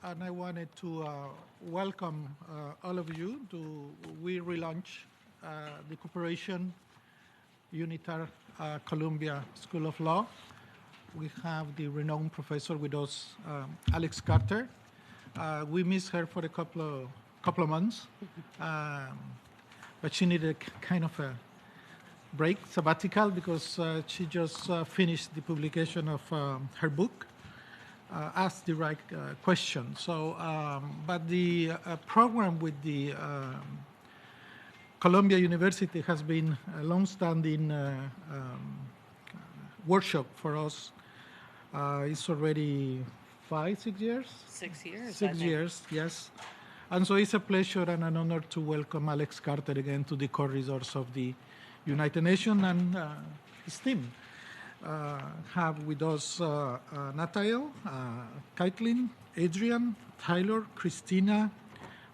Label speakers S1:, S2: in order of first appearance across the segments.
S1: and I wanted to welcome all of you to we relaunch the cooperation UNITAR Columbia School of Law. We have the renowned professor with us, Alex Carter. We missed her for a couple of months, but she needed kind of a break, sabbatical, because she just finished the publication of her book, Ask the Right Question. So, but the program with the Columbia University has been a long-standing workshop for us. It's already 5-6 years?
S2: 6 years,
S1: 6 years, yes. And so it's a pleasure and an honor to welcome Alex Carter again to the corridors of the United Nations and his team. Have with us Natalie, Caitlin, Adrian, Tyler, Christina,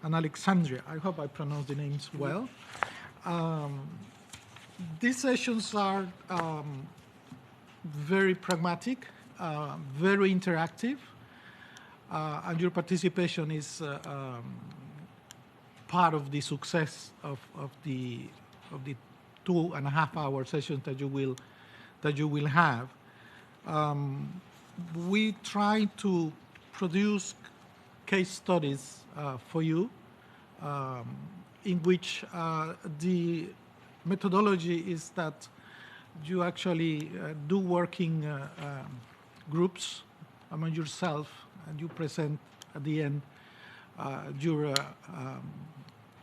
S1: and Alexandria. I hope I pronounced the names well. These sessions are very pragmatic, very interactive, and your participation is part of the success of the 2.5-hour sessions that you will have. We try to produce case studies for you in which the methodology is that you actually do working groups among yourself, and you present at the end your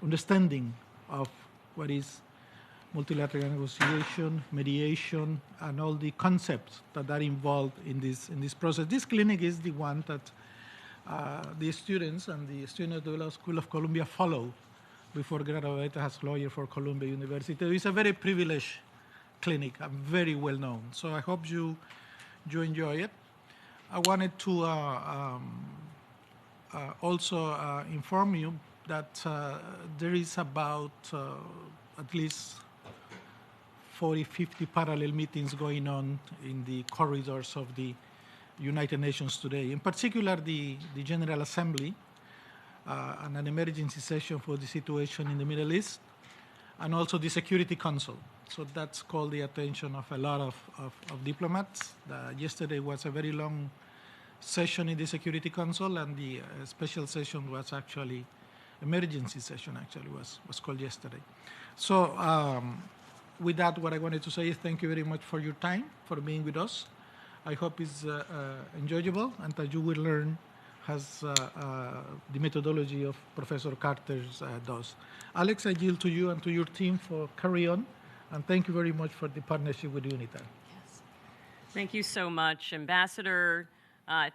S1: understanding of what is multilateral negotiation, mediation, and all the concepts that are involved in this process. This clinic is the one that the students and the students of the Law School of Columbia follow before graduating as lawyer for Columbia University. It's a very privileged clinic and very well known. So I hope you enjoy it. I wanted to also inform you that there is about at least 40-50 parallel meetings going on in the corridors of the United Nations today. In particular, the General Assembly and an emergency session for the situation in the Middle East, and also the Security Council. So that's called the attention of a lot of diplomats. Yesterday was a very long session in the Security Council, and the special session was actually, emergency session actually was called yesterday. So with that, what I wanted to say is thank you very much for your time, for being with us. I hope it's enjoyable and that you will learn as the methodology of Professor Carter does. Alex, I yield to you and to your team for carry on, and thank you very much for the partnership with UNITAR.
S2: Yes. Thank you so much, Ambassador.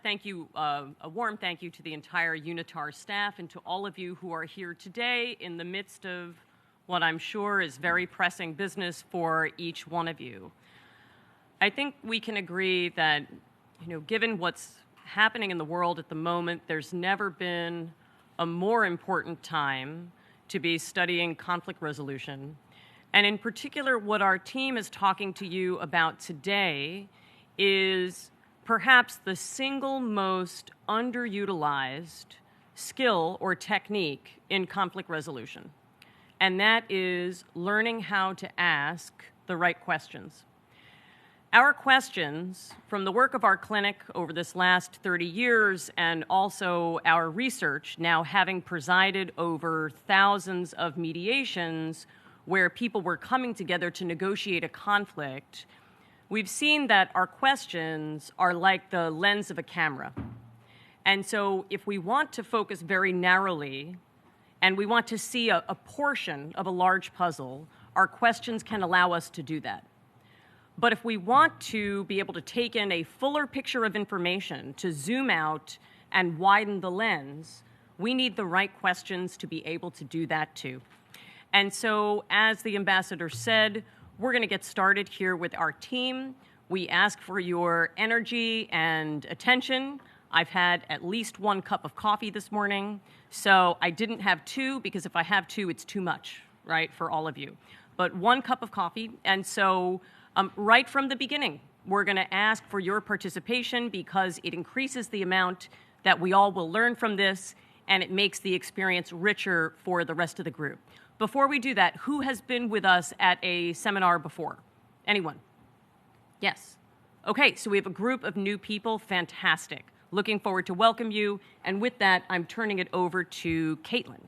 S2: Thank you, a warm thank you to the entire UNITAR staff and to all of you who are here today in the midst of what I'm sure is very pressing business for each one of you. I think we can agree that, given what's happening in the world at the moment, there's never been a more important time to be studying conflict resolution. And in particular, what our team is talking to you about today is perhaps the single most underutilized skill or technique in conflict resolution. And that is learning how to ask the right questions. Our questions, from the work of our clinic over this last 30 years and also our research, now having presided over thousands of mediations where people were coming together to negotiate a conflict, we've seen that our questions are like the lens of a camera. And so if we want to focus very narrowly and we want to see a portion of a large puzzle, our questions can allow us to do that. But if we want to be able to take in a fuller picture of information, to zoom out and widen the lens, we need the right questions to be able to do that too. And so, as the ambassador said, we're going to get started here with our team. We ask for your energy and attention. I've had at least 1 cup of coffee this morning, so I didn't have 2 because if I have 2, it's too much, right, for all of you. But 1 cup of coffee, and so right from the beginning, we're going to ask for your participation because it increases the amount that we all will learn from this, and it makes the experience richer for the rest of the group. Before we do that, who has been with us at a seminar before? Anyone? Yes. Okay, so we have a group of new people. Fantastic. Looking forward to welcome you. And with that, I'm turning it over to Caitlin.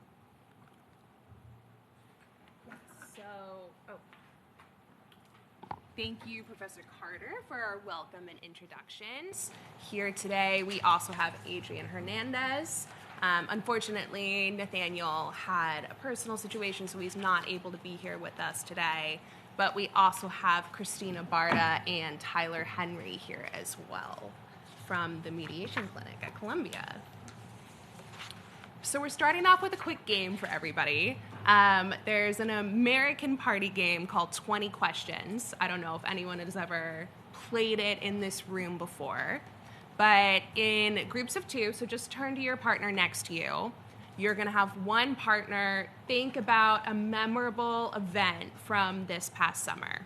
S3: Thank you, Professor Carter, for our welcome and introductions. Here today, we also have Adrian Hernandez. Unfortunately, Nathaniel had a personal situation, so he's not able to be here with us today. But we also have Christina Barta and Tyler Henry here as well from the Mediation Clinic at Columbia. So we're starting off with a quick game for everybody. There's an American party game called 20 Questions. I don't know if anyone has ever played it in this room before, but in groups of two, so just turn to your partner next to you. You're gonna have one partner think about a memorable event from this past summer.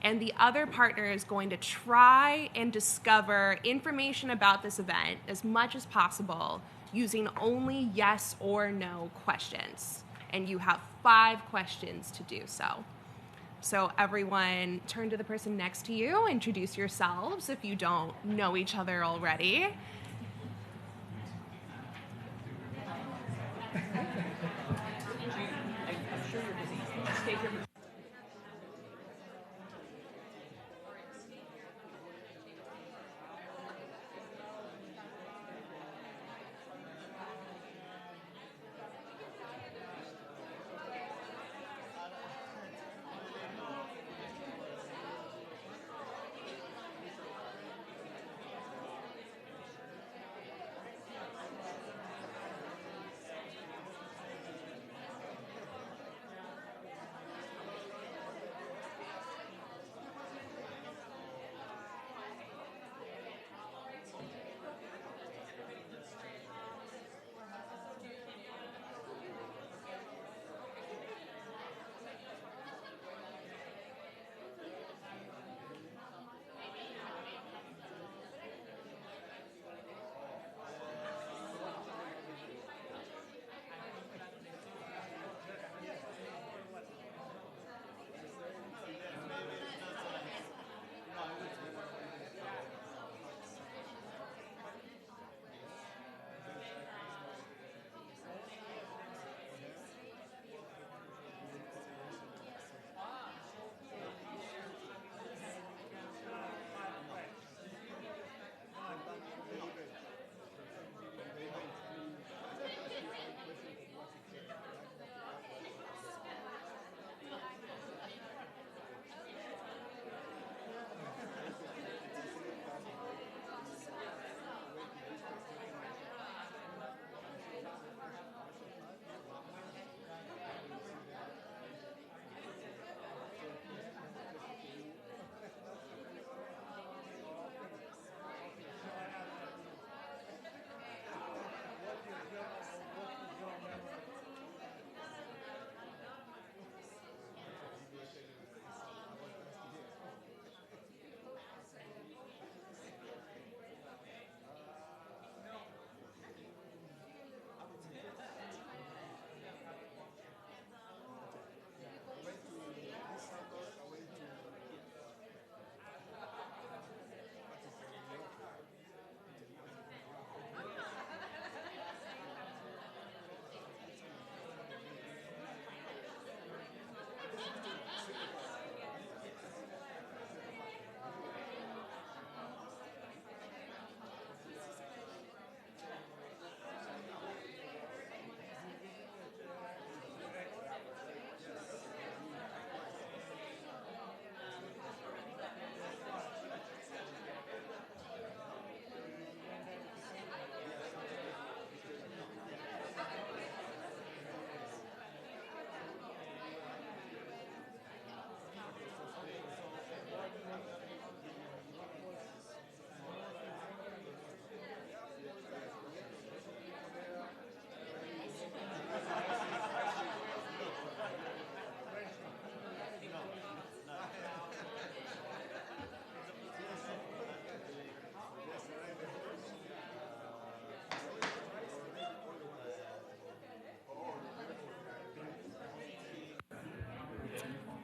S3: And the other partner is going to try and discover information about this event as much as possible using only yes or no questions. And you have 5 questions to do so. So everyone turn to the person next to you, introduce yourselves if you don't know each other already.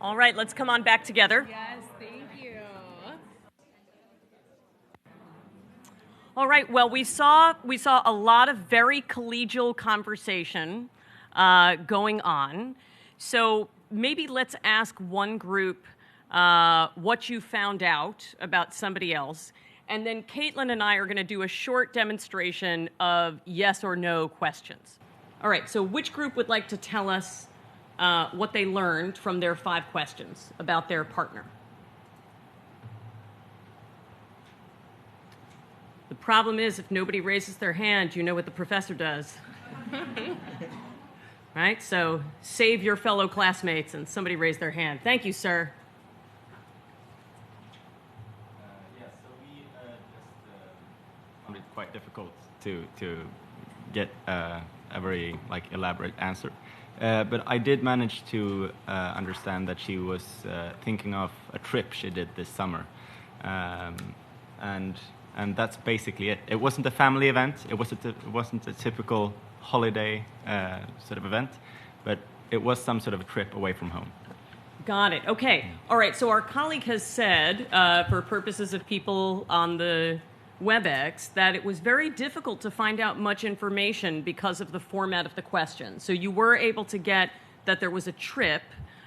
S2: All right, let's come on back together.
S3: Yes, thank you.
S2: All right, well, we saw a lot of very collegial conversation going on. So maybe let's ask one group what you found out about somebody else. And then Caitlin and I are going to do a short demonstration of yes or no questions. All right, so which group would like to tell us what they learned from their 5 questions about their partner? The problem is, if nobody raises their hand, you know what the professor does. Right? So save your fellow classmates and somebody raise their hand. Thank you, sir.
S4: Yeah, so we found it quite difficult to get a very elaborate answer. But I did manage to understand that she was thinking of a trip she did this summer. And that's basically it. It wasn't a family event. It wasn't a typical holiday sort of event, but it was some sort of a trip away from home.
S2: Got it. Okay. All right. So our colleague has said, for purposes of people on the WebEx, that it was very difficult to find out much information because of the format of the question. So you were able to get that there was a trip,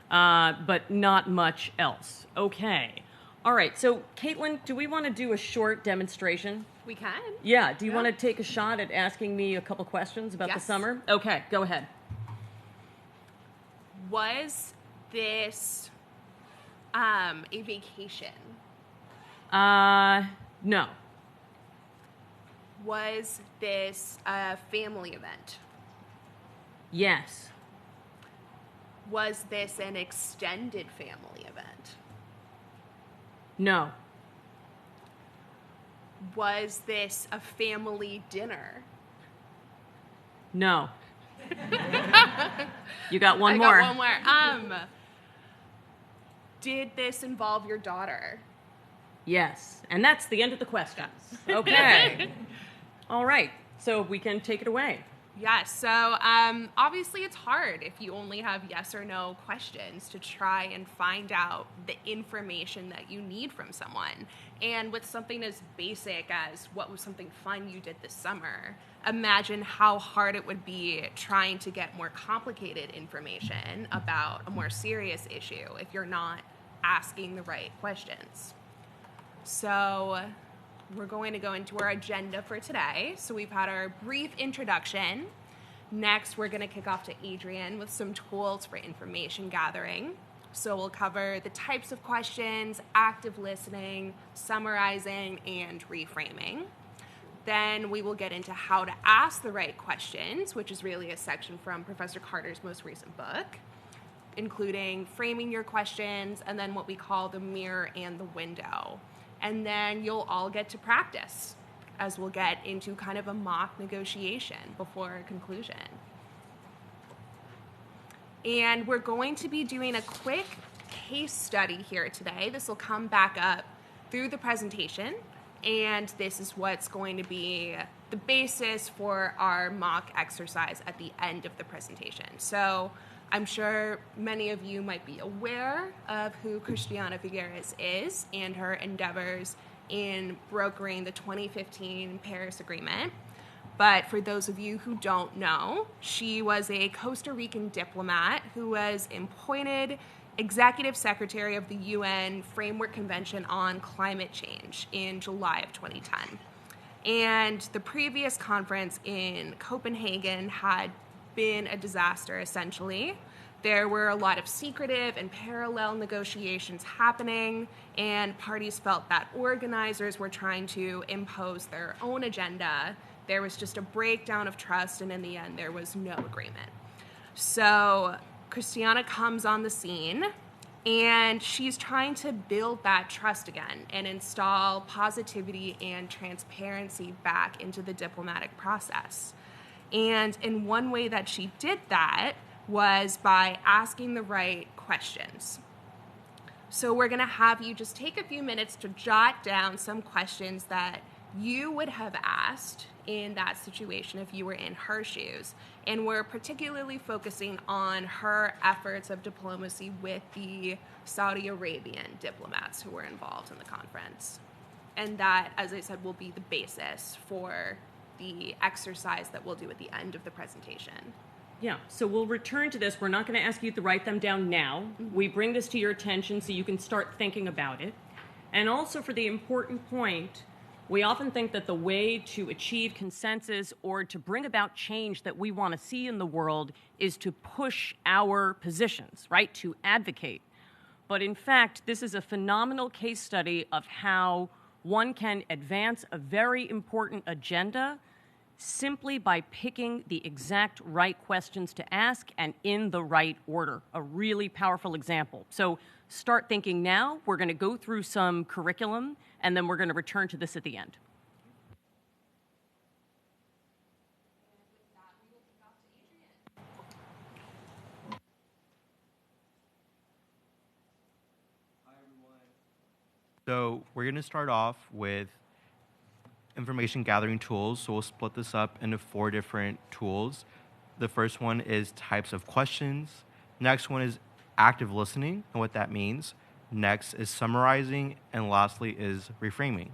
S2: but not much else. Okay. All right. So Caitlin, do we want to do a short demonstration?
S3: We can.
S2: Yeah. Do you want to take a shot at asking me a couple questions about the
S3: Yes.
S2: summer? Okay. Go ahead.
S3: Was this a vacation?
S2: No.
S3: Was this a family event?
S2: Yes.
S3: Was this an extended family event?
S2: No.
S3: Was this a family dinner?
S2: No. You got one
S3: I
S2: more.
S3: got one more. Did this involve your daughter?
S2: Yes. And that's the end of the questions. Okay. All right. So we can take it away.
S3: Yes. So obviously it's hard if you only have yes or no questions to try and find out the information that you need from someone. And with something as basic as what was something fun you did this summer, imagine how hard it would be trying to get more complicated information about a more serious issue if you're not asking the right questions. So we're going to go into our agenda for today. So we've had our brief introduction. Next, we're going to kick off to Adrian with some tools for information gathering. So we'll cover the types of questions, active listening, summarizing, and reframing. Then we will get into how to ask the right questions, which is really a section from Professor Carter's most recent book, including framing your questions and then what we call the mirror and the window. And then you'll all get to practice as we'll get into kind of a mock negotiation before conclusion. And we're going to be doing a quick case study here today. This will come back up through the presentation, and this is what's going to be the basis for our mock exercise at the end of the presentation. So I'm sure many of you might be aware of who Christiana Figueres is and her endeavors in brokering the 2015 Paris Agreement. But for those of you who don't know, she was a Costa Rican diplomat who was appointed Executive Secretary of the UN Framework Convention on Climate Change in July of 2010. And the previous conference in Copenhagen had been a disaster, essentially. There were a lot of secretive and parallel negotiations happening, and parties felt that organizers were trying to impose their own agenda. There was just a breakdown of trust, and in the end, there was no agreement. So Christiana comes on the scene, and she's trying to build that trust again and install positivity and transparency back into the diplomatic process. And in one way that she did that was by asking the right questions. So we're going to have you just take a few minutes to jot down some questions that you would have asked in that situation if you were in her shoes. And we're particularly focusing on her efforts of diplomacy with the Saudi Arabian diplomats who were involved in the conference. And that, as I said, will be the basis for the exercise that we'll do at the end of the presentation.
S2: Yeah, so we'll return to this. We're not going to ask you to write them down now. We bring this to your attention so you can start thinking about it. And also for the important point, we often think that the way to achieve consensus or to bring about change that we want to see in the world is to push our positions, right? To advocate. But in fact, this is a phenomenal case study of how one can advance a very important agenda simply by picking the exact right questions to ask and in the right order. A really powerful example. So start thinking now. We're going to go through some curriculum, and then we're going to return to this at the end.
S5: So we're going to start off with information gathering tools. So we'll split this up into 4 different tools. The first one is types of questions. Next one is active listening and what that means. Next is summarizing. And lastly is reframing.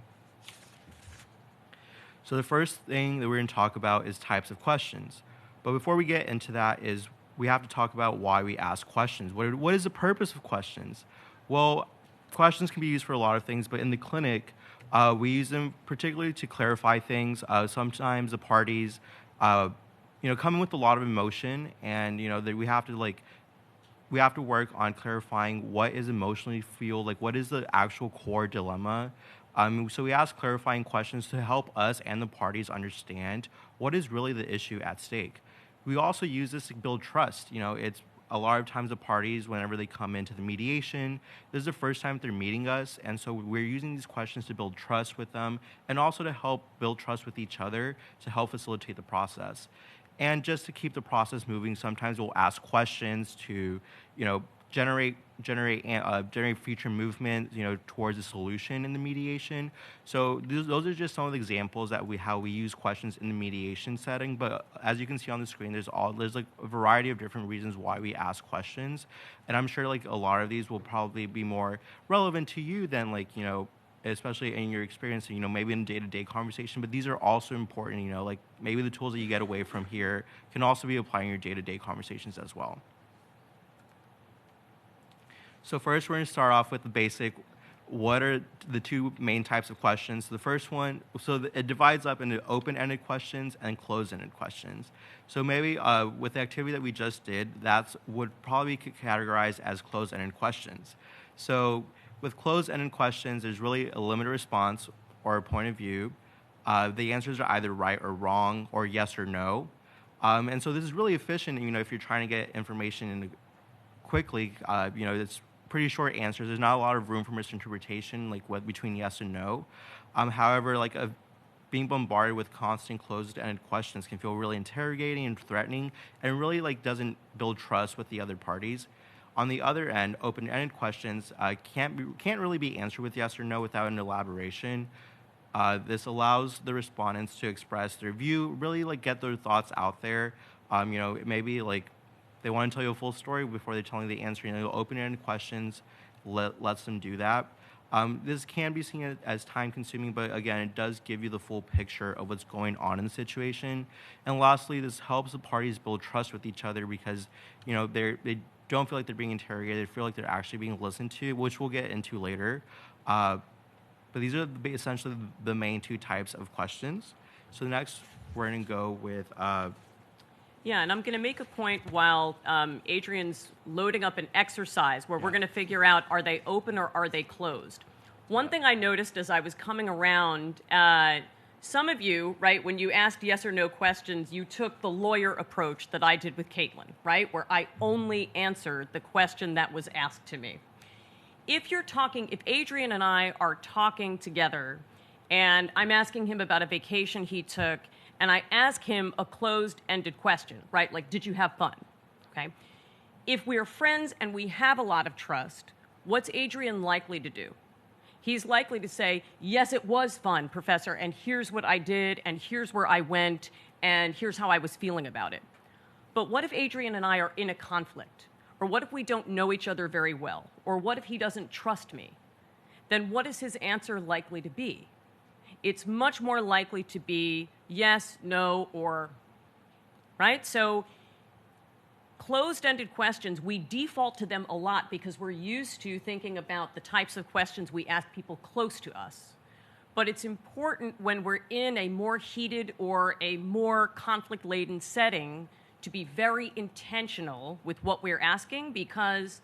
S5: So the first thing that we're going to talk about is types of questions. But before we get into that is we have to talk about why we ask questions. What is the purpose of questions? Well, questions can be used for a lot of things, but in the clinic, we use them particularly to clarify things. Sometimes the parties, come in with a lot of emotion, and that we have to work on clarifying what is emotionally feel like. What is the actual core dilemma? So we ask clarifying questions to help us and the parties understand what is really the issue at stake. We also use this to build trust. It's a lot of times the parties, whenever they come into the mediation, this is the first time they're meeting us, and so we're using these questions to build trust with them and also to help build trust with each other to help facilitate the process. And just to keep the process moving, sometimes we'll ask questions to, generate future movement, towards a solution in the mediation. So those are just some of the examples that how we use questions in the mediation setting. But as you can see on the screen, there's a variety of different reasons why we ask questions, and I'm sure a lot of these will probably be more relevant to you than especially in your experience, maybe in a day-to-day conversation. But these are also important. Maybe the tools that you get away from here can also be applied in your day-to-day conversations as well. So first, we're going to start off with the basic. What are the 2 main types of questions? The first one, it divides up into open-ended questions and closed-ended questions. So maybe with the activity that we just did, that would probably be categorized as closed-ended questions. So with closed-ended questions, there's really a limited response or a point of view. The answers are either right or wrong or yes or no. And so this is really efficient, if you're trying to get information quickly, it's pretty short answers. There's not a lot of room for misinterpretation, between yes and no. However, being bombarded with constant closed-ended questions can feel really interrogating and threatening, and really doesn't build trust with the other parties. On the other end, open-ended questions can't really be answered with yes or no without an elaboration. This allows the respondents to express their view, really get their thoughts out there. Maybe they want to tell you a full story before they're telling the answer. Open-ended questions lets them do that. This can be seen as time-consuming, but again, it does give you the full picture of what's going on in the situation. And lastly, this helps the parties build trust with each other because they don't feel like they're being interrogated. They feel like they're actually being listened to, which we'll get into later. But these are essentially the main 2 types of questions. So next, we're going to go with.
S2: Yeah, and I'm going to make a point while Adrian's loading up an exercise where we're going to figure out, are they open or are they closed? One thing I noticed as I was coming around, some of you, right, when you asked yes or no questions, you took the lawyer approach that I did with Caitlin, right, where I only answered the question that was asked to me. If Adrian and I are talking together and I'm asking him about a vacation he took, and I ask him a closed-ended question, right? Did you have fun? Okay. If we're friends and we have a lot of trust, what's Adrian likely to do? He's likely to say, yes, it was fun, Professor, and here's what I did, and here's where I went, and here's how I was feeling about it. But what if Adrian and I are in a conflict? Or what if we don't know each other very well? Or what if he doesn't trust me? Then what is his answer likely to be? It's much more likely to be yes, no, or, right? So closed-ended questions, we default to them a lot because we're used to thinking about the types of questions we ask people close to us. But it's important when we're in a more heated or a more conflict-laden setting to be very intentional with what we're asking, because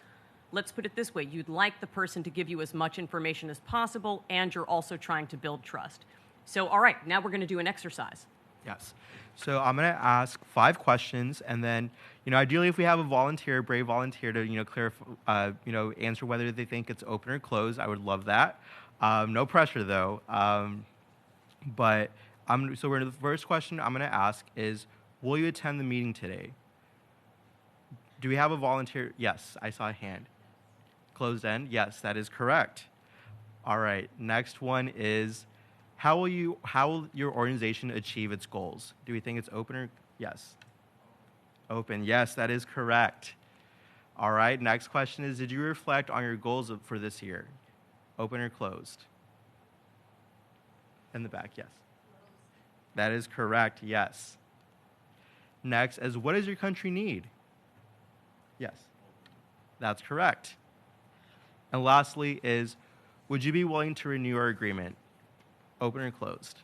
S2: let's put it this way, you'd like the person to give you as much information as possible, and you're also trying to build trust. So, all right, now we're going to do an exercise.
S5: Yes. So I'm going to ask 5 questions, and then, ideally, if we have a volunteer, a brave volunteer to, clarify, answer whether they think it's open or closed, I would love that. No pressure, though. So the first question I'm going to ask is, will you attend the meeting today? Do we have a volunteer? Yes, I saw a hand. Closed end? Yes, that is correct. All right, next one is, how will your organization achieve its goals? Do we think it's open or? Yes. Open, yes, that is correct. All right, next question is, did you reflect on your goals for this year? Open or closed? In the back, yes. That is correct, yes. Next is, what does your country need? Yes. That's correct. And lastly is, would you be willing to renew our agreement? Open or closed?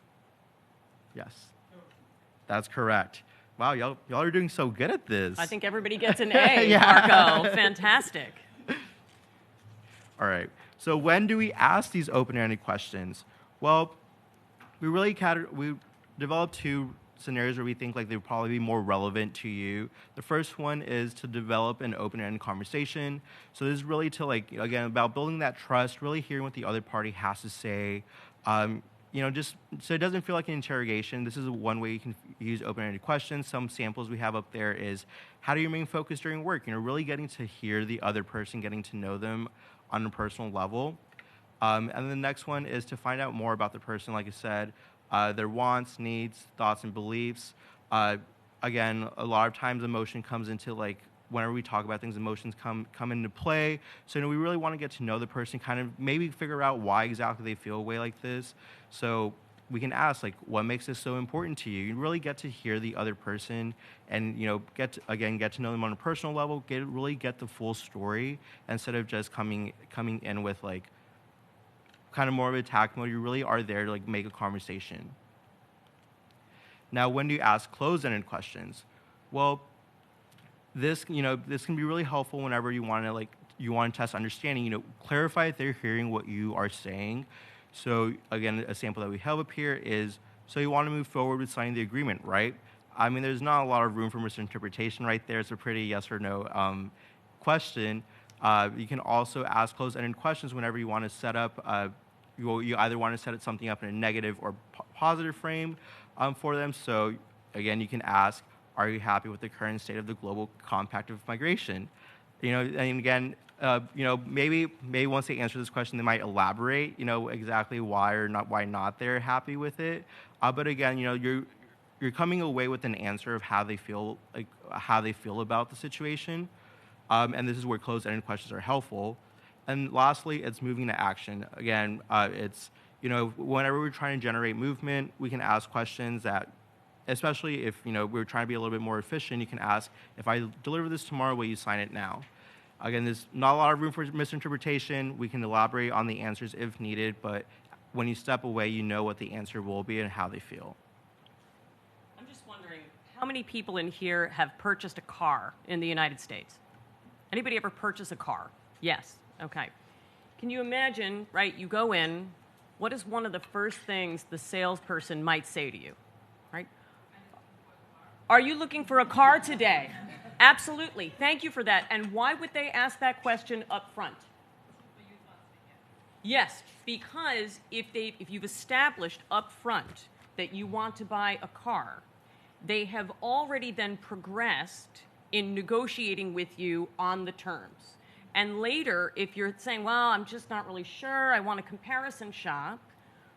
S5: Yes. That's correct. Wow, y'all are doing so good at this.
S2: I think everybody gets an A,
S5: Yeah.
S2: Marco. Fantastic.
S5: All right. So when do we ask these open-ended questions? Well, we developed 2 scenarios where we think like they would probably be more relevant to you. The first one is to develop an open-ended conversation. So this is really to again, about building that trust, really hearing what the other party has to say. Just so it doesn't feel like an interrogation. This is one way you can use open-ended questions. Some samples we have up there is, how do you remain focused during work? Really getting to hear the other person, getting to know them on a personal level. And the next one is to find out more about the person, like I said, their wants, needs, thoughts, and beliefs. Again, a lot of times emotion comes into whenever we talk about things, emotions come into play. So we really want to get to know the person, kind of maybe figure out why exactly they feel a way like this. So we can ask, what makes this so important to you? You really get to hear the other person and, get to know them on a personal level, really get the full story instead of just coming in with kind of more of attack mode. You really are there to make a conversation. Now, when do you ask closed-ended questions? Well, this can be really helpful whenever you want to test understanding. Clarify if they're hearing what you are saying. So again, a sample that we have up here is, so you want to move forward with signing the agreement, right? I mean, there's not a lot of room for misinterpretation right there. It's a pretty yes or no question. You can also ask closed-ended questions whenever you want to set up. You either want to set something up in a negative or positive frame for them. So again, you can ask, are you happy with the current state of the global compact of migration? And again, maybe once they answer this question, they might elaborate, exactly why not they're happy with it. But again, you're coming away with an answer of how they feel about the situation. And this is where closed-ended questions are helpful. And lastly, it's moving to action. Again, it's, whenever we're trying to generate movement, we can ask questions that, especially if, we're trying to be a little bit more efficient, you can ask, if I deliver this tomorrow, will you sign it now? Again, there's not a lot of room for misinterpretation. We can elaborate on the answers if needed, but when you step away, you know what the answer will be and how they feel.
S2: I'm just wondering, how many people in here have purchased a car in the United States? Anybody ever purchase a car? Yes. Okay. Can you imagine, right, you go in, what is one of the first things the salesperson might say to you, right? Are you looking for a car today? Absolutely. Thank you for that. And why would they ask that question up front? Yes, because if you've established up front that you want to buy a car, they have already then progressed in negotiating with you on the terms. And later, if you're saying, well, I'm just not really sure, I want a comparison shop,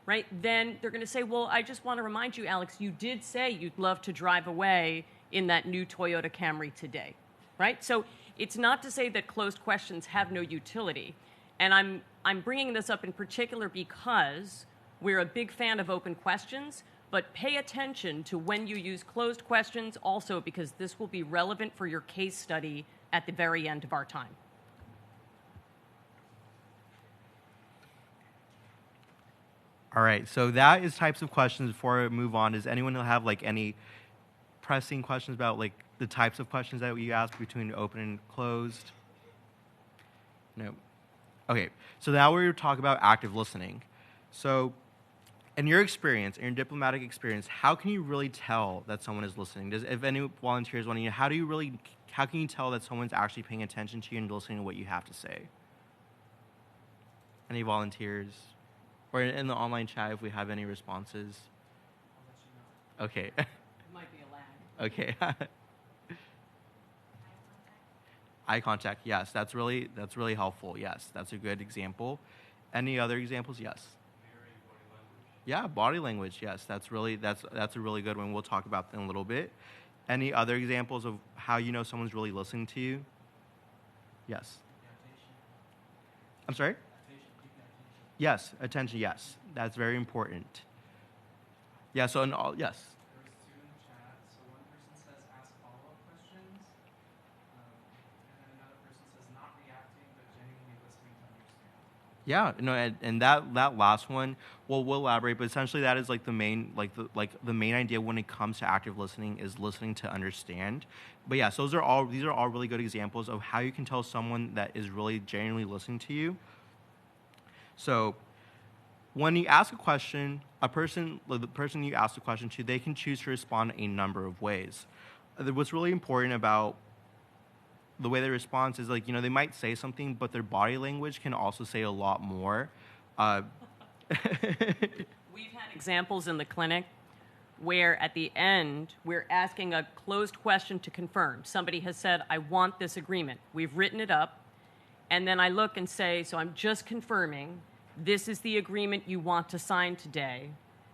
S2: right? Then they're going to say, well, I just want to remind you, Alex, you did say you'd love to drive away in that new Toyota Camry today, right? So it's not to say that closed questions have no utility. And I'm bringing this up in particular because we're a big fan of open questions, but pay attention to when you use closed questions also, because this will be relevant for your case study at the very end of our time.
S5: All right, so that is types of questions. Before I move on, does anyone have like any pressing questions about like the types of questions that you ask between open and closed? No. Okay, so now we're talking about active listening. So in your experience, in your diplomatic experience, how can you really tell that someone is listening? If any volunteers want to, how can you tell that someone's actually paying attention to you and listening to what you have to say? Any volunteers? Or in the online chat, if we have any responses. I'll let you know. Okay.
S2: It might be a lag.
S5: Okay. Eye contact, yes, that's really helpful. Yes, that's a good example. Any other examples? Yes. Yeah, body language. Yes, that's a really good one. We'll talk about that in a little bit. Any other examples of how you know someone's really listening to you? Yes. I'm sorry? Yes, attention, yes. That's very important. Yeah, so in all, yes.
S6: There was two in the chat. So one person says ask follow-up questions, and then another person says not reacting but genuinely listening to understand.
S5: Yeah, no, and that last one, well, we'll elaborate, but essentially that is like the main idea when it comes to active listening is listening to understand. But yes, these are all really good examples of how you can tell someone that is really genuinely listening to you. So when you ask a question, the person you ask the question to, they can choose to respond in a number of ways. What's really important about the way they respond is like, they might say something, but their body language can also say a lot more.
S2: We've had examples in the clinic where at the end, we're asking a closed question to confirm. Somebody has said, I want this agreement. We've written it up. And then I look and say, so I'm just confirming, this is the agreement you want to sign today.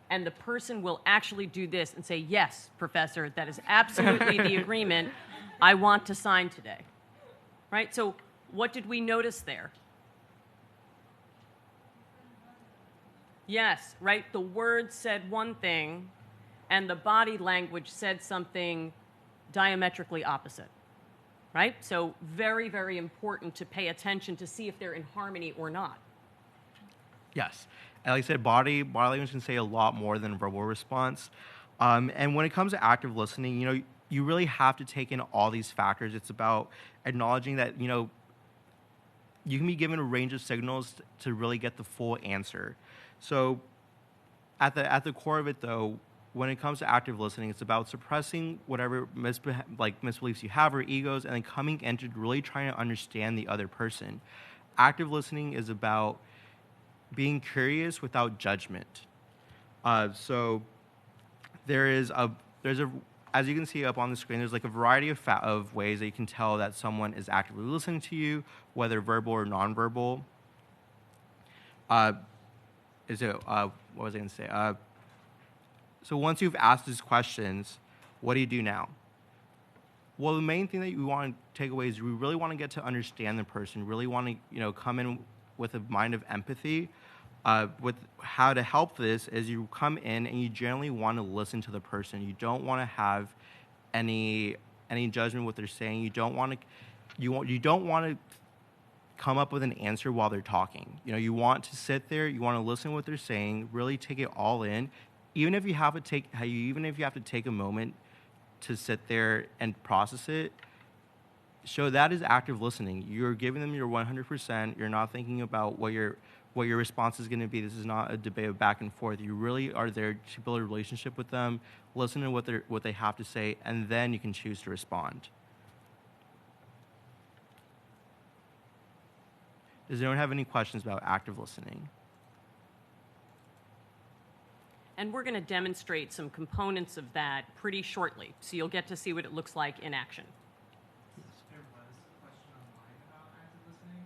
S2: And the person will actually do this and say, yes, professor, that is absolutely the agreement I want to sign today. Right? So what did we notice there? Yes, right? The words said one thing, and the body language said something diametrically opposite. Right? So very, very important to pay attention to see if they're in harmony or not.
S5: Yes. And like I said, body language can say a lot more than verbal response. And when it comes to active listening, you really have to take in all these factors. It's about acknowledging that, you can be given a range of signals to really get the full answer. So at the core of it, though, when it comes to active listening, it's about suppressing whatever misbeliefs you have or egos, and then coming into really trying to understand the other person. Active listening is about being curious without judgment. So there's a as you can see up on the screen, there's like a variety of ways that you can tell that someone is actively listening to you, whether verbal or nonverbal. What was I going to say? So once you've asked these questions, what do you do now? Well, the main thing that you want to take away is we really want to get to understand the person, really want to come in with a mind of empathy. With how to help this is you come in and you generally want to listen to the person. You don't want to have any judgment what they're saying. You don't want to come up with an answer while they're talking. You want to sit there. You want to listen to what they're saying. Really take it all in. Even if you have to take a moment to sit there and process it, so that is active listening. You're giving them your 100%. You're not thinking about what your response is going to be. This is not a debate of back and forth. You really are there to build a relationship with them, listen to what they have to say, and then you can choose to respond. Does anyone have any questions about active listening?
S2: And we're going to demonstrate some components of that pretty shortly, so you'll get to see what it looks like in action.
S6: There was a question online about active listening.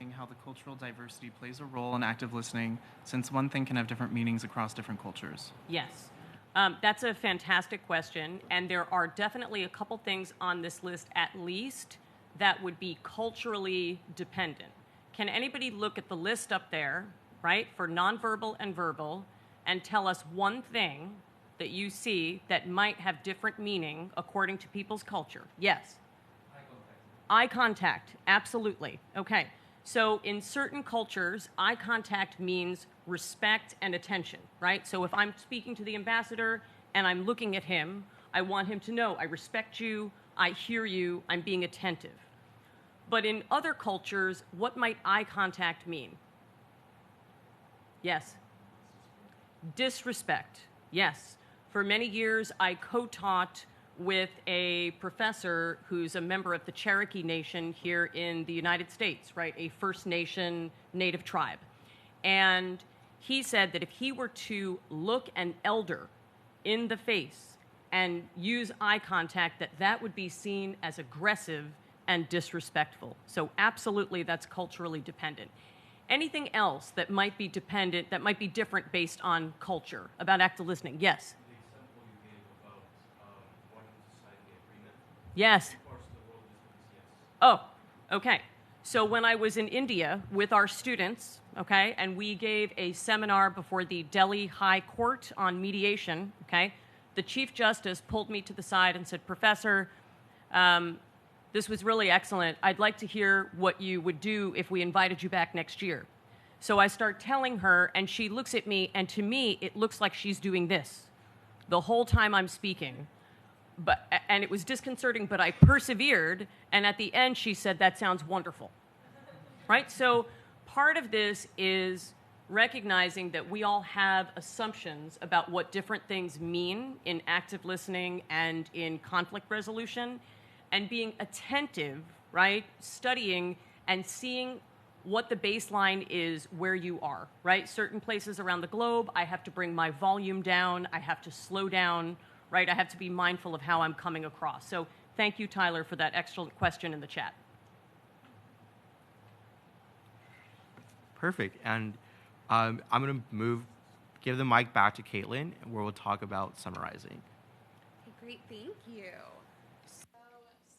S6: how the cultural diversity plays a role in active listening, since one thing can have different meanings across different cultures?
S2: Yes. That's a fantastic question, and there are definitely a couple things on this list at least that would be culturally dependent. Can anybody look at the list up there, right, for nonverbal and verbal, and tell us one thing that you see that might have different meaning according to people's culture? Yes. Eye contact, absolutely. Okay. So in certain cultures, eye contact means respect and attention, right? So if I'm speaking to the ambassador and I'm looking at him, I want him to know I respect you, I hear you, I'm being attentive. But in other cultures, what might eye contact mean? Yes. Disrespect, yes. For many years, I co-taught with a professor who's a member of the Cherokee Nation here in the United States, right? A First Nation native tribe. And he said that if he were to look an elder in the face and use eye contact, that would be seen as aggressive and disrespectful. So absolutely, that's culturally dependent. Anything else that might be dependent, that might be different based on culture about active listening? Yes. Yes. Oh, okay. So when I was in India with our students, okay, and we gave a seminar before the Delhi High Court on mediation, okay, the Chief Justice pulled me to the side and said, Professor, this was really excellent. I'd like to hear what you would do if we invited you back next year. So I start telling her, and she looks at me, and to me, it looks like she's doing this the whole time I'm speaking. And it was disconcerting, but I persevered, and at the end she said, that sounds wonderful, right? So part of this is recognizing that we all have assumptions about what different things mean in active listening and in conflict resolution, and being attentive, right? Studying and seeing what the baseline is where you are, right? Certain places around the globe, I have to bring my volume down, I have to slow down, right? I have to be mindful of how I'm coming across. So thank you, Tyler, for that excellent question in the chat.
S5: Perfect. And I'm going to give the mic back to Caitlin, where we'll talk about summarizing.
S3: Okay, great, thank you. So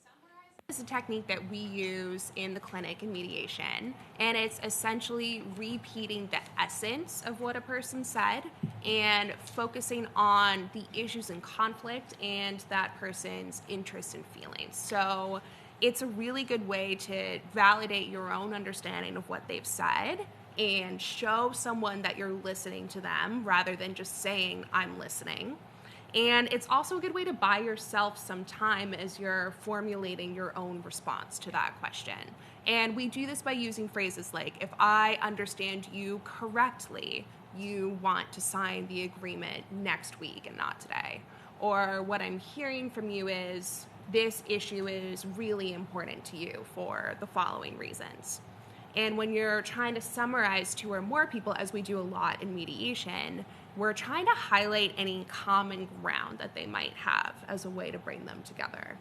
S3: summarizing is a technique that we use in the clinic in mediation, and it's essentially repeating the essence of what a person said and focusing on the issues in conflict and that person's interests and feelings. So it's a really good way to validate your own understanding of what they've said and show someone that you're listening to them rather than just saying, I'm listening. And it's also a good way to buy yourself some time as you're formulating your own response to that question. And we do this by using phrases like, if I understand you correctly, you want to sign the agreement next week and not today. Or what I'm hearing from you is, this issue is really important to you for the following reasons. And when you're trying to summarize two or more people, as we do a lot in mediation, we're trying to highlight any common ground that they might have as a way to bring them together.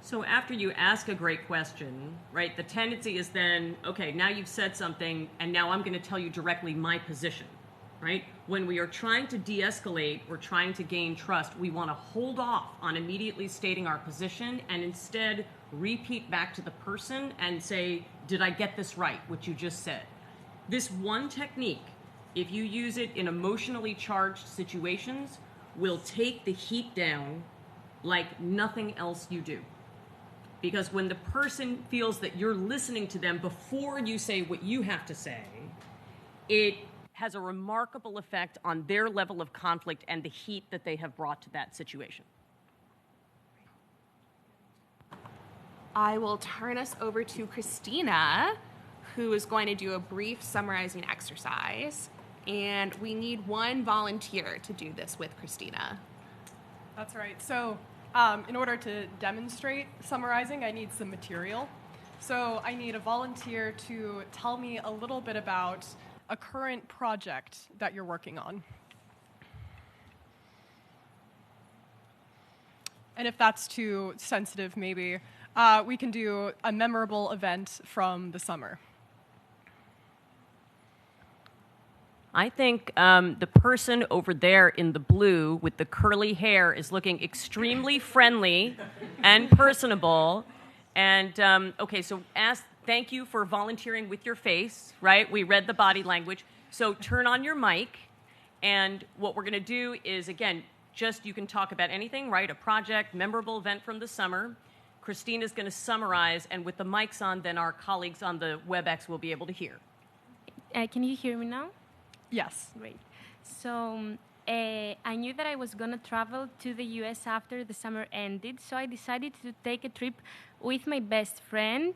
S2: So after you ask a great question, right, the tendency is then, okay, now you've said something, and now I'm going to tell you directly my position, right? When we are trying to de-escalate or trying to gain trust, we want to hold off on immediately stating our position and instead repeat back to the person and say, did I get this right, what you just said? This one technique, if you use it in emotionally charged situations, will take the heat down like nothing else you do. Because when the person feels that you're listening to them before you say what you have to say, it has a remarkable effect on their level of conflict and the heat that they have brought to that situation.
S3: I will turn us over to Christina, who is going to do a brief summarizing exercise. And we need one volunteer to do this with Christina.
S7: That's right. So in order to demonstrate summarizing, I need some material. So I need a volunteer to tell me a little bit about a current project that you're working on. And if that's too sensitive, maybe we can do a memorable event from the summer.
S2: I think the person over there in the blue with the curly hair is looking extremely friendly and personable. And okay, so thank you for volunteering with your face, right? We read the body language. So turn on your mic. And what we're going to do is, again, just you can talk about anything, right? A project, memorable event from the summer. Christina's going to summarize. And with the mics on, then our colleagues on the WebEx will be able to hear.
S8: Can you hear me now?
S7: Yes.
S8: Great. So I knew that I was going to travel to the US after the summer ended, so I decided to take a trip with my best friend,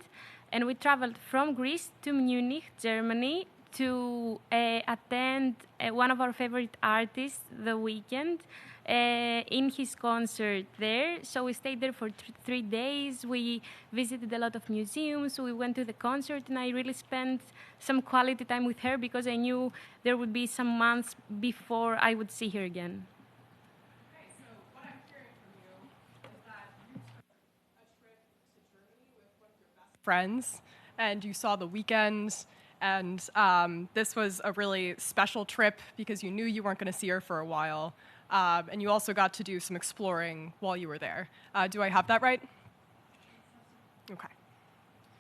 S8: and we traveled from Greece to Munich, Germany, to attend one of our favorite artists, The Weeknd, in his concert there. So we stayed there for 3 days. We visited a lot of museums. We went to the concert, and I really spent some quality time with her because I knew there would be some months before I would see her again.
S7: Okay, so what I'm hearing from you is that you took a trip to Germany with one of your best friends, and you saw The Weeknd, and this was a really special trip because you knew you weren't going to see her for a while, and you also got to do some exploring while you were there. Do I have that right? Okay.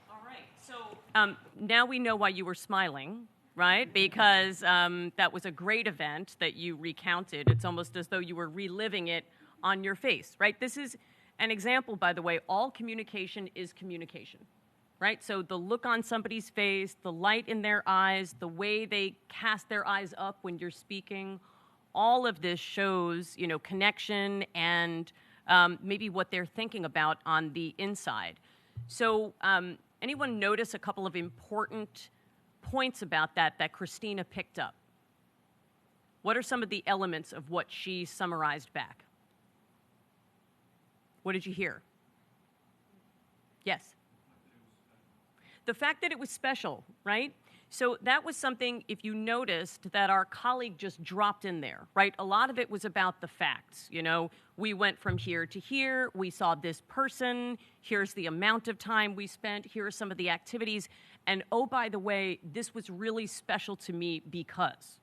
S2: All right. So now we know why you were smiling, right? Because that was a great event that you recounted. It's almost as though you were reliving it on your face, right? This is an example, by the way. All communication is communication, right? So the look on somebody's face, the light in their eyes, the way they cast their eyes up when you're speaking, all of this shows, connection and maybe what they're thinking about on the inside. So anyone notice a couple of important points about that Christina picked up? What are some of the elements of what she summarized back? What did you hear? Yes. The fact that it was special, right? So that was something, if you noticed, that our colleague just dropped in there, right? A lot of it was about the facts. We went from here to here, we saw this person, here's the amount of time we spent, here are some of the activities, and oh, by the way, this was really special to me because,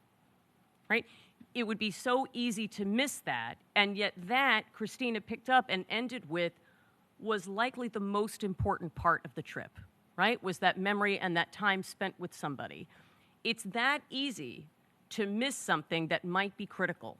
S2: right? It would be so easy to miss that, and yet that Christina picked up and ended with was likely the most important part of the trip. Right, was that memory and that time spent with somebody. It's that easy to miss something that might be critical,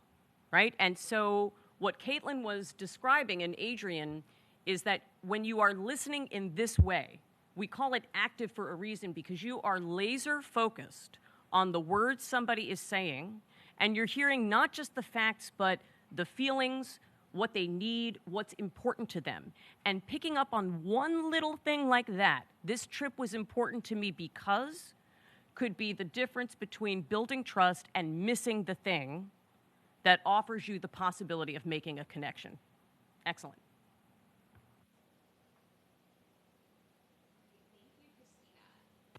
S2: right? And so what Caitlin was describing and Adrian is that when you are listening in this way, we call it active for a reason because you are laser focused on the words somebody is saying, and you're hearing not just the facts, but the feelings, what they need, what's important to them. And picking up on one little thing like that, this trip was important to me because, could be the difference between building trust and missing the thing that offers you the possibility of making a connection. Excellent.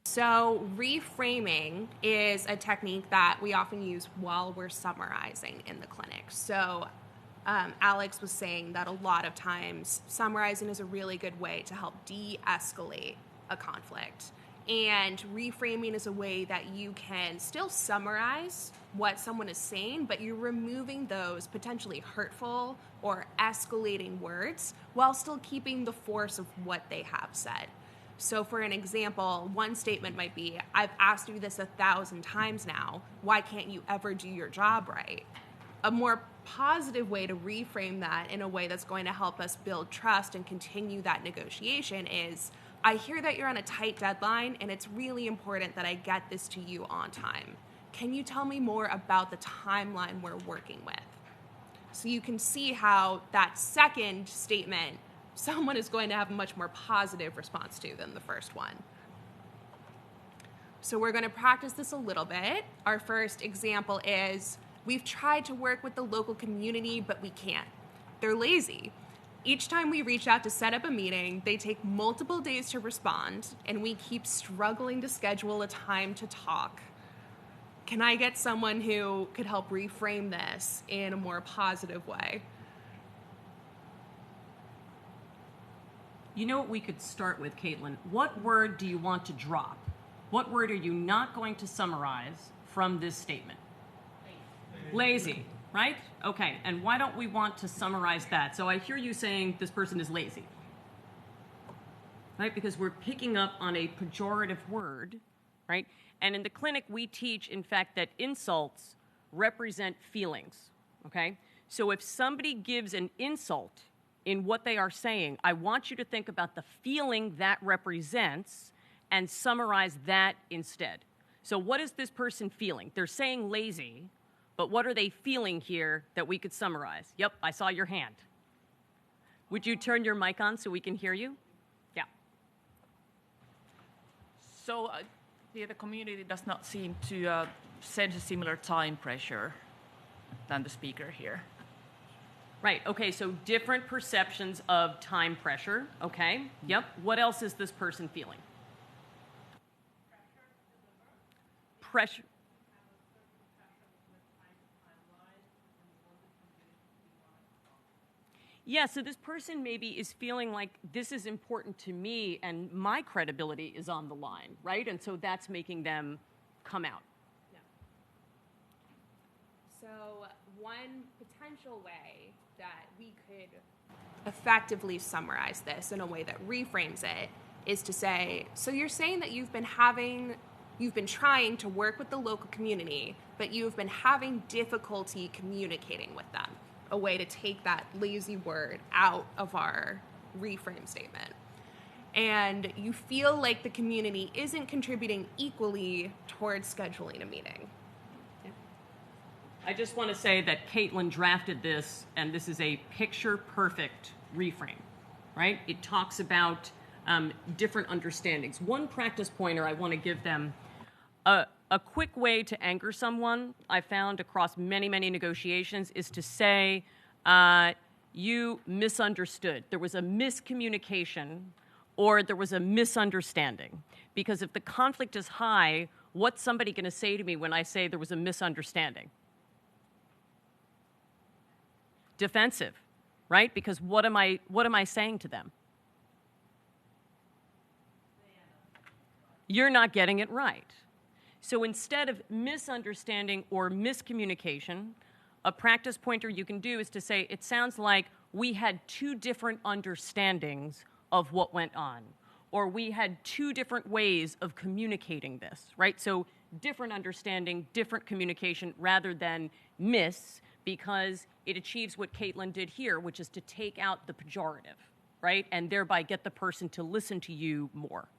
S3: So reframing is a technique that we often use while we're summarizing in the clinic. So Alex was saying that a lot of times summarizing is a really good way to help de-escalate a conflict. And reframing is a way that you can still summarize what someone is saying, but you're removing those potentially hurtful or escalating words while still keeping the force of what they have said. So for an example, one statement might be, I've asked you this 1,000 times now, why can't you ever do your job right? A more positive way to reframe that in a way that's going to help us build trust and continue that negotiation is, I hear that you're on a tight deadline and it's really important that I get this to you on time. Can you tell me more about the timeline we're working with? So you can see how that second statement, someone is going to have a much more positive response to than the first one. So we're going to practice this a little bit. Our first example is, we've tried to work with the local community, but we can't. They're lazy. Each time we reach out to set up a meeting, they take multiple days to respond, and we keep struggling to schedule a time to talk. Can I get someone who could help reframe this in a more positive way?
S2: You know what we could start with, Caitlin? What word do you want to drop? What word are you not going to summarize from this statement? Lazy, right? Okay, and why don't we want to summarize that? So I hear you saying this person is lazy, right? Because we're picking up on a pejorative word, right? And in the clinic, we teach, in fact, that insults represent feelings, okay? So if somebody gives an insult in what they are saying, I want you to think about the feeling that represents and summarize that instead. So what is this person feeling? They're saying lazy, but what are they feeling here that we could summarize? Yep, I saw your hand. Would you turn your mic on so we can hear you? Yeah.
S9: So the community does not seem to sense a similar time pressure than the speaker here.
S2: Right, okay, so different perceptions of time pressure, okay? Yep, what else is this person feeling? Pressure. Yeah, so this person maybe is feeling like this is important to me and my credibility is on the line, right? And so that's making them come out.
S3: Yeah. So one potential way that we could effectively summarize this in a way that reframes it is to say, so you're saying that you've been trying to work with the local community, but you've been having difficulty communicating with them. A way to take that lazy word out of our reframe statement. And you feel like the community isn't contributing equally towards scheduling a meeting.
S2: I just want to say that Caitlin drafted this, and this is a picture-perfect reframe, right? It talks about different understandings. One practice pointer I want to give them, a quick way to anger someone I found across many, many negotiations is to say, you misunderstood. There was a miscommunication or there was a misunderstanding. Because if the conflict is high, what's somebody going to say to me when I say there was a misunderstanding? Defensive, right? Because what am I saying to them? You're not getting it right. So instead of misunderstanding or miscommunication, a practice pointer you can do is to say, it sounds like we had two different understandings of what went on, or we had two different ways of communicating this, right? So different understanding, different communication, rather than miss, because it achieves what Caitlin did here, which is to take out the pejorative, right? And thereby get the person to listen to you more.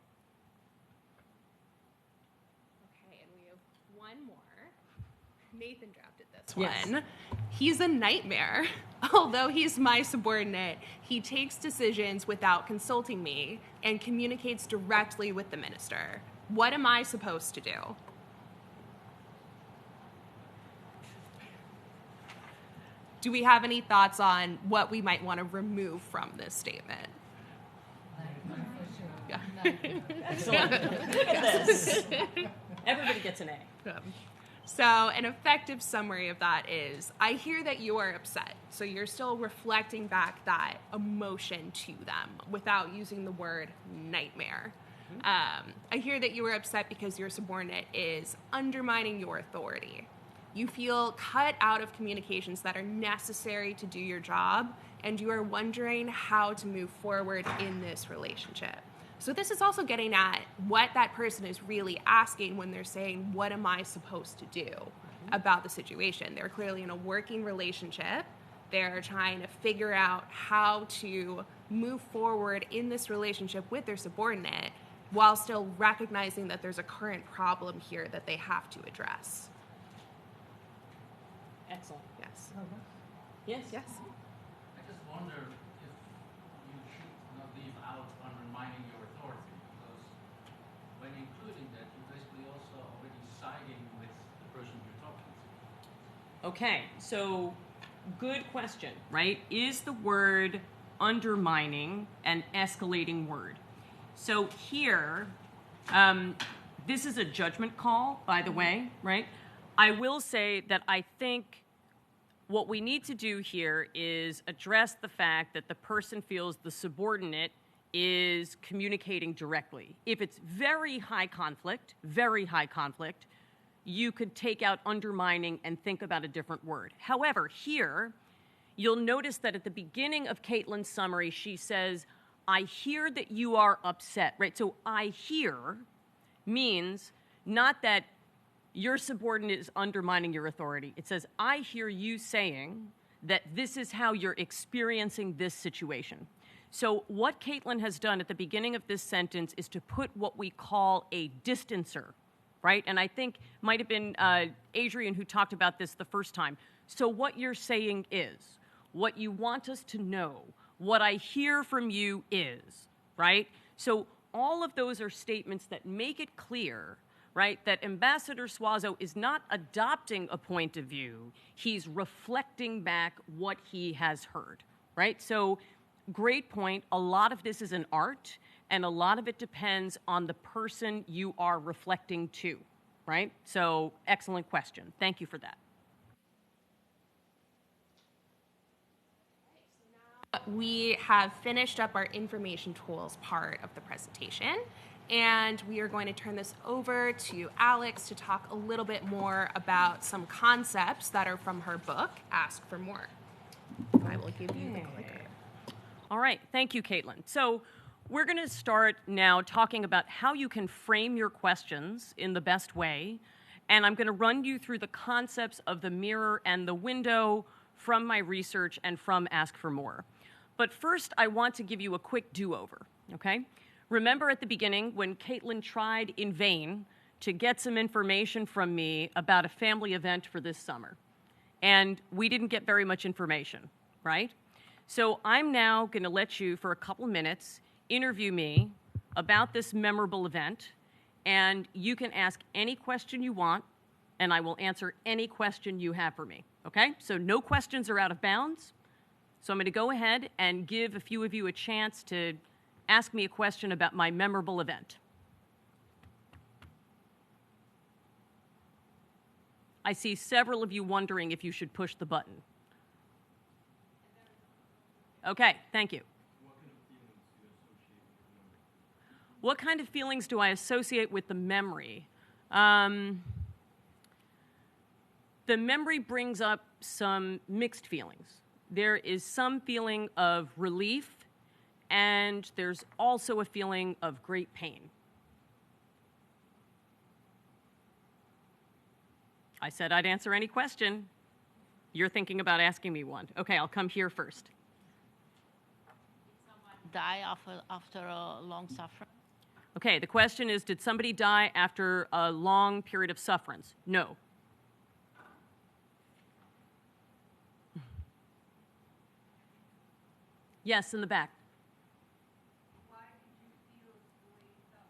S3: Okay, and we have one more. Nathan drafted this one. He's a nightmare. Although he's my subordinate, he takes decisions without consulting me and communicates directly with the minister. What am I supposed to do? Do we have any thoughts on what we might want to remove from this statement? Yeah.
S2: Excellent. Look at this. Everybody gets an A.
S3: So an effective summary of that is, I hear that you are upset. So you're still reflecting back that emotion to them without using the word nightmare. I hear that you are upset because your subordinate is undermining your authority. You feel cut out of communications that are necessary to do your job, and you are wondering how to move forward in this relationship. So this is also getting at what that person is really asking when they're saying, what am I supposed to do about the situation? They're clearly in a working relationship. They're trying to figure out how to move forward in this relationship with their subordinate while still recognizing that there's a current problem here that they have to address.
S2: Excellent.
S3: Yes.
S2: Yes?
S3: Yes.
S10: I just wonder if you should not leave out undermining your authority, because when including that, you're basically also already siding with the person you're talking to.
S2: Okay, so good question, right? Is the word undermining an escalating word? So here, this is a judgment call, by the way, right? I will say that I think what we need to do here is address the fact that the person feels the subordinate is communicating directly. If it's very high conflict, you could take out undermining and think about a different word. However, here, you'll notice that at the beginning of Caitlin's summary, she says, I hear that you are upset, right? So I hear means not that your subordinate is undermining your authority. It says, I hear you saying that this is how you're experiencing this situation. So what Caitlin has done at the beginning of this sentence is to put what we call a distancer, right? And I think might have been Adrian who talked about this the first time. So what you're saying is, what you want us to know, what I hear from you is, right? So all of those are statements that make it clear, right, that Ambassador Suazo is not adopting a point of view, he's reflecting back what he has heard, right? So great point. A lot of this is an art, and a lot of it depends on the person you are reflecting to, right? So excellent question. Thank you for that.
S3: We have finished up our information tools part of the presentation, and we are going to turn this over to Alex to talk a little bit more about some concepts that are from her book, Ask for More. I will give you the clicker.
S2: All right, thank you, Caitlin. So we're going to start now talking about how you can frame your questions in the best way, and I'm going to run you through the concepts of the mirror and the window from my research and from Ask for More. But first, I want to give you a quick do-over, okay? Remember at the beginning when Caitlin tried in vain to get some information from me about a family event for this summer, and we didn't get very much information, right? So I'm now going to let you, for a couple minutes, interview me about this memorable event, and you can ask any question you want, and I will answer any question you have for me, okay? So no questions are out of bounds. So I'm going to go ahead and give a few of you a chance to ask me a question about my memorable event. I see several of you wondering if you should push the button. Okay, thank you. What kind of feelings do I associate with the memory? The memory brings up some mixed feelings. There is some feeling of relief, and there's also a feeling of great pain. I said I'd answer any question. You're thinking about asking me one. Okay, I'll come here first.
S11: Die after a long suffering?
S2: Okay, the question is, did somebody die after a long period of sufferance? No. Yes, in the back.
S12: Why did you feel the way you felt?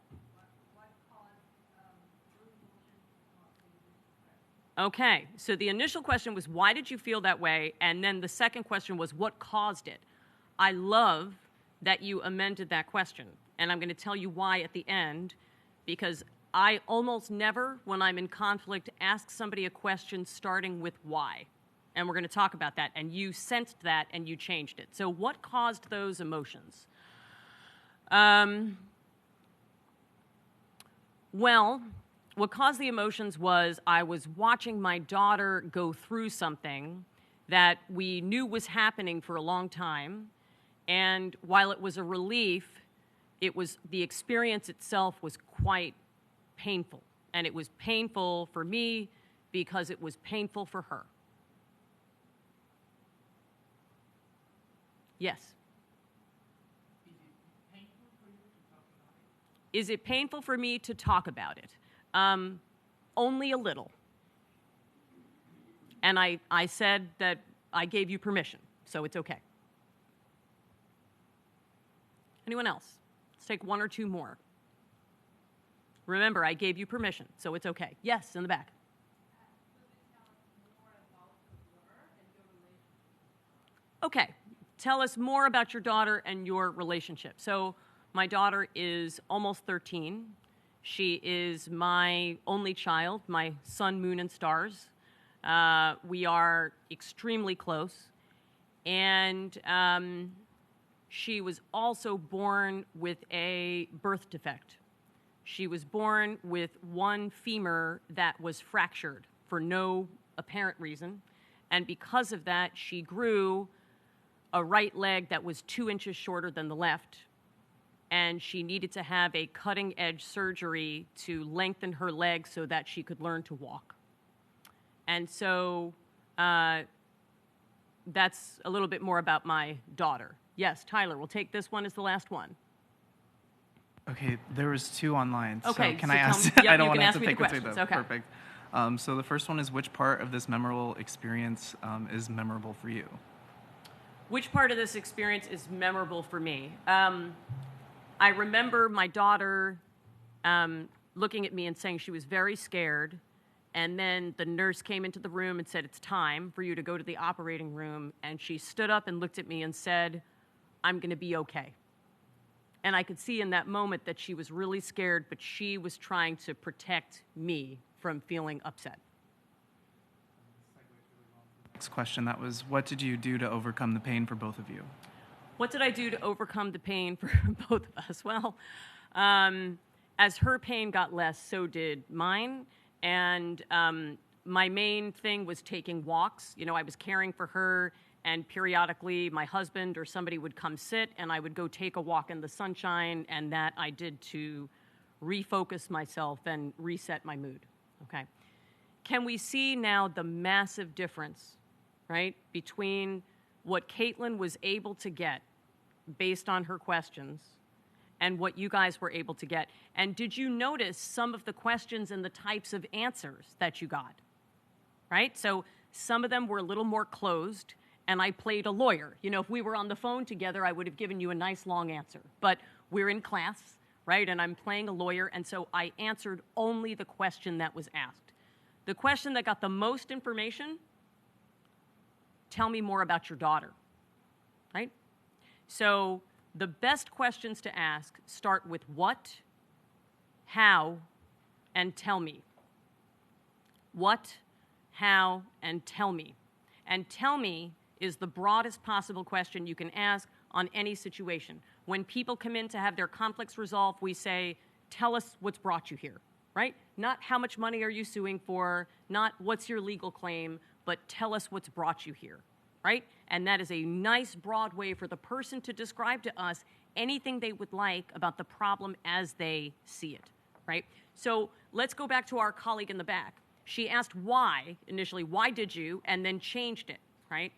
S12: What caused those emotions to not be expressed?
S2: Okay, so the initial question was, why did you feel that way? And then the second question was, what caused it? I love that you amended that question. And I'm going to tell you why at the end, because I almost never, when I'm in conflict, ask somebody a question starting with why. And we're going to talk about that. And you sensed that and you changed it. So what caused those emotions? Well, what caused the emotions was I was watching my daughter go through something that we knew was happening for a long time. And while it was a relief, the experience itself was quite painful. And it was painful for me because it was painful for her. Yes? Is it painful for me to talk about it? Only a little. And I said that I gave you permission, so it's okay. Anyone else? Let's take one or two more. Remember, I gave you permission, so it's okay. Yes, in the back. Okay, tell us more about your daughter and your relationship. So my daughter is almost 13. She is my only child, my sun, moon, and stars. We are extremely close. And she was also born with a birth defect. She was born with one femur that was fractured for no apparent reason, and because of that, she grew a right leg that was 2 inches shorter than the left, and she needed to have a cutting-edge surgery to lengthen her leg so that she could learn to walk. And so that's a little bit more about my daughter. Yes, Tyler, we'll take this one as the last one.
S6: Okay, there was two online.
S2: Okay,
S6: so can
S2: so
S6: I
S2: tell
S6: ask?
S2: me- yeah,
S6: I don't
S2: you
S6: want
S2: can
S6: to
S2: ask
S6: have to
S2: me the
S6: pick between
S2: questions,
S6: them.
S2: okay.
S6: Perfect. So the first one is, which part of this memorable experience is memorable for you?
S2: Which part of this experience is memorable for me? I remember my daughter looking at me and saying she was very scared, and then the nurse came into the room and said, "It's time for you to go to the operating room," and she stood up and looked at me and said, "I'm going to be okay." And I could see in that moment that she was really scared, but she was trying to protect me from feeling upset.
S6: Next question, that was, what did you do to overcome the pain for both of you?
S2: What did I do to overcome the pain for both of us? Well, as her pain got less, so did mine. And my main thing was taking walks. You know, I was caring for her, and periodically my husband or somebody would come sit, and I would go take a walk in the sunshine, and that I did to refocus myself and reset my mood, okay? Can we see now the massive difference, right, between what Caitlin was able to get based on her questions and what you guys were able to get? And did you notice some of the questions and the types of answers that you got, right? So some of them were a little more closed, and I played a lawyer. You know, if we were on the phone together, I would have given you a nice long answer. But we're in class, right, and I'm playing a lawyer, and so I answered only the question that was asked. The question that got the most information, tell me more about your daughter, right? So the best questions to ask start with what, how, and tell me. What, how, and tell me. And tell me is the broadest possible question you can ask on any situation. When people come in to have their conflicts resolved, we say, tell us what's brought you here, right? Not how much money are you suing for, not what's your legal claim, but tell us what's brought you here, right? And that is a nice broad way for the person to describe to us anything they would like about the problem as they see it, right? So let's go back to our colleague in the back. She asked why, initially, why did you, and then changed it, right?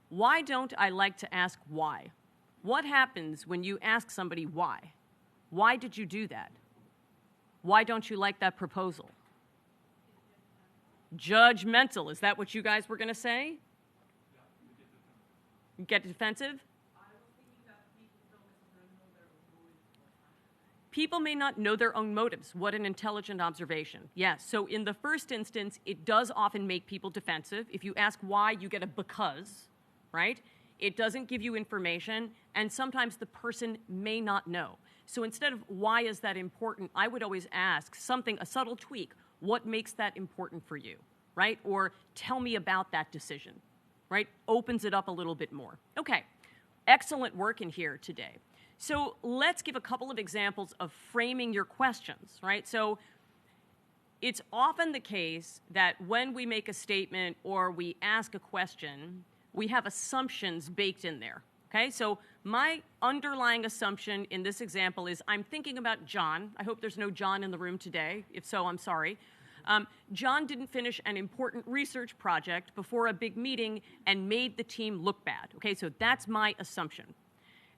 S2: Why don't I like to ask why? What happens when you ask somebody why? Why did you do that? Why don't you like that proposal? Judgmental. Is that what you guys were going to say? Get defensive? People may not know their own motives. What an intelligent observation. Yes, so in the first instance, it does often make people defensive. If you ask why, you get a because, right? It doesn't give you information, and sometimes the person may not know. So instead of why is that important, I would always ask something, a subtle tweak. What makes that important for you, right? Or tell me about that decision, right? Opens it up a little bit more. Okay, excellent work in here today. So let's give a couple of examples of framing your questions, right? So it's often the case that when we make a statement or we ask a question, we have assumptions baked in there, okay? So my underlying assumption in this example is I'm thinking about John. I hope there's no John in the room today. If so, I'm sorry. John didn't finish an important research project before a big meeting and made the team look bad, okay? So that's my assumption.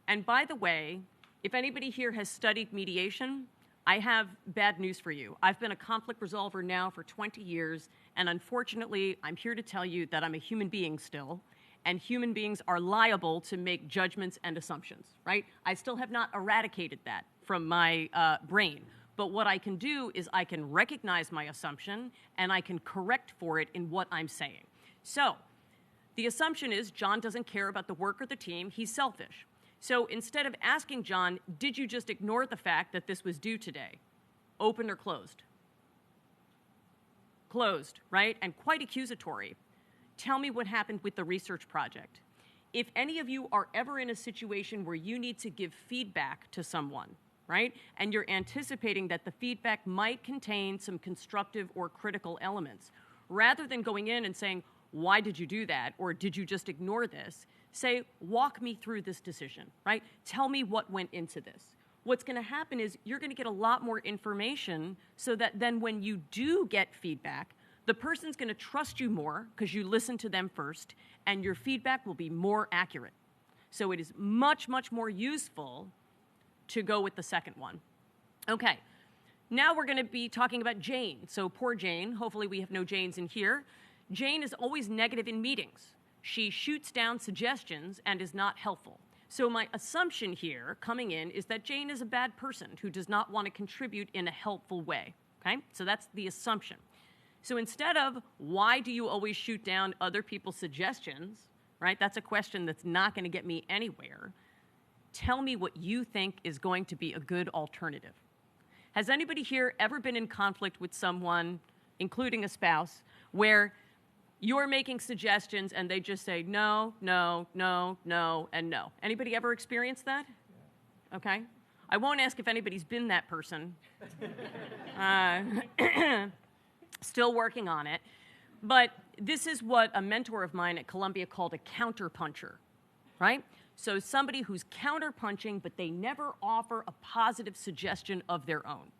S2: And by the way, if anybody here has studied mediation, I have bad news for you. I've been a conflict resolver now for 20 years, and unfortunately, I'm here to tell you that I'm a human being still, and human beings are liable to make judgments and assumptions, right? I still have not eradicated that from my brain. But what I can do is I can recognize my assumption, and I can correct for it in what I'm saying. So the assumption is John doesn't care about the work or the team. He's selfish. So instead of asking John, did you just ignore the fact that this was due today? Open or closed? Closed, right? And quite accusatory. Tell me what happened with the research project. if any of you are ever in a situation where you need to give feedback to someone, right, and you're anticipating that the feedback might contain some constructive or critical elements, rather than going in and saying, why did you do that, or did you just ignore this, say, walk me through this decision, right? Tell me what went into this. What's going to happen is you're going to get a lot more information so that then when you do get feedback, the person's going to trust you more because you listen to them first, and your feedback will be more accurate. So it is much, much more useful to go with the second one. Okay, now we're going to be talking about Jane. So poor Jane, hopefully we have no Janes in here. Jane is always negative in meetings. She shoots down suggestions and is not helpful. So my assumption here coming in is that Jane is a bad person who does not want to contribute in a helpful way, okay? So that's the assumption. So instead of, why do you always shoot down other people's suggestions, right? That's a question that's not going to get me anywhere. Tell me what you think is going to be a good alternative. Has anybody here ever been in conflict with someone, including a spouse, where you're making suggestions and they just say no, no, no, no, and no? Anybody ever experienced that? Okay. I won't ask if anybody's been that person. Still working on it. But this is what a mentor of mine at Columbia called a counterpuncher, right? So somebody who's counterpunching, but they never offer a positive suggestion of their own.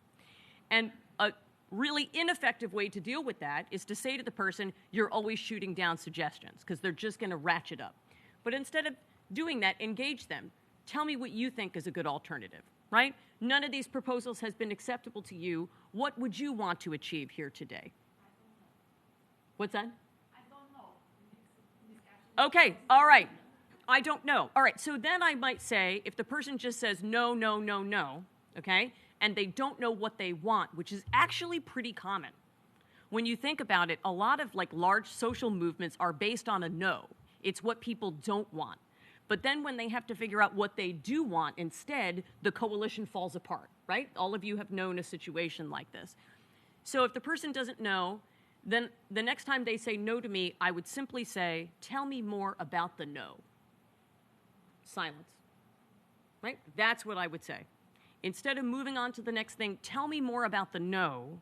S2: And a really ineffective way to deal with that is to say to the person, you're always shooting down suggestions, because they're just going to ratchet up. But instead of doing that, engage them. Tell me what you think is a good alternative, right? None of these proposals has been acceptable to you. What would you want to achieve here today? What's that?
S12: I don't know.
S2: Okay, all right. I don't know. All right, so then I might say, if the person just says no, no, no, no, okay, and they don't know what they want, which is actually pretty common. When you think about it, a lot of like large social movements are based on a no. It's what people don't want. But then when they have to figure out what they do want instead, the coalition falls apart, right? All of you have known a situation like this. So if the person doesn't know, then the next time they say no to me, I would simply say, tell me more about the no. Silence, right? That's what I would say. Instead of moving on to the next thing, tell me more about the no,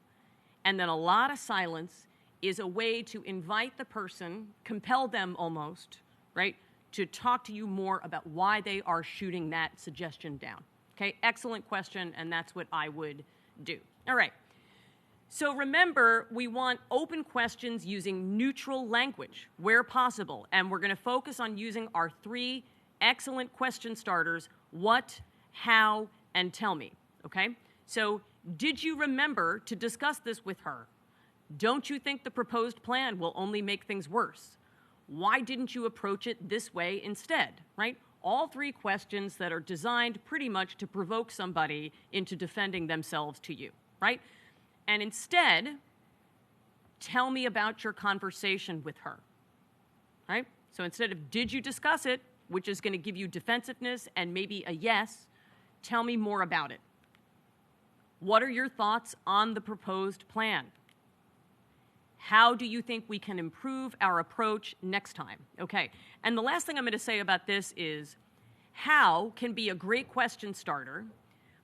S2: and then a lot of silence is a way to invite the person, compel them almost, right, to talk to you more about why they are shooting that suggestion down. Okay, excellent question, and that's what I would do. All right. So remember, we want open questions using neutral language where possible, and we're going to focus on using our 3 excellent question starters: what, how, and tell me, okay? So did you remember to discuss this with her? Don't you think the proposed plan will only make things worse? Why didn't you approach it this way instead, right? All 3 questions that are designed pretty much to provoke somebody into defending themselves to you, right? And instead, tell me about your conversation with her, right? So instead of did you discuss it, which is going to give you defensiveness and maybe a yes, tell me more about it. What are your thoughts on the proposed plan? How do you think we can improve our approach next time? Okay, and the last thing I'm going to say about this is how can be a great question starter,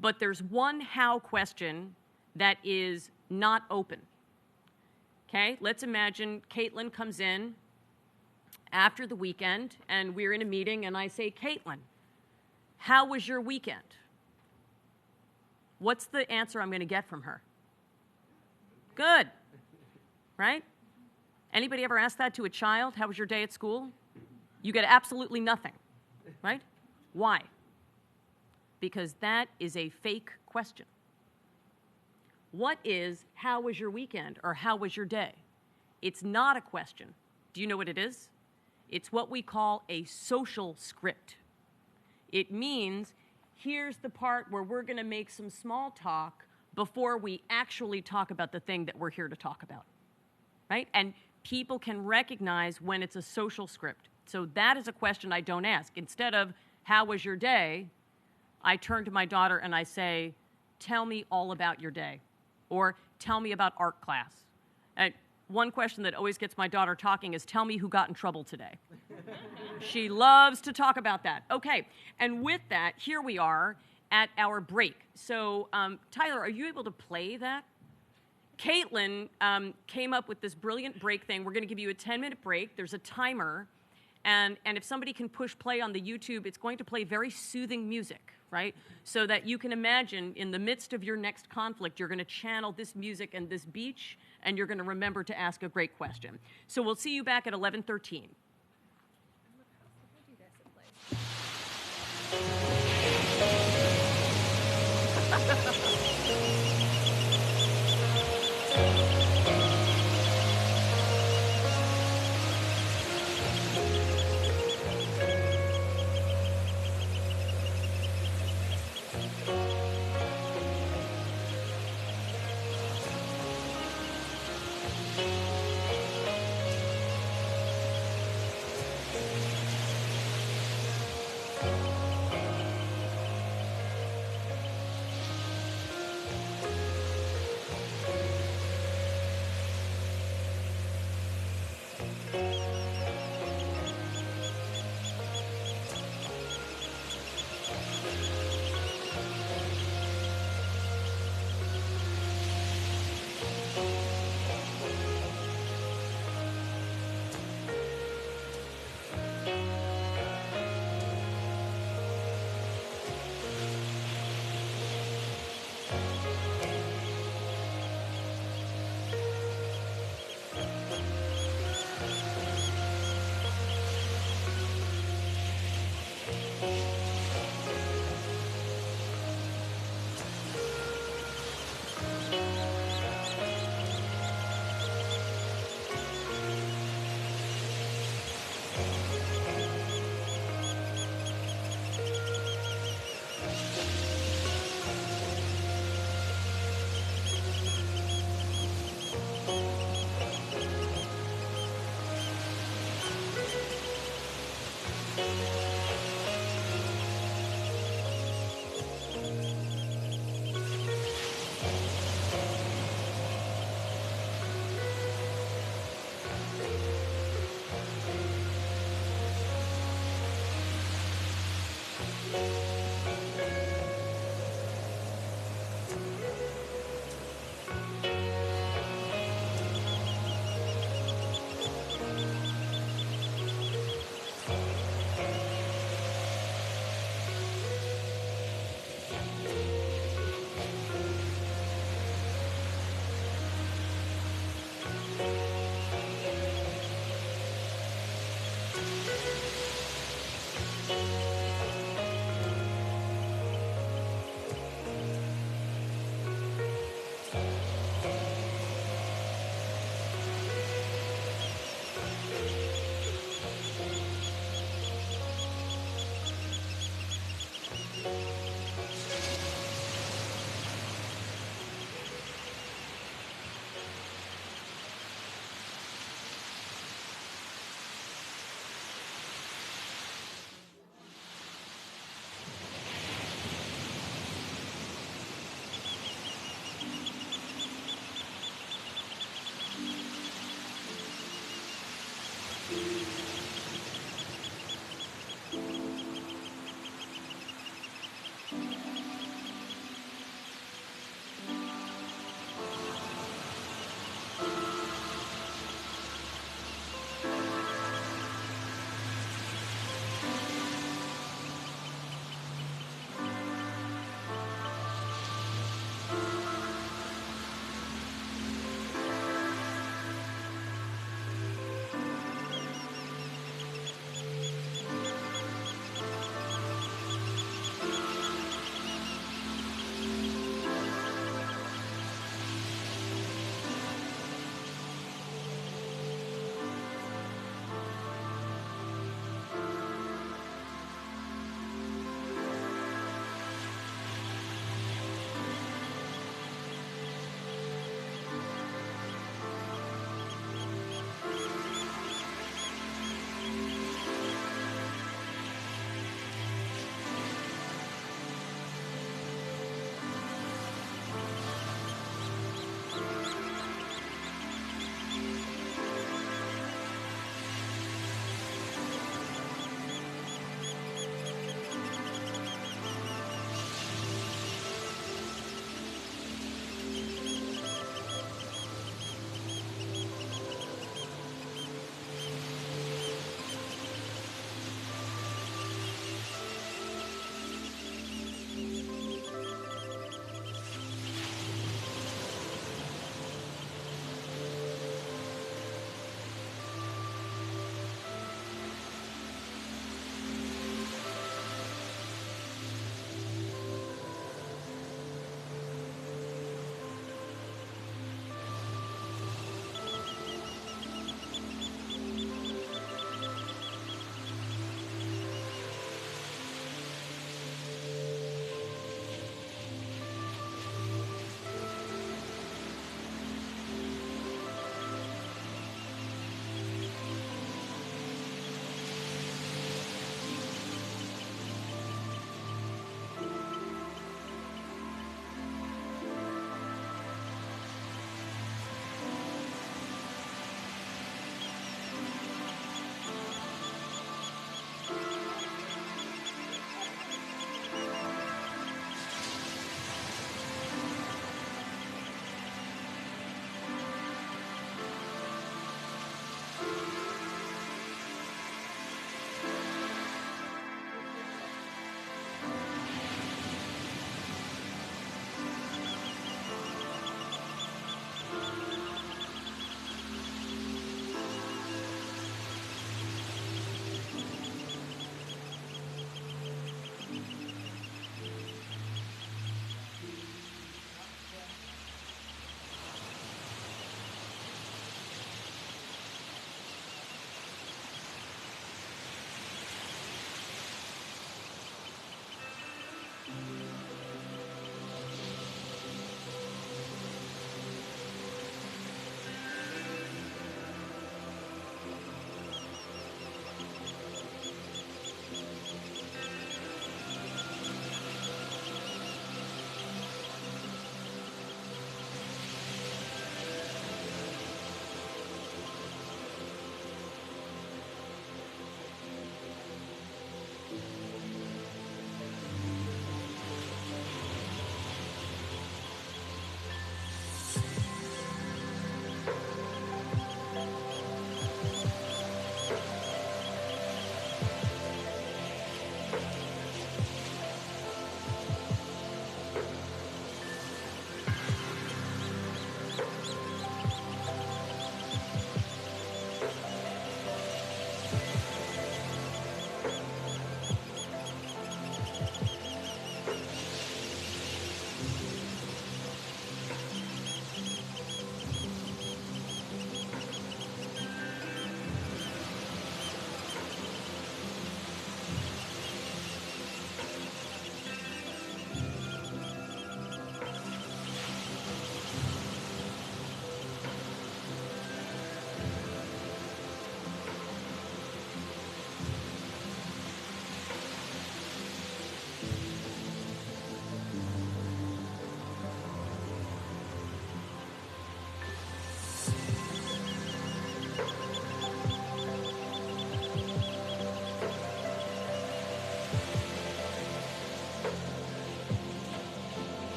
S2: but there's one how question that is not open. Okay, let's imagine Caitlin comes in after the weekend, and we're in a meeting, and I say, Caitlin, how was your weekend? What's the answer I'm going to get from her? Good, right? Anybody ever ask that to a child? How was your day at school? You get absolutely nothing, right? Why? Because that is a fake question. What is, how was your weekend, or how was your day? It's not a question. Do you know what it is? It's what we call a social script. It means, here's the part where we're going to make some small talk before we actually talk about the thing that we're here to talk about, right? And people can recognize when it's a social script. So that is a question I don't ask. Instead of, how was your day? I turn to my daughter and I say, tell me all about your day. Or tell me about art class. And one question that always gets my daughter talking is, tell me who got in trouble today. She loves to talk about that. Okay, and with that, here we are at our break. So, Tyler, are you able to play that? Caitlin came up with this brilliant break thing. We're going to give you a 10-minute break. There's a timer. And if somebody can push play on the YouTube, it's going to play very soothing music, right? So that you can imagine in the midst of your next conflict, you're going to channel this music and this beach, and you're going to remember to ask a great question. So we'll see you back at 11:13.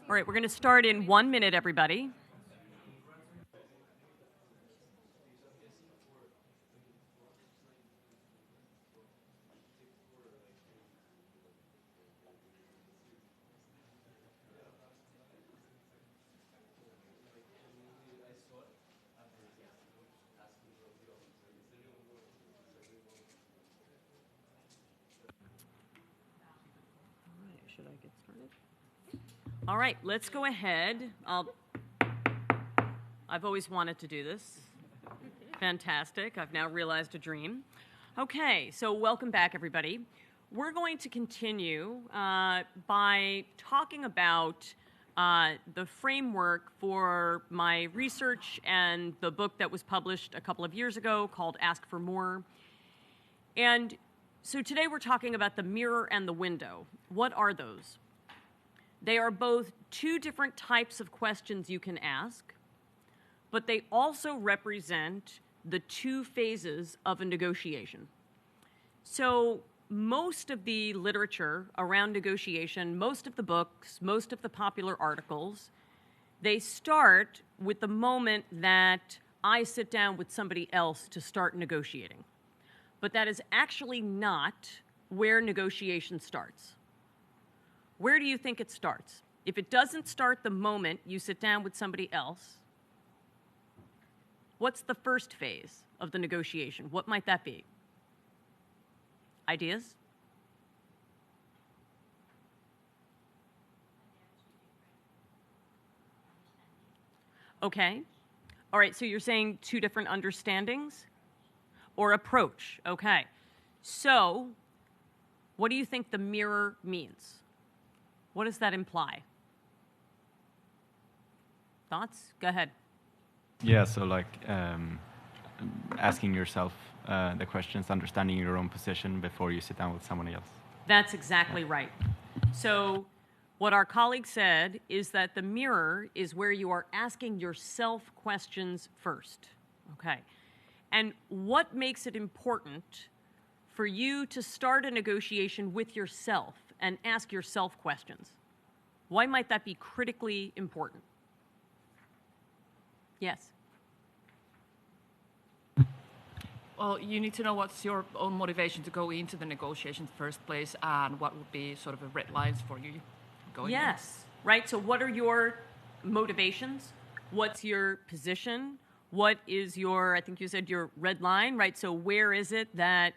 S2: All right, we're going to start in 1 minute, everybody. All right, should I get started? All right, let's go ahead. I've always wanted to do this. Fantastic. I've now realized a dream. Okay, so welcome back, everybody. We're going to continue by talking about the framework for my research and the book that was published a couple of years ago called Ask for More. And so today we're talking about the mirror and the window. What are those? They are both two different types of questions you can ask, but they also represent the two phases of a negotiation. So most of the literature around negotiation, most of the books, most of the popular articles, they start with the moment that I sit down with somebody else to start negotiating. But that is actually not where negotiation starts. Where do you think it starts? If it doesn't start the moment you sit down with somebody else, what's the first phase of the negotiation? What might that be? Ideas? Okay. All right, so you're saying two different understandings or approach. Okay. So, what do you think the mirror means? What does that imply? Thoughts? Go ahead.
S4: Yeah, so like asking yourself the questions, understanding your own position before you sit down with someone else.
S2: That's exactly right. So what our colleague said is that the mirror is where you are asking yourself questions first. Okay. And what makes it important for you to start a negotiation with yourself and ask yourself questions? Why might that be critically important? Yes.
S9: Well, you need to know what's your own motivation to go into the negotiation in the first place and what would be sort of the red lines for you going in.
S2: Yes, right? So what are your motivations? What's your position? What is your, I think you said your red line, right? So where is it that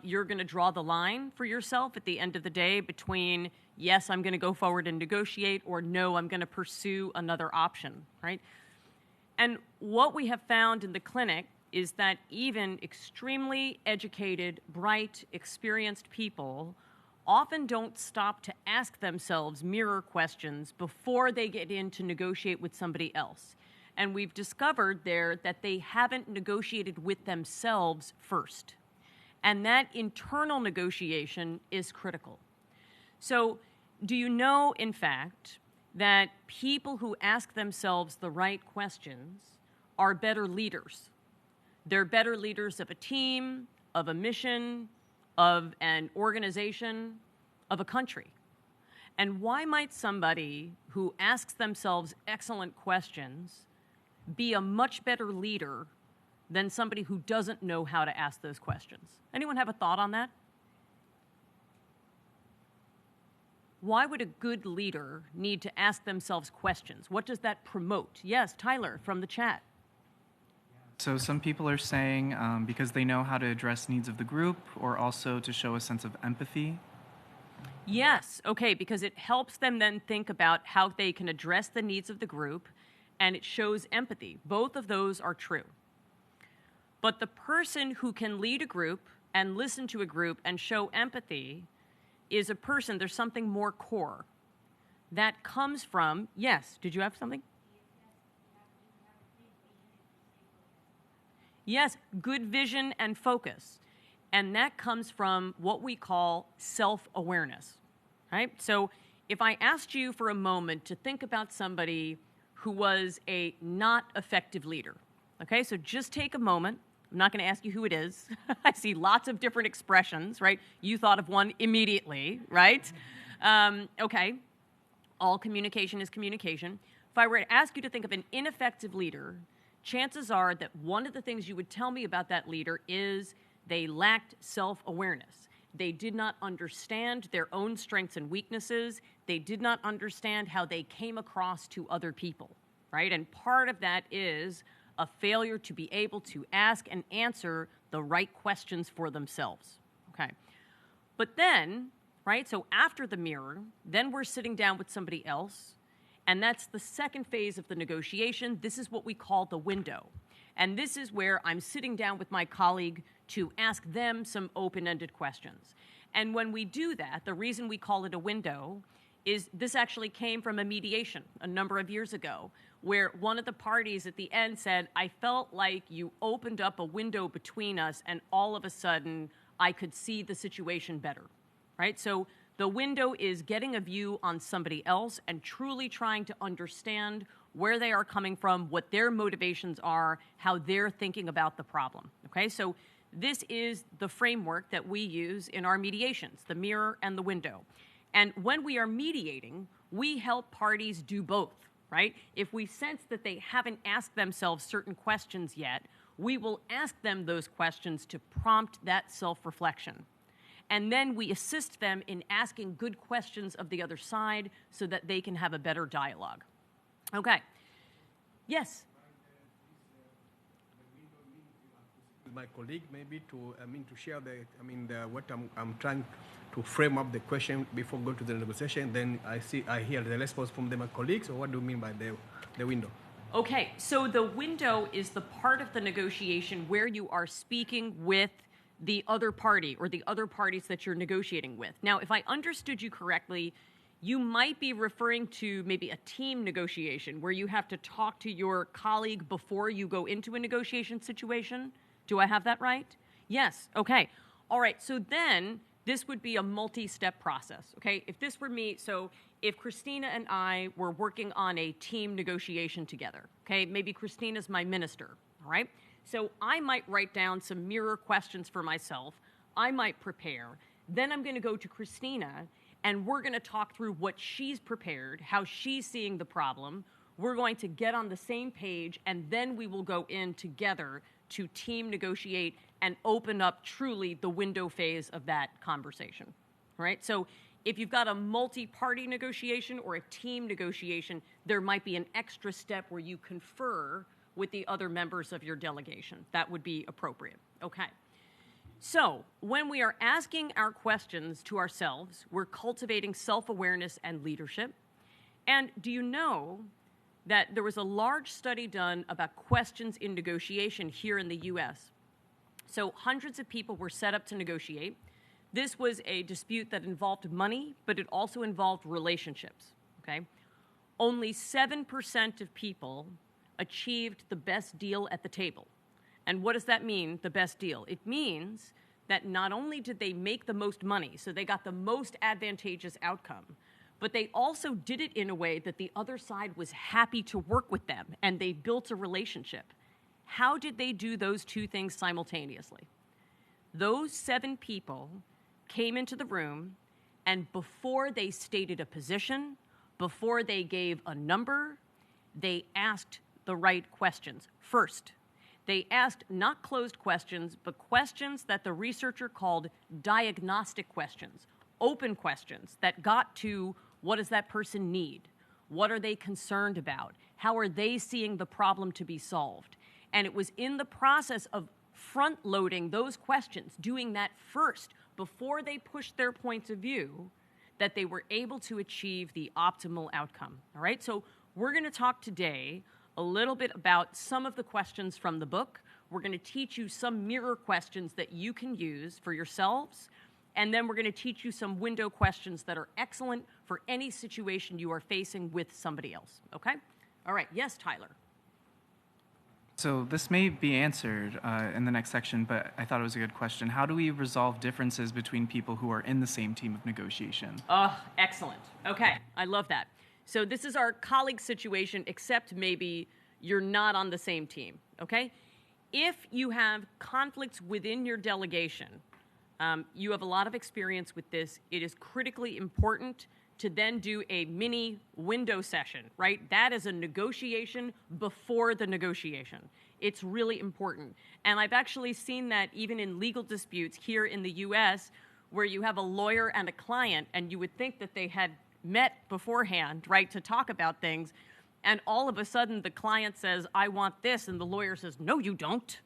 S2: you're going to draw the line for yourself at the end of the day between, yes, I'm going to go forward and negotiate, or no, I'm going to pursue another option, right? And what we have found in the clinic is that even extremely educated, bright, experienced people often don't stop to ask themselves mirror questions before they get in to negotiate with somebody else. And we've discovered there that they haven't negotiated with themselves first. And that internal negotiation is critical. So, do you know, in fact, that people who ask themselves the right questions are better leaders? They're better leaders of a team, of a mission, of an organization, of a country. And why might somebody who asks themselves excellent questions be a much better leader than somebody who doesn't know how to ask those questions? Anyone have a thought on that? Why would a good leader need to ask themselves questions? What does that promote? Yes, Tyler from the chat.
S6: So some people are saying because they know how to address needs of the group, or also to show a sense of empathy.
S2: Yes, okay, because it helps them then think about how they can address the needs of the group, and it shows empathy. Both of those are true. But the person who can lead a group and listen to a group and show empathy is a person, there's something more core. That comes from, yes, did you have something? Yes, good vision and focus. And that comes from what we call self-awareness, right? So if I asked you for a moment to think about somebody who was a not effective leader, okay? So just take a moment. I'm not going to ask you who it is. I see lots of different expressions, right? You thought of one immediately, right? Okay. All communication is communication. If I were to ask you to think of an ineffective leader, chances are that one of the things you would tell me about that leader is they lacked self-awareness. They did not understand their own strengths and weaknesses. They did not understand how they came across to other people, right? And part of that is a failure to be able to ask and answer the right questions for themselves, okay? But then, right, so after the mirror, then we're sitting down with somebody else, and that's the second phase of the negotiation. This is what we call the window. And this is where I'm sitting down with my colleague to ask them some open-ended questions. And when we do that, the reason we call it a window is this actually came from a mediation a number of years ago, where one of the parties at the end said, I felt like you opened up a window between us and all of a sudden I could see the situation better, right? So the window is getting a view on somebody else and truly trying to understand where they are coming from, what their motivations are, how they're thinking about the problem, okay? So this is the framework that we use in our mediations, the mirror and the window. And when we are mediating, we help parties do both, right? If we sense that they haven't asked themselves certain questions yet, we will ask them those questions to prompt that self-reflection. And then we assist them in asking good questions of the other side so that they can have a better dialogue. Okay. Yes?
S13: My colleague, maybe to share what I'm trying to frame up the question before going to the negotiation. Then I hear the response from my colleagues. So what do you mean by the window?
S2: Okay, so the window is the part of the negotiation where you are speaking with the other party or the other parties that you're negotiating with. Now, if I understood you correctly, you might be referring to maybe a team negotiation where you have to talk to your colleague before you go into a negotiation situation. Do I have that right? Yes, okay. All right, so then this would be a multi-step process, okay? If this were me, so if Christina and I were working on a team negotiation together, okay? Maybe Christina's my minister, all right? So I might write down some mirror questions for myself. I might prepare. Then I'm going to go to Christina, and we're going to talk through what she's prepared, how she's seeing the problem. We're going to get on the same page, and then we will go in together to team negotiate and open up truly the window phase of that conversation, right? So if you've got a multi-party negotiation or a team negotiation, there might be an extra step where you confer with the other members of your delegation. That would be appropriate. Okay. So when we are asking our questions to ourselves, we're cultivating self-awareness and leadership. And do you know that there was a large study done about questions in negotiation here in the US? So hundreds of people were set up to negotiate. This was a dispute that involved money, but it also involved relationships, okay? Only 7% of people achieved the best deal at the table. And what does that mean, the best deal? It means that not only did they make the most money, so they got the most advantageous outcome, but they also did it in a way that the other side was happy to work with them, and they built a relationship. How did they do those two things simultaneously? Those 7 people came into the room, and before they stated a position, before they gave a number, they asked the right questions. First, they asked not closed questions, but questions that the researcher called diagnostic questions, open questions that got to what does that person need? What are they concerned about? How are they seeing the problem to be solved? And it was in the process of front-loading those questions, doing that first before they pushed their points of view, that they were able to achieve the optimal outcome. All right, so we're going to talk today a little bit about some of the questions from the book. We're going to teach you some mirror questions that you can use for yourselves, and then we're going to teach you some window questions that are excellent for any situation you are facing with somebody else, okay? All right, yes, Tyler.
S6: So this may be answered in the next section, but I thought it was a good question. How do we resolve differences between people who are in the same team of negotiation?
S2: Excellent. Okay, I love that. So this is our colleague situation, except maybe you're not on the same team, okay? If you have conflicts within your delegation, you have a lot of experience with this. It is critically important to then do a mini window session, right? That is a negotiation before the negotiation. It's really important. And I've actually seen that even in legal disputes here in the US, where you have a lawyer and a client, and you would think that they had met beforehand, right, to talk about things, and all of a sudden the client says, I want this, and the lawyer says, no, you don't,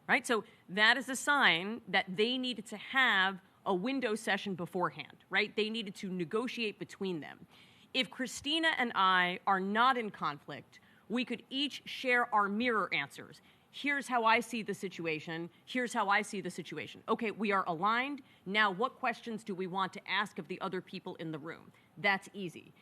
S2: right? So that is a sign that they needed to have a window session beforehand, right? They needed to negotiate between them. If Christina and I are not in conflict, we could each share our mirror answers. Here's how I see the situation. Here's how I see the situation. Okay, we are aligned. Now, what questions do we want to ask of the other people in the room? That's easy.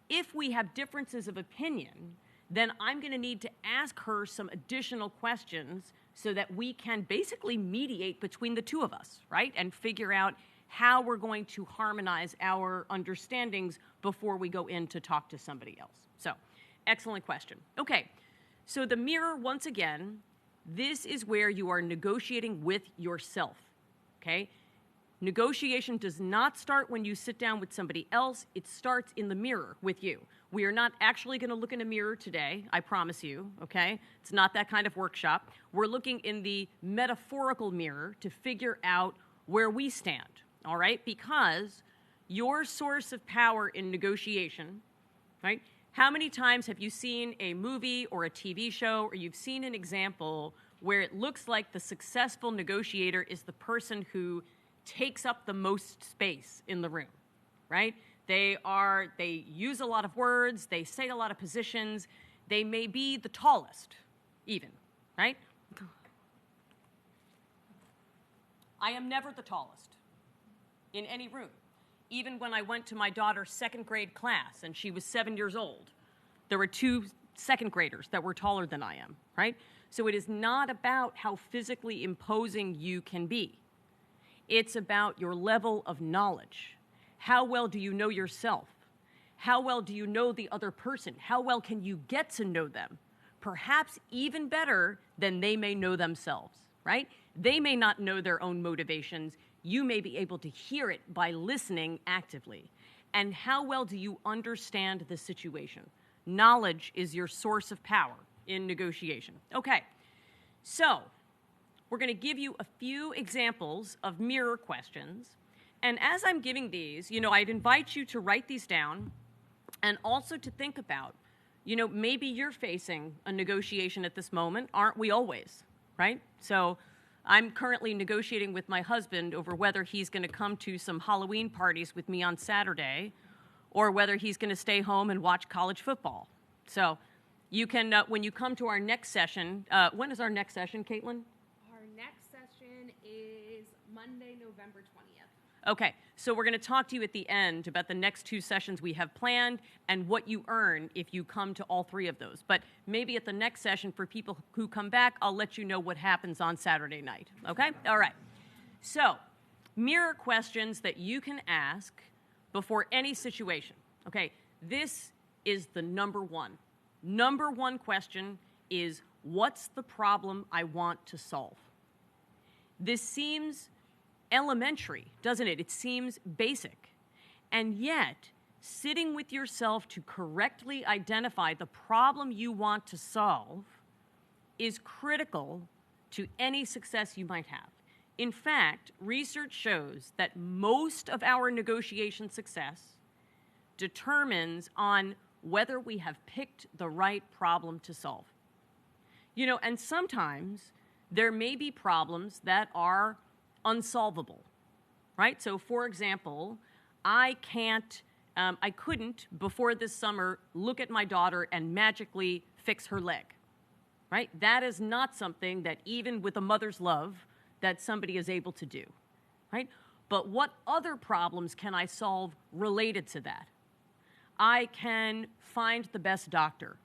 S2: If we have differences of opinion, then I'm going to need to ask her some additional questions so that we can basically mediate between the two of us, right? And figure out how we're going to harmonize our understandings before we go in to talk to somebody else. So, excellent question. Okay, so the mirror, once again, this is where you are negotiating with yourself, okay? Negotiation does not start when you sit down with somebody else. It starts in the mirror with you. We are not actually going to look in a mirror today, I promise you, okay? It's not that kind of workshop. We're looking in the metaphorical mirror to figure out where we stand, all right? Because your source of power in negotiation, right? How many times have you seen a movie or a TV show, or you've seen an example where it looks like the successful negotiator is the person who takes up the most space in the room, right? They use a lot of words, they say a lot of positions, they may be the tallest even, right? I am never the tallest in any room. Even when I went to my daughter's second grade class and she was 7 years old, there were 2 second graders that were taller than I am, right? So it is not about how physically imposing you can be. It's about your level of knowledge. How well do you know yourself? How well do you know the other person? How well can you get to know them? Perhaps even better than they may know themselves, right? They may not know their own motivations. You may be able to hear it by listening actively. And how well do you understand the situation? Knowledge is your source of power in negotiation. Okay, so we're going to give you a few examples of mirror questions. And as I'm giving these, I'd invite you to write these down and also to think about, maybe you're facing a negotiation at this moment. Aren't we always, right? So I'm currently negotiating with my husband over whether he's going to come to some Halloween parties with me on Saturday or whether he's going to stay home and watch college football. So you can, when you come to our next session, when is our next session, Caitlin?
S3: Next session is Monday, November 20th.
S2: Okay, so we're going to talk to you at the end about the next 2 sessions we have planned and what you earn if you come to all 3 of those. But maybe at the next session, for people who come back, I'll let you know what happens on Saturday night, okay? All right. So, mirror questions that you can ask before any situation, okay? This is the number one. Number one question is, what's the problem I want to solve? This seems elementary, doesn't it? It seems basic. And yet, sitting with yourself to correctly identify the problem you want to solve is critical to any success you might have. In fact, research shows that most of our negotiation success determines on whether we have picked the right problem to solve. And sometimes there may be problems that are unsolvable, right? So, for example, I couldn't, before this summer, look at my daughter and magically fix her leg, right? That is not something that, even with a mother's love, that somebody is able to do, right? But what other problems can I solve related to that? I can find the best doctor.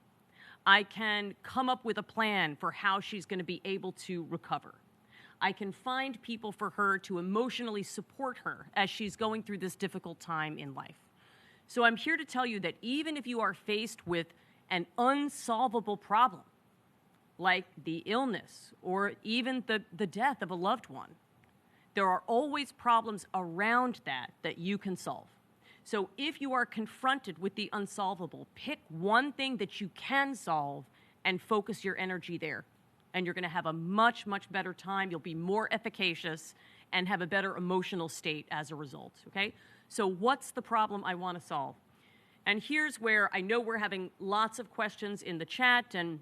S2: I can come up with a plan for how she's going to be able to recover. I can find people for her to emotionally support her as she's going through this difficult time in life. So I'm here to tell you that even if you are faced with an unsolvable problem, like the illness or even the death of a loved one, there are always problems around that you can solve. So if you are confronted with the unsolvable, pick one thing that you can solve and focus your energy there. And you're going to have a much, much better time. You'll be more efficacious and have a better emotional state as a result, okay? So what's the problem I want to solve? And here's where I know we're having lots of questions in the chat, and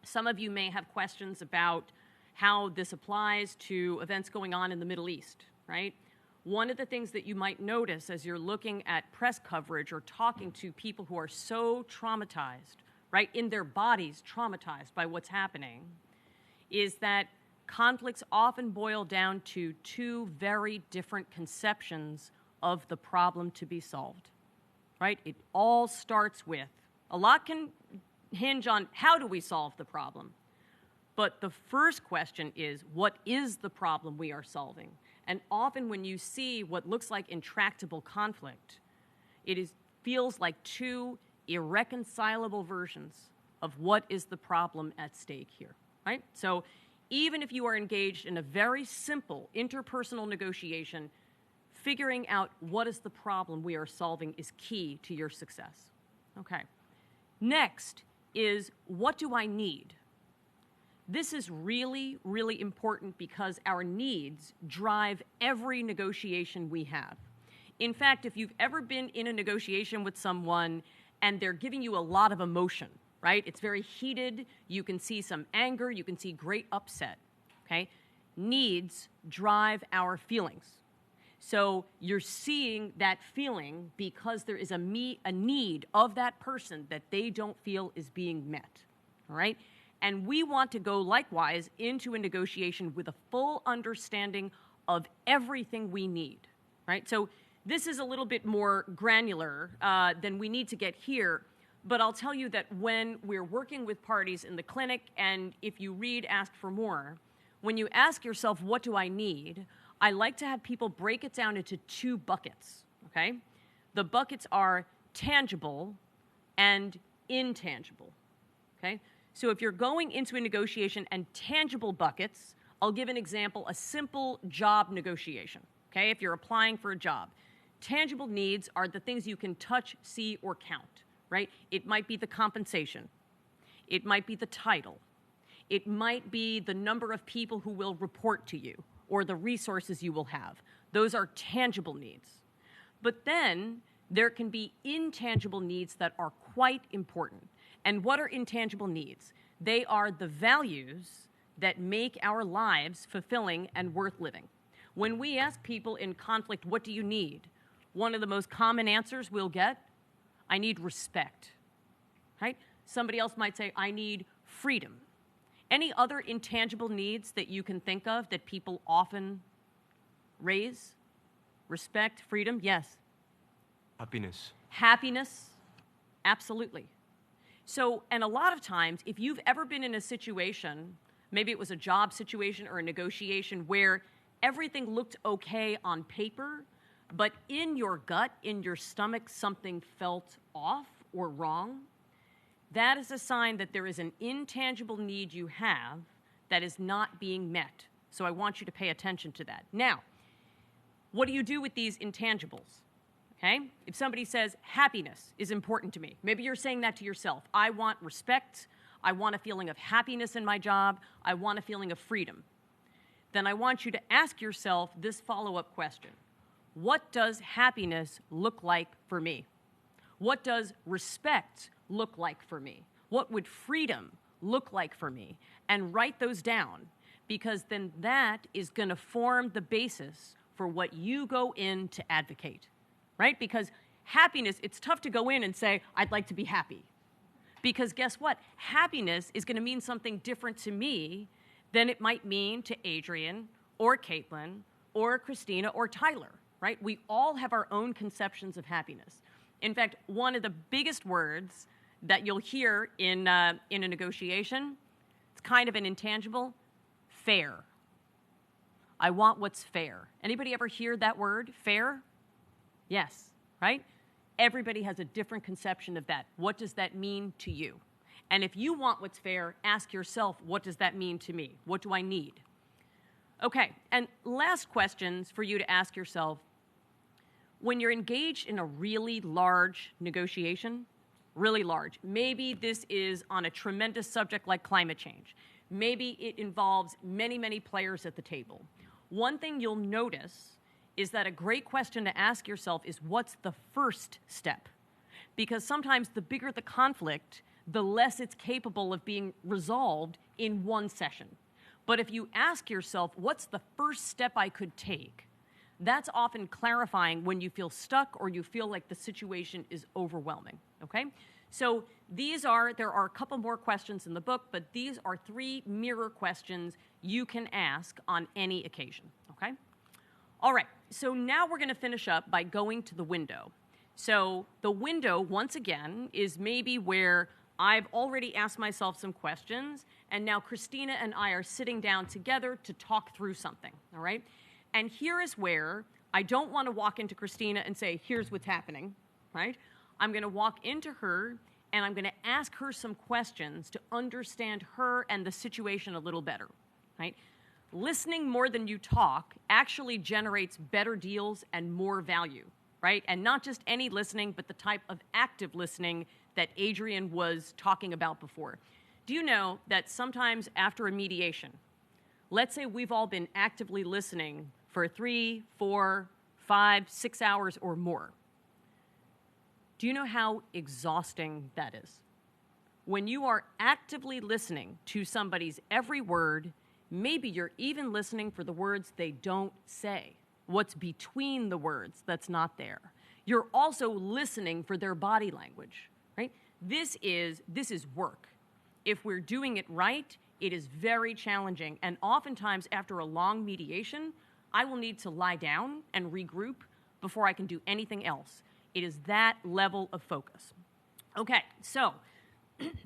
S2: some of you may have questions about how this applies to events going on in the Middle East, right? One of the things that you might notice as you're looking at press coverage or talking to people who are so traumatized, right, in their bodies, traumatized by what's happening, is that conflicts often boil down to 2 very different conceptions of the problem to be solved. right? It all starts with, a lot can hinge on how do we solve the problem. But the first question is, what is the problem we are solving? And often when you see what looks like intractable conflict, feels like two irreconcilable versions of what is the problem at stake here, right? So even if you are engaged in a very simple interpersonal negotiation, figuring out what is the problem we are solving is key to your success. Okay. Next is, what do I need? This is really, really important because our needs drive every negotiation we have. In fact, if you've ever been in a negotiation with someone and they're giving you a lot of emotion, right? It's very heated, you can see some anger, you can see great upset, okay? Needs drive our feelings. So you're seeing that feeling because there is a need of that person that they don't feel is being met, all right? And we want to go likewise into a negotiation with a full understanding of everything we need, right? So this is a little bit more granular than we need to get here, but I'll tell you that when we're working with parties in the clinic, and if you read Ask for More, when you ask yourself, what do I need? I like to have people break it down into two buckets, okay? The buckets are tangible and intangible, okay? So if you're going into a negotiation and tangible buckets, I'll give an example, a simple job negotiation, okay? If you're applying for a job, tangible needs are the things you can touch, see, or count, right? It might be the compensation. It might be the title. It might be the number of people who will report to you or the resources you will have. Those are tangible needs. But then there can be intangible needs that are quite important. And what are intangible needs? They are the values that make our lives fulfilling and worth living. When we ask people in conflict, what do you need? One of the most common answers we'll get, I need respect, right? Somebody else might say, I need freedom. Any other intangible needs that you can think of that people often raise? Respect, freedom, yes.
S14: Happiness.
S2: Happiness, absolutely. So, and a lot of times, if you've ever been in a situation, maybe it was a job situation or a negotiation where everything looked okay on paper, but in your gut, in your stomach, something felt off or wrong, that is a sign that there is an intangible need you have that is not being met. So I want you to pay attention to that. Now, what do you do with these intangibles? Okay? If somebody says happiness is important to me, maybe you're saying that to yourself. I want respect. I want a feeling of happiness in my job. I want a feeling of freedom. Then I want you to ask yourself this follow-up question. What does happiness look like for me? What does respect look like for me? What would freedom look like for me? And write those down, because then that is going to form the basis for what you go in to advocate, right? Because happiness, it's tough to go in and say, I'd like to be happy. Because guess what? Happiness is going to mean something different to me than it might mean to Adrian or Caitlin or Christina or Tyler, right? We all have our own conceptions of happiness. In fact, one of the biggest words that you'll hear in a negotiation, it's kind of an intangible, fair. I want what's fair. Anybody ever hear that word, fair? Yes, right? Everybody has a different conception of that. What does that mean to you? And if you want what's fair, ask yourself, what does that mean to me? What do I need? Okay, and last questions for you to ask yourself. When you're engaged in a really large negotiation, really large, maybe this is on a tremendous subject like climate change. Maybe it involves many, many players at the table. One thing you'll notice is that a great question to ask yourself is, what's the first step? Because sometimes the bigger the conflict, the less it's capable of being resolved in one session. But if you ask yourself, what's the first step I could take? That's often clarifying when you feel stuck or you feel like the situation is overwhelming, okay? So there are a couple more questions in the book, but these are 3 mirror questions you can ask on any occasion, okay? All right, so now we're going to finish up by going to the window. So the window, once again, is maybe where I've already asked myself some questions, and now Christina and I are sitting down together to talk through something, all right? And here is where I don't want to walk into Christina and say, here's what's happening, right? I'm going to walk into her, and I'm going to ask her some questions to understand her and the situation a little better, right? Listening more than you talk actually generates better deals and more value, right? And not just any listening, but the type of active listening that Adrian was talking about before. Do you know that sometimes after a mediation, let's say we've all been actively listening for 3, 4, 5, 6 hours or more. Do you know how exhausting that is? When you are actively listening to somebody's every word, maybe you're even listening for the words they don't say, what's between the words that's not there. You're also listening for their body language, right? This is work. If we're doing it right, it is very challenging. And oftentimes after a long mediation, I will need to lie down and regroup before I can do anything else. It is that level of focus. Okay, so,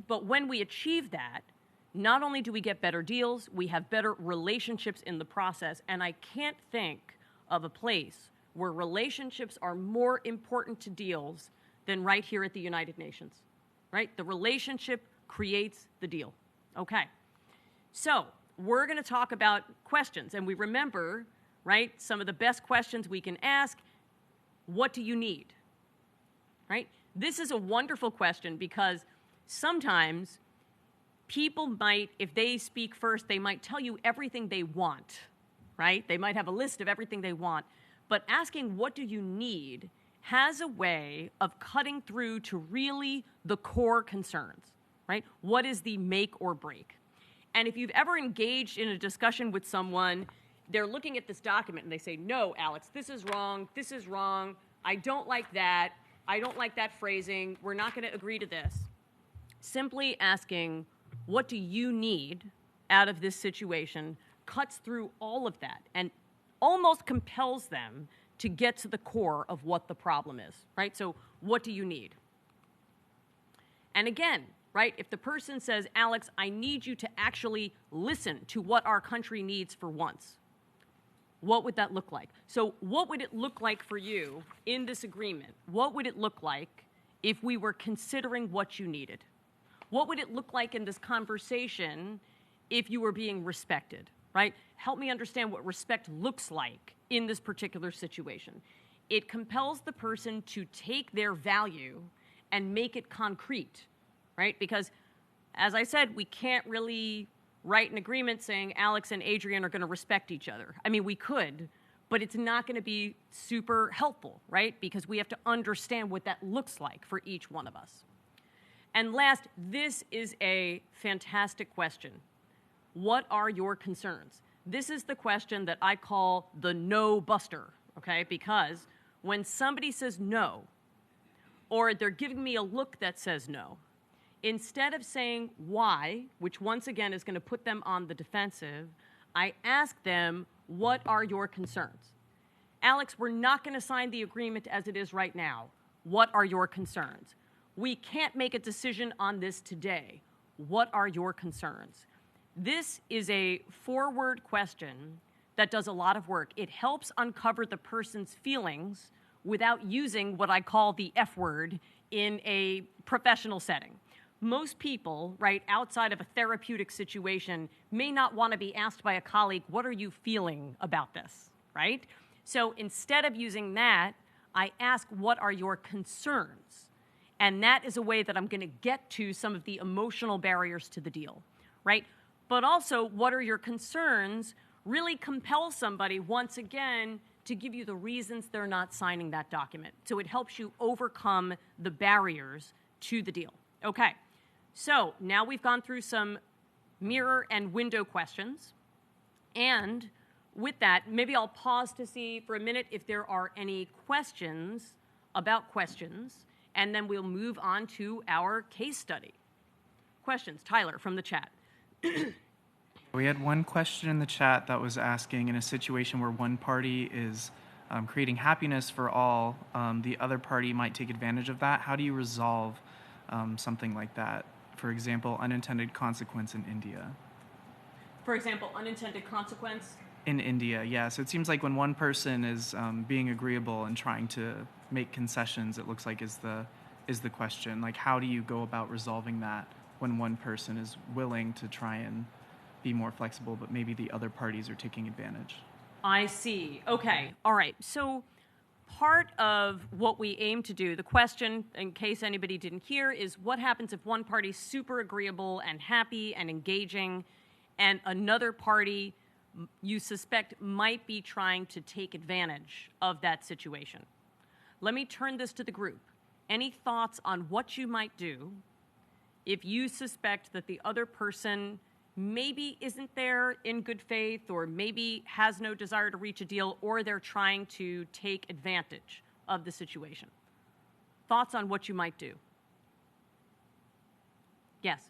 S2: but when we achieve that, not only do we get better deals, we have better relationships in the process. And I can't think of a place where relationships are more important to deals than right here at the United Nations, right? The relationship creates the deal. Okay, so we're going to talk about questions. And we remember, right, some of the best questions we can ask. What do you need? Right? This is a wonderful question because sometimes people might, if they speak first, they might tell you everything they want, right? They might have a list of everything they want. But asking what do you need has a way of cutting through to really the core concerns, right? What is the make or break? And if you've ever engaged in a discussion with someone, they're looking at this document and they say, no, Alex, this is wrong, I don't like that, I don't like that phrasing, we're not going to agree to this. Simply asking, what do you need out of this situation cuts through all of that and almost compels them to get to the core of what the problem is, right? So what do you need? And again, right, if the person says, Alex, I need you to actually listen to what our country needs for once, what would that look like? So what would it look like for you in this agreement? What would it look like if we were considering what you needed? What would it look like in this conversation if you were being respected, right? Help me understand what respect looks like in this particular situation. It compels the person to take their value and make it concrete, right? Because, as I said, we can't really write an agreement saying Alex and Adrian are going to respect each other. I mean, we could, but it's not going to be super helpful, right? Because we have to understand what that looks like for each one of us. And last, this is a fantastic question. What are your concerns? This is the question that I call the no buster, okay? Because when somebody says no, or they're giving me a look that says no, instead of saying why, which once again is going to put them on the defensive, I ask them, what are your concerns? Alex, we're not going to sign the agreement as it is right now. What are your concerns? We can't make a decision on this today. What are your concerns? This is a four-word question that does a lot of work. It helps uncover the person's feelings without using what I call the F word in a professional setting. Most people, right, outside of a therapeutic situation may not want to be asked by a colleague, what are you feeling about this, right? So instead of using that, I ask, what are your concerns? And that is a way that I'm going to get to some of the emotional barriers to the deal, right? But also, what are your concerns really compels somebody, once again, to give you the reasons they're not signing that document. So it helps you overcome the barriers to the deal. Okay. So now we've gone through some mirror and window questions. And with that, maybe I'll pause to see for a minute if there are any questions about questions, and then we'll move on to our case study. Questions? Tyler, from the chat.
S15: We had one question in the chat that was asking, in a situation where one party is
S6: creating happiness for all, the other party might take advantage of that. How do you resolve something like that? For example, unintended consequence in India.
S2: For example, unintended consequence.
S6: In India, yeah. So it seems like when one person is being agreeable and trying to make concessions, it looks like is the question. Like, how do you go about resolving that when one person is willing to try and be more flexible, but maybe the other parties are taking advantage?
S2: I see. Okay. All right. So part of what we aim to do, the question, in case anybody didn't hear, is what happens if one party's super agreeable and happy and engaging, and another party you suspect might be trying to take advantage of that situation. Let me turn this to the group. Any thoughts on what you might do if you suspect that the other person maybe isn't there in good faith, or maybe has no desire to reach a deal, or they're trying to take advantage of the situation? Thoughts on what you might do? Yes.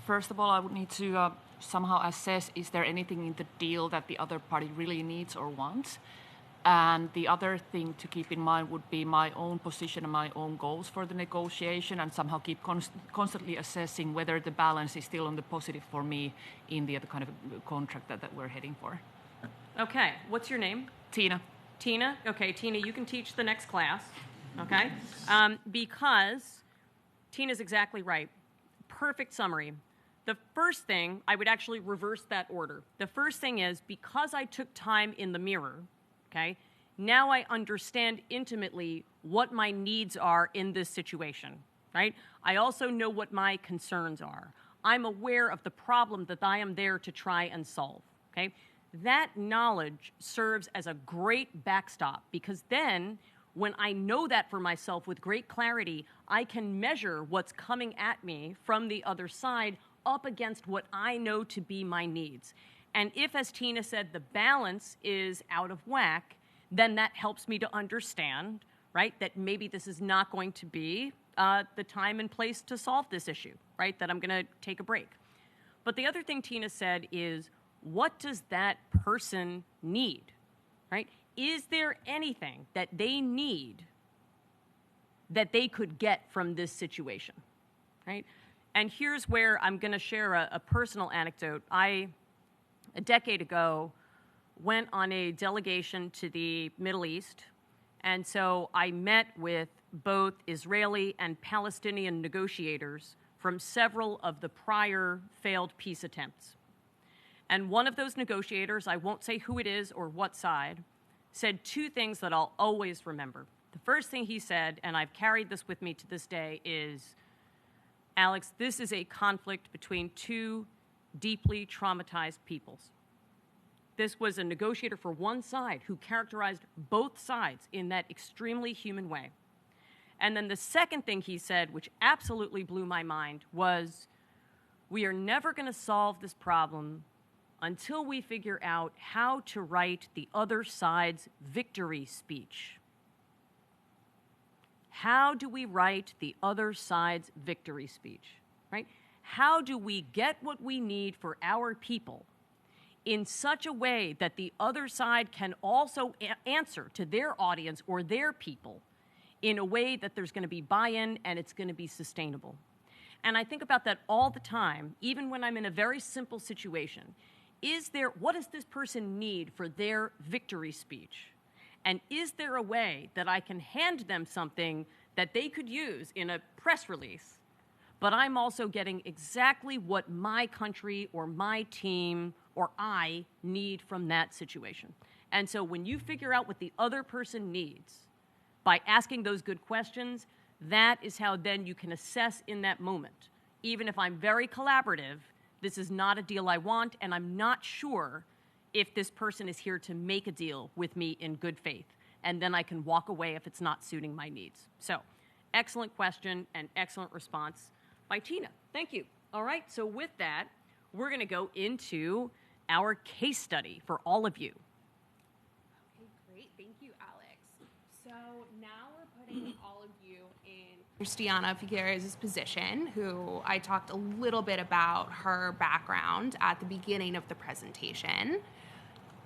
S9: First of all, I would need to somehow assess, is there anything in the deal that the other party really needs or wants? And the other thing to keep in mind would be my own position and my own goals for the negotiation, and somehow keep constantly assessing whether the balance is still on the positive for me in the other kind of contract that we're heading for.
S2: Okay. What's your name?
S9: Tina.
S2: Tina? Okay, Tina, you can teach the next class, okay? Because Tina's exactly right. Perfect summary. The first thing, I would actually reverse that order. The first thing is, because I took time in the mirror, okay, now I understand intimately what my needs are in this situation, right? I also know what my concerns are. I'm aware of the problem that I am there to try and solve, okay? That knowledge serves as a great backstop, because then when I know that for myself with great clarity, I can measure what's coming at me from the other side up against what I know to be my needs. And if, as Tina said, the balance is out of whack, then that helps me to understand, right, that maybe this is not going to be the time and place to solve this issue, right, that I'm going to take a break. But the other thing Tina said is, what does that person need, right? Is there anything that they need that they could get from this situation, right? And here's where I'm going to share a personal anecdote. A decade ago, went on a delegation to the Middle East, and so I met with both Israeli and Palestinian negotiators from several of the prior failed peace attempts. And one of those negotiators, I won't say who it is or what side, said two things that I'll always remember. The first thing he said, and I've carried this with me to this day, is, Alex, this is a conflict between two deeply traumatized peoples. This was a negotiator for one side who characterized both sides in that extremely human way. And then the second thing he said, which absolutely blew my mind, was, we are never going to solve this problem until we figure out how to write the other side's victory speech. How do we write the other side's victory speech, right? How do we get what we need for our people in such a way that the other side can also answer to their audience or their people in a way that there's going to be buy-in and it's going to be sustainable? And I think about that all the time, even when I'm in a very simple situation. What does this person need for their victory speech? And is there a way that I can hand them something that they could use in a press release, but I'm also getting exactly what my country or my team or I need from that situation? And so when you figure out what the other person needs by asking those good questions, that is how then you can assess in that moment. Even if I'm very collaborative, this is not a deal I want, and I'm not sure if this person is here to make a deal with me in good faith. And then I can walk away if it's not suiting my needs. So, excellent question and excellent response by Tina. Thank you. All right, so with that, we're going to go into our case study for all of you.
S3: Okay, great. Thank you, Alex. So now we're putting all of you in Cristiana Figueres' position, who I talked a little bit about her background at the beginning of the presentation.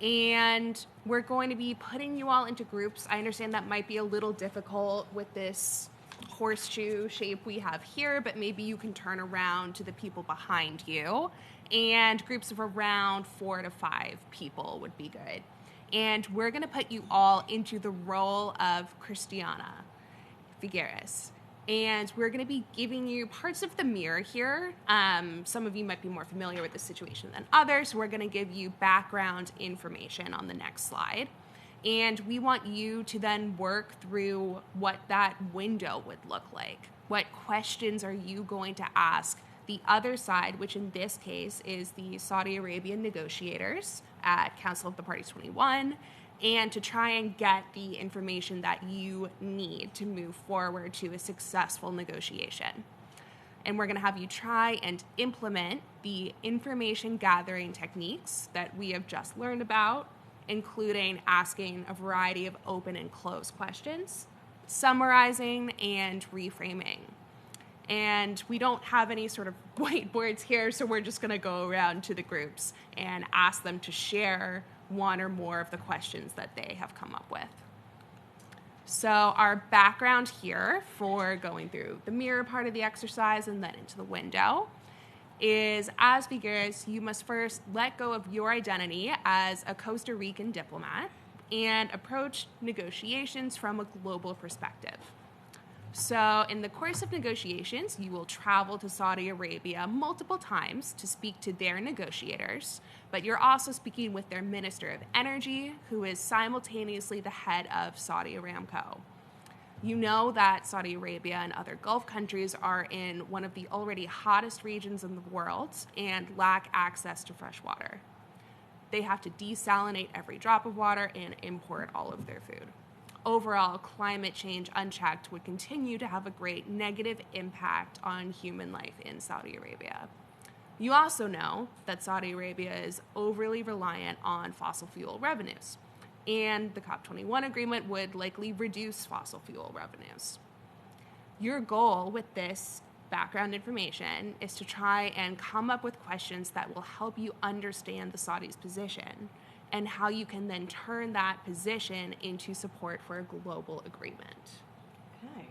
S3: And we're going to be putting you all into groups. I understand that might be a little difficult with this horseshoe shape we have here, but maybe you can turn around to the people behind you. And groups of around 4 to 5 people would be good. And we're going to put you all into the role of Christiana Figueres. And we're going to be giving you parts of the mirror here. Some of you might be more familiar with this situation than others. We're going to give you background information on the next slide. And we want you to then work through what that window would look like. What questions are you going to ask the other side, which in this case is the Saudi Arabian negotiators at Council of the Parties 21, and to try and get the information that you need to move forward to a successful negotiation. And we're going to have you try and implement the information gathering techniques that we have just learned about, including asking a variety of open and closed questions, summarizing, and reframing. And we don't have any sort of whiteboards here, so we're just going to go around to the groups and ask them to share one or more of the questions that they have come up with. So our background here for going through the mirror part of the exercise and then into the window is, as Figueres, you must first let go of your identity as a Costa Rican diplomat and approach negotiations from a global perspective. So in the course of negotiations, you will travel to Saudi Arabia multiple times to speak to their negotiators, but you're also speaking with their Minister of Energy, who is simultaneously the head of Saudi Aramco. You know that Saudi Arabia and other Gulf countries are in one of the already hottest regions in the world and lack access to fresh water. They have to desalinate every drop of water and import all of their food. Overall, climate change unchecked would continue to have a great negative impact on human life in Saudi Arabia. You also know that Saudi Arabia is overly reliant on fossil fuel revenues, and the COP21 agreement would likely reduce fossil fuel revenues. Your goal with this background information is to try and come up with questions that will help you understand the Saudis' position and how you can then turn that position into support for a global agreement.
S2: Okay.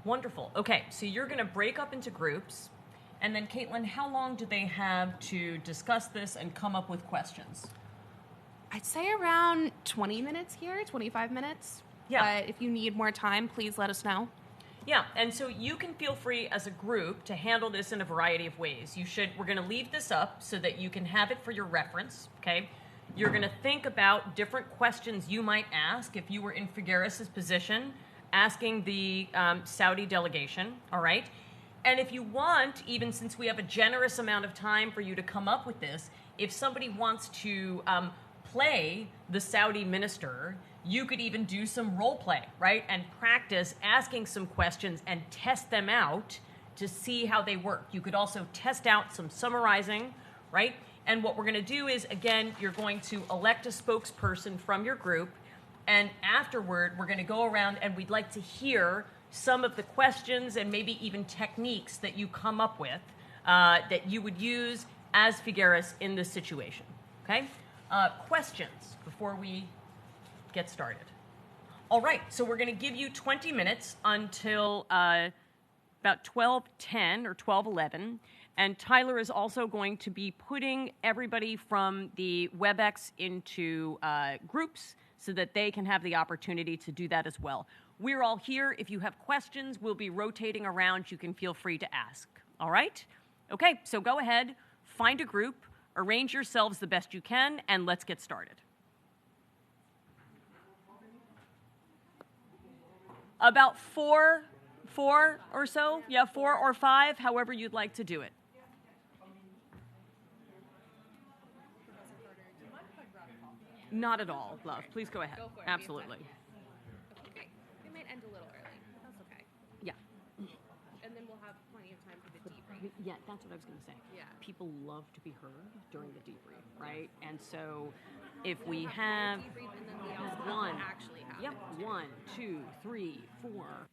S2: Wonderful. Okay, so you're going to break up into groups. And then, Caitlin, how long do they have to discuss this and come up with questions?
S3: I'd say around 20 minutes here, 25 minutes.
S2: Yeah.
S3: But if you need more time, please let us know.
S2: Yeah, and so you can feel free as a group to handle this in a variety of ways. We're going to leave this up so that you can have it for your reference, okay? You're going to think about different questions you might ask if you were in Figueres' position, asking the Saudi delegation, all right? And if you want, even since we have a generous amount of time for you to come up with this, if somebody wants to play the Saudi minister, you could even do some role play, right? And practice asking some questions and test them out to see how they work. You could also test out some summarizing, right? And what we're going to do is, again, you're going to elect a spokesperson from your group, and afterward, we're going to go around and we'd like to hear some of the questions and maybe even techniques that you come up with that you would use as Figueres in this situation, okay? Questions before we get started. All right, so we're going to give you 20 minutes until about 12:10 or 12:11. And Tyler is also going to be putting everybody from the WebEx into groups so that they can have the opportunity to do that as well. We're all here. If you have questions, we'll be rotating around. You can feel free to ask. All right? Okay, so go ahead, find a group, arrange yourselves the best you can, and let's get started. About four or so. Yeah, 4 or 5, however you'd like to do it. Not at all, love. Please go ahead.
S3: Go for it.
S2: Absolutely.
S3: Okay, we might end a little early, but that's okay.
S2: Yeah.
S3: And then we'll have plenty of time for the debrief.
S2: Yeah, that's what I was going to say.
S3: Yeah.
S2: People love to be heard during the debrief, right? And so if we have
S3: Debrief, and then we also have
S2: one,
S3: what actually happened.
S2: yep, 1, 2, 3, 4.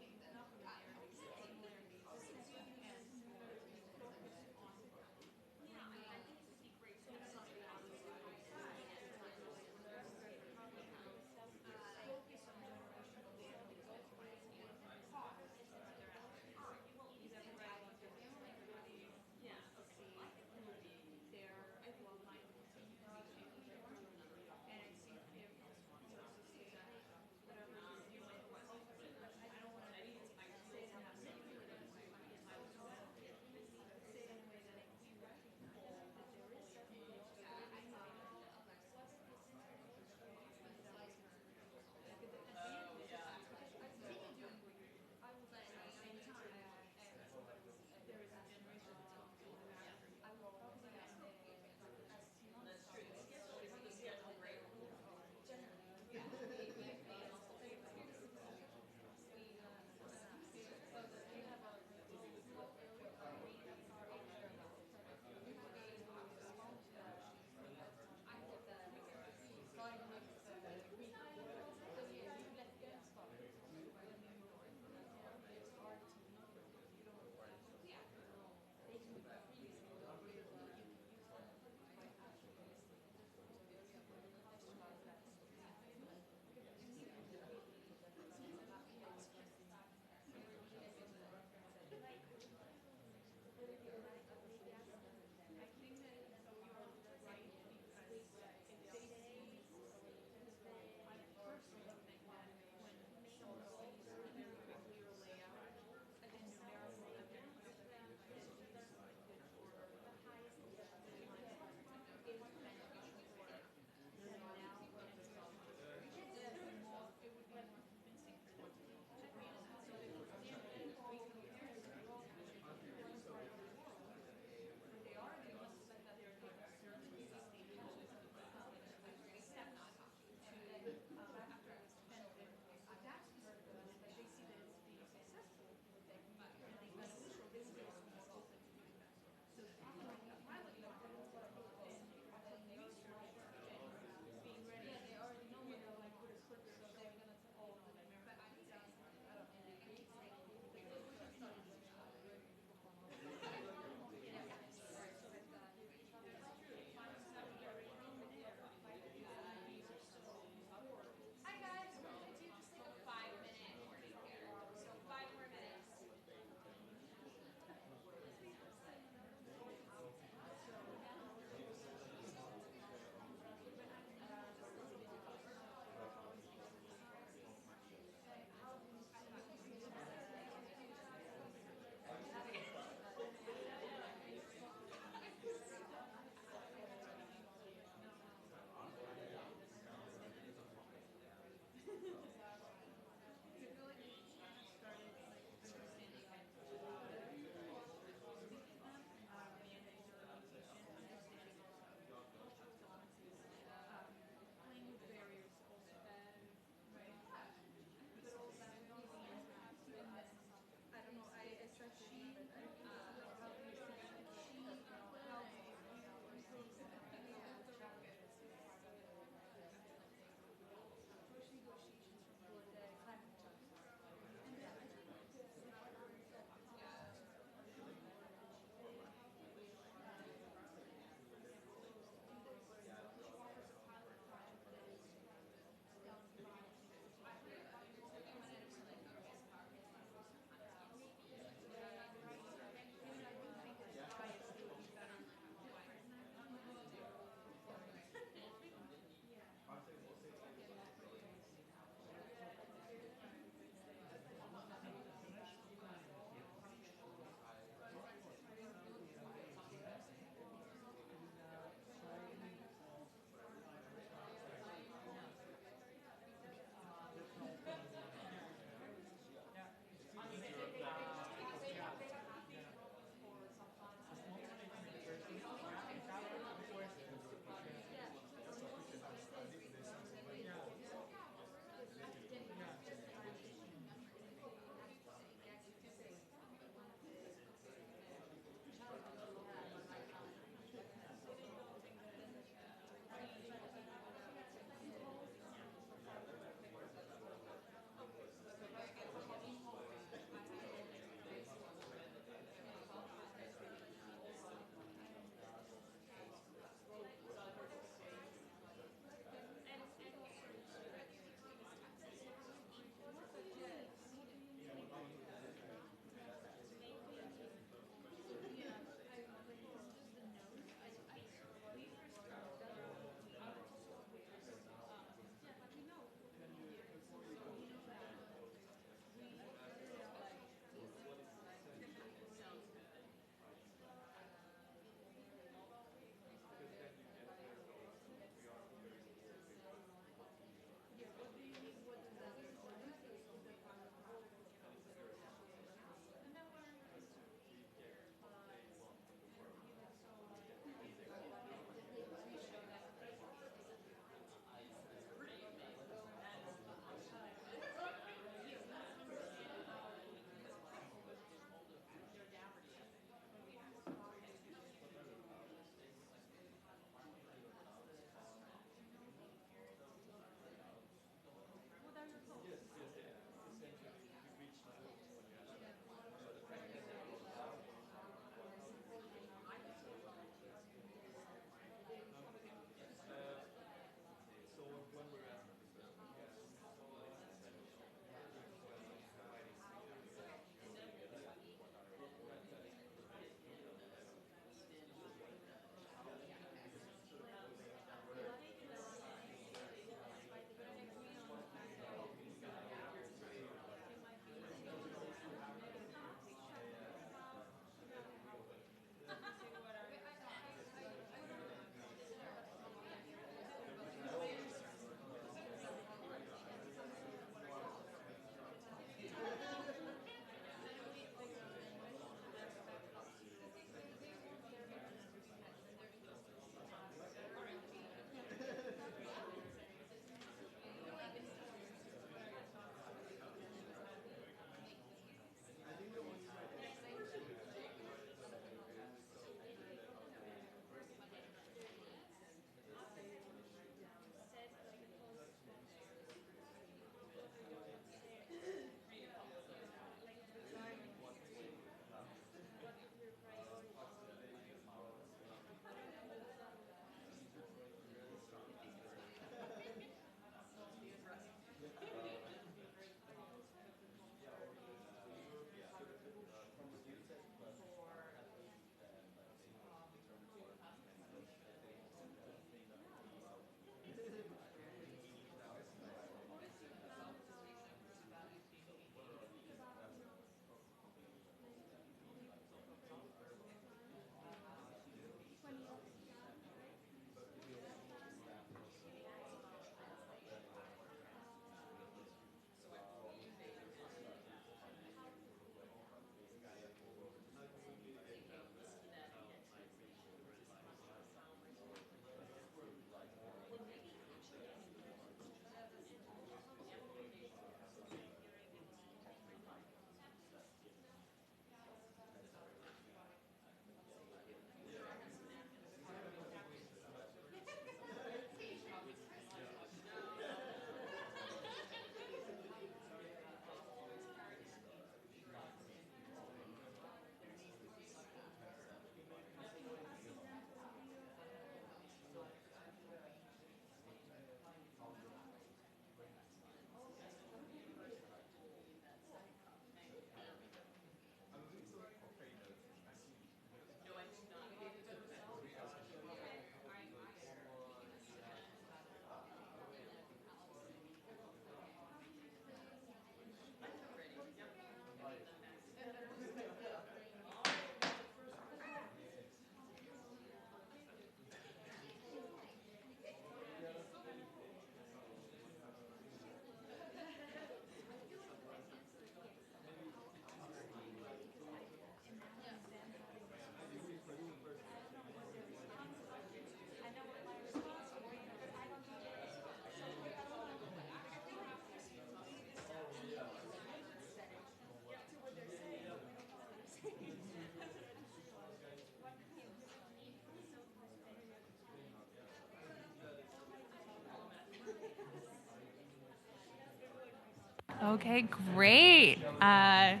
S3: Okay, great.
S2: Go ahead.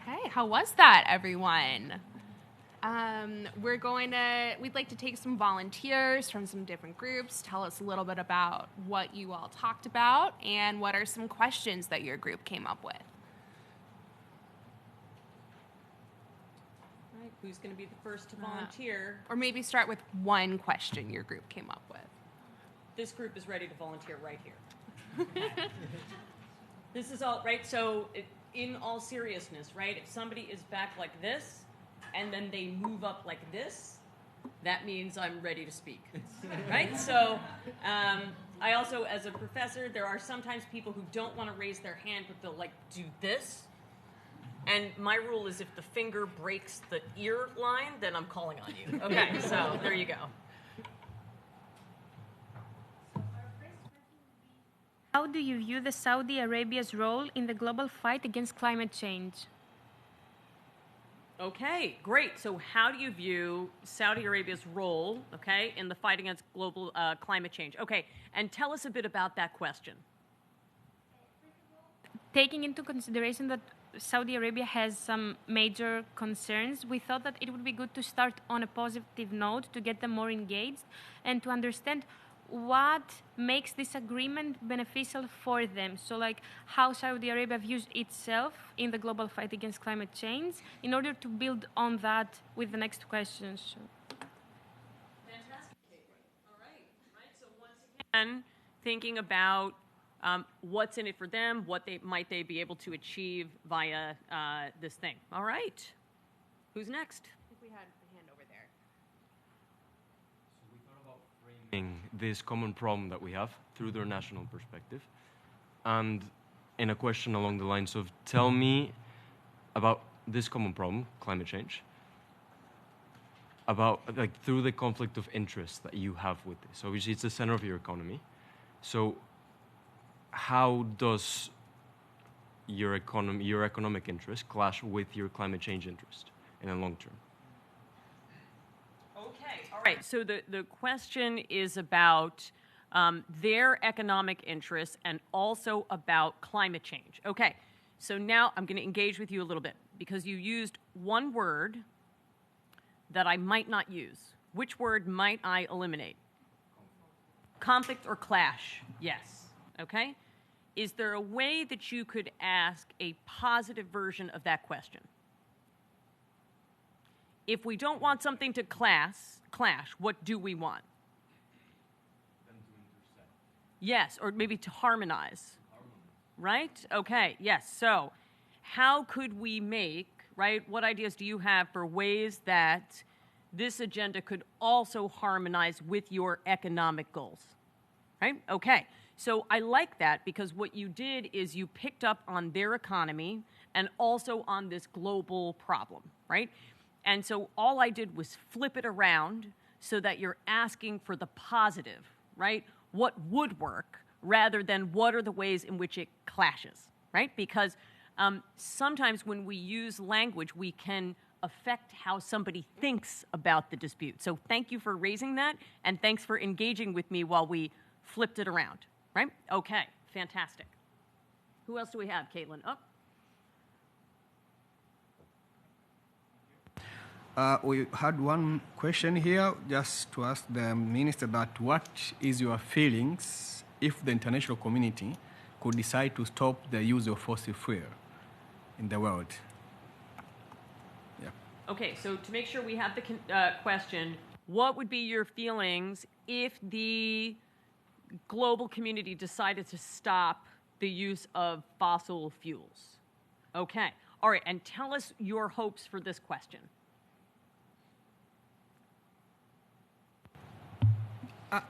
S3: Okay, how was that, everyone? We'd like to take some volunteers from some different groups, tell us a little bit about what you all talked about and what are some questions that your group came up with.
S2: All right, who's going to be the first to volunteer?
S3: Or maybe start with one question your group came up with.
S2: This group is ready to volunteer right here. This is all, right? So in all seriousness, right, if somebody is back like this, and then they move up like this, that means I'm ready to speak, right? So I also, as a professor, there are sometimes people who don't want to raise their hand, but they'll like do this. And my rule is if the finger breaks the ear line, then I'm calling on you. Okay, so there you go.
S8: How do you view the Saudi Arabia's role in the global fight against climate change?
S2: Okay, great. So how do you view Saudi Arabia's role, okay, in the fight against global climate change? Okay, and tell us a bit about that question.
S8: Taking into consideration that Saudi Arabia has some major concerns, we thought that it would be good to start on a positive note to get them more engaged and to understand what makes this agreement beneficial for them. So like how Saudi Arabia views itself in the global fight against climate change in order to build on that with the next questions.
S2: Fantastic, Caitlin. All right. So once again, thinking about what's in it for them, what they might be able to achieve via this thing. All right. Who's next?
S3: I think we had a hand over there.
S14: So we thought about framing this common problem that we have through their national perspective, and in a question along the lines of, tell me about this common problem, climate change, about like through the conflict of interest that you have with this. Obviously, it's the center of your economy. So how does your economic interest clash with your climate change interest in the long term?
S2: Okay, all right. So the question is about their economic interests and also about climate change. Okay, so now I'm going to engage with you a little bit because you used one word that I might not use. Which word might I eliminate? Conflict or clash, yes. Okay? Is there a way that you could ask a positive version of that question? If we don't want something to clash, what do we want?
S14: Them to intersect.
S2: Yes, or maybe to harmonize. Right? Okay, yes. So how could we make, right, what ideas do you have for ways that this agenda could also harmonize with your economic goals? Right? Okay. So I like that because what you did is you picked up on their economy and also on this global problem, right? And so all I did was flip it around so that you're asking for the positive, right? What would work rather than what are the ways in which it clashes, right? Because sometimes when we use language, we can affect how somebody thinks about the dispute. So thank you for raising that, and thanks for engaging with me while we flipped it around, right? Okay, fantastic. Who else do we have, Caitlin?
S13: We had one question here just to ask the minister that what is your feelings if the international community could decide to stop the use of fossil fuel in the world? Yeah.
S2: Okay, so to make sure we have the question, what would be your feelings if the global community decided to stop the use of fossil fuels? Okay, all right, and tell us your hopes for this question.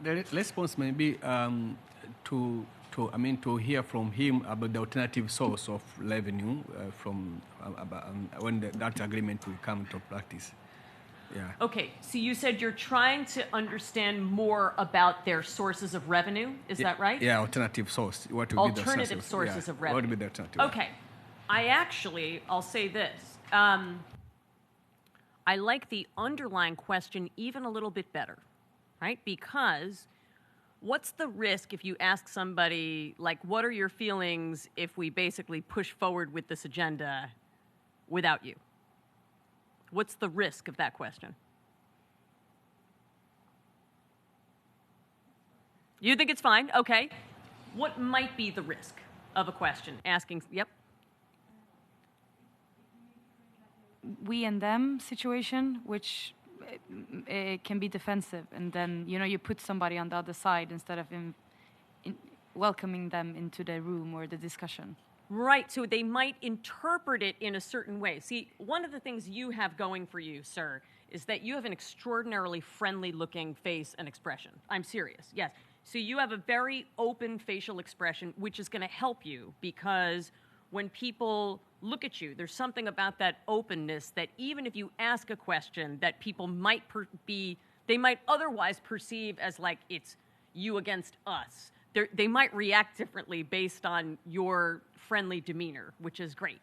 S13: The response may be to hear from him about the alternative source of revenue from when that agreement will come into practice. Yeah.
S2: Okay, so you said you're trying to understand more about their sources of revenue, is that right?
S13: Yeah, alternative source. What would
S2: alternative
S13: be the
S2: sources of revenue.
S13: What would be the alternative?
S2: Okay, I'll say this. I like the underlying question even a little bit better. right? Because what's the risk if you ask somebody, like, what are your feelings if we basically push forward with this agenda without you? What's the risk of that question? You think it's fine? Okay. What might be the risk of a question? Asking, yep.
S15: We and them situation, which it can be defensive, and then you put somebody on the other side instead of welcoming them into the room or the discussion.
S2: Right, so they might interpret it in a certain way. See, one of the things you have going for you, sir, is that you have an extraordinarily friendly-looking face and expression. I'm serious, yes. So you have a very open facial expression, which is going to help you, because when people look at you, there's something about that openness that even if you ask a question that people might they might otherwise perceive as like it's you against us. They might react differently based on your friendly demeanor, which is great.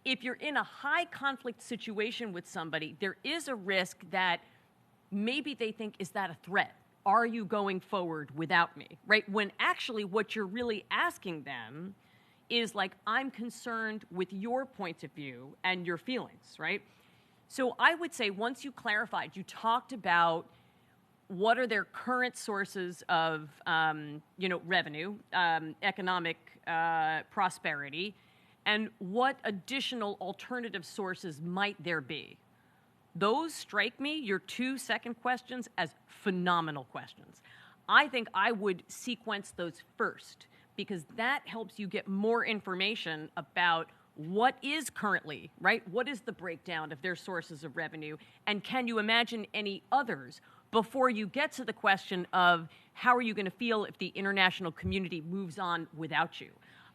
S2: If you're in a high conflict situation with somebody, there is a risk that maybe they think, is that a threat? Are you going forward without me, right? When actually what you're really asking them is like, I'm concerned with your point of view and your feelings, right? So I would say once you clarified, you talked about what are their current sources of revenue, economic prosperity, and what additional alternative sources might there be. Those strike me, your 2 second questions, as phenomenal questions. I think I would sequence those first, because that helps you get more information about what is currently, right? What is the breakdown of their sources of revenue? And can you imagine any others before you get to the question of how are you going to feel if the international community moves on without you?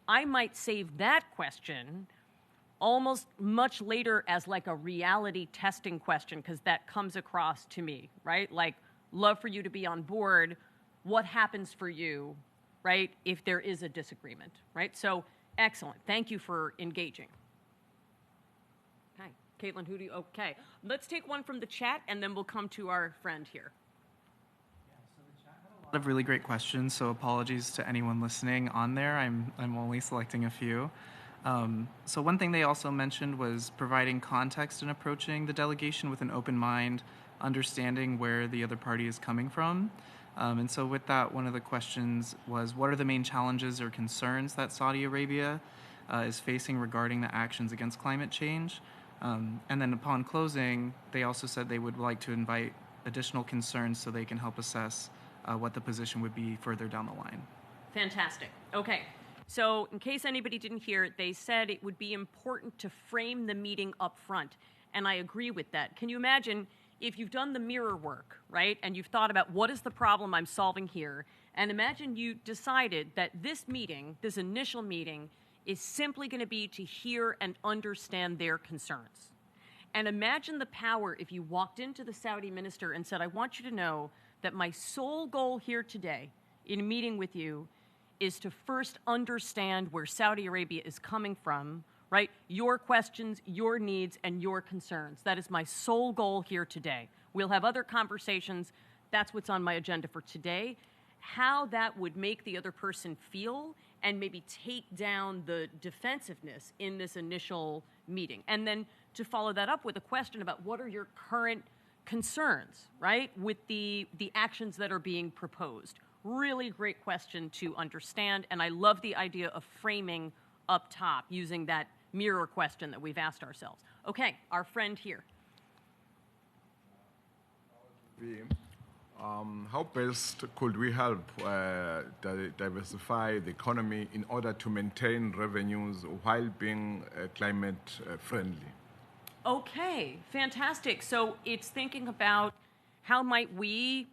S2: I might save that question almost much later as like a reality testing question, because that comes across to me, right? Like, love for you to be on board. What happens for you, right, if there is a disagreement, right? So, excellent. Thank you for engaging. Okay. Caitlin, okay. Let's take one from the chat, and then we'll come to our friend here.
S6: A lot of really great questions, so apologies to anyone listening on there. I'm only selecting a few. So one thing they also mentioned was providing context and approaching the delegation with an open mind, understanding where the other party is coming from. And so with that, one of the questions was, what are the main challenges or concerns that Saudi Arabia is facing regarding the actions against climate change? And then upon closing, they also said they would like to invite additional concerns so they can help assess what the position would be further down the line.
S2: Fantastic. Okay. So in case anybody didn't hear it, they said it would be important to frame the meeting up front. And I agree with that. Can you imagine if you've done the mirror work, right, and you've thought about what is the problem I'm solving here, and imagine you decided that this meeting, this initial meeting, is simply going to be to hear and understand their concerns. And imagine the power if you walked into the Saudi minister and said, I want you to know that my sole goal here today in a meeting with you is to first understand where Saudi Arabia is coming from, right? Your questions, your needs, and your concerns. That is my sole goal here today. We'll have other conversations. That's what's on my agenda for today. How that would make the other person feel and maybe take down the defensiveness in this initial meeting. And then to follow that up with a question about what are your current concerns, right, with the actions that are being proposed. Really great question to understand, and I love the idea of framing up top using that mirror question that we've asked ourselves. Okay, our friend here.
S16: How best could we help diversify the economy in order to maintain revenues while being climate friendly?
S2: Okay, fantastic. So it's thinking about how might we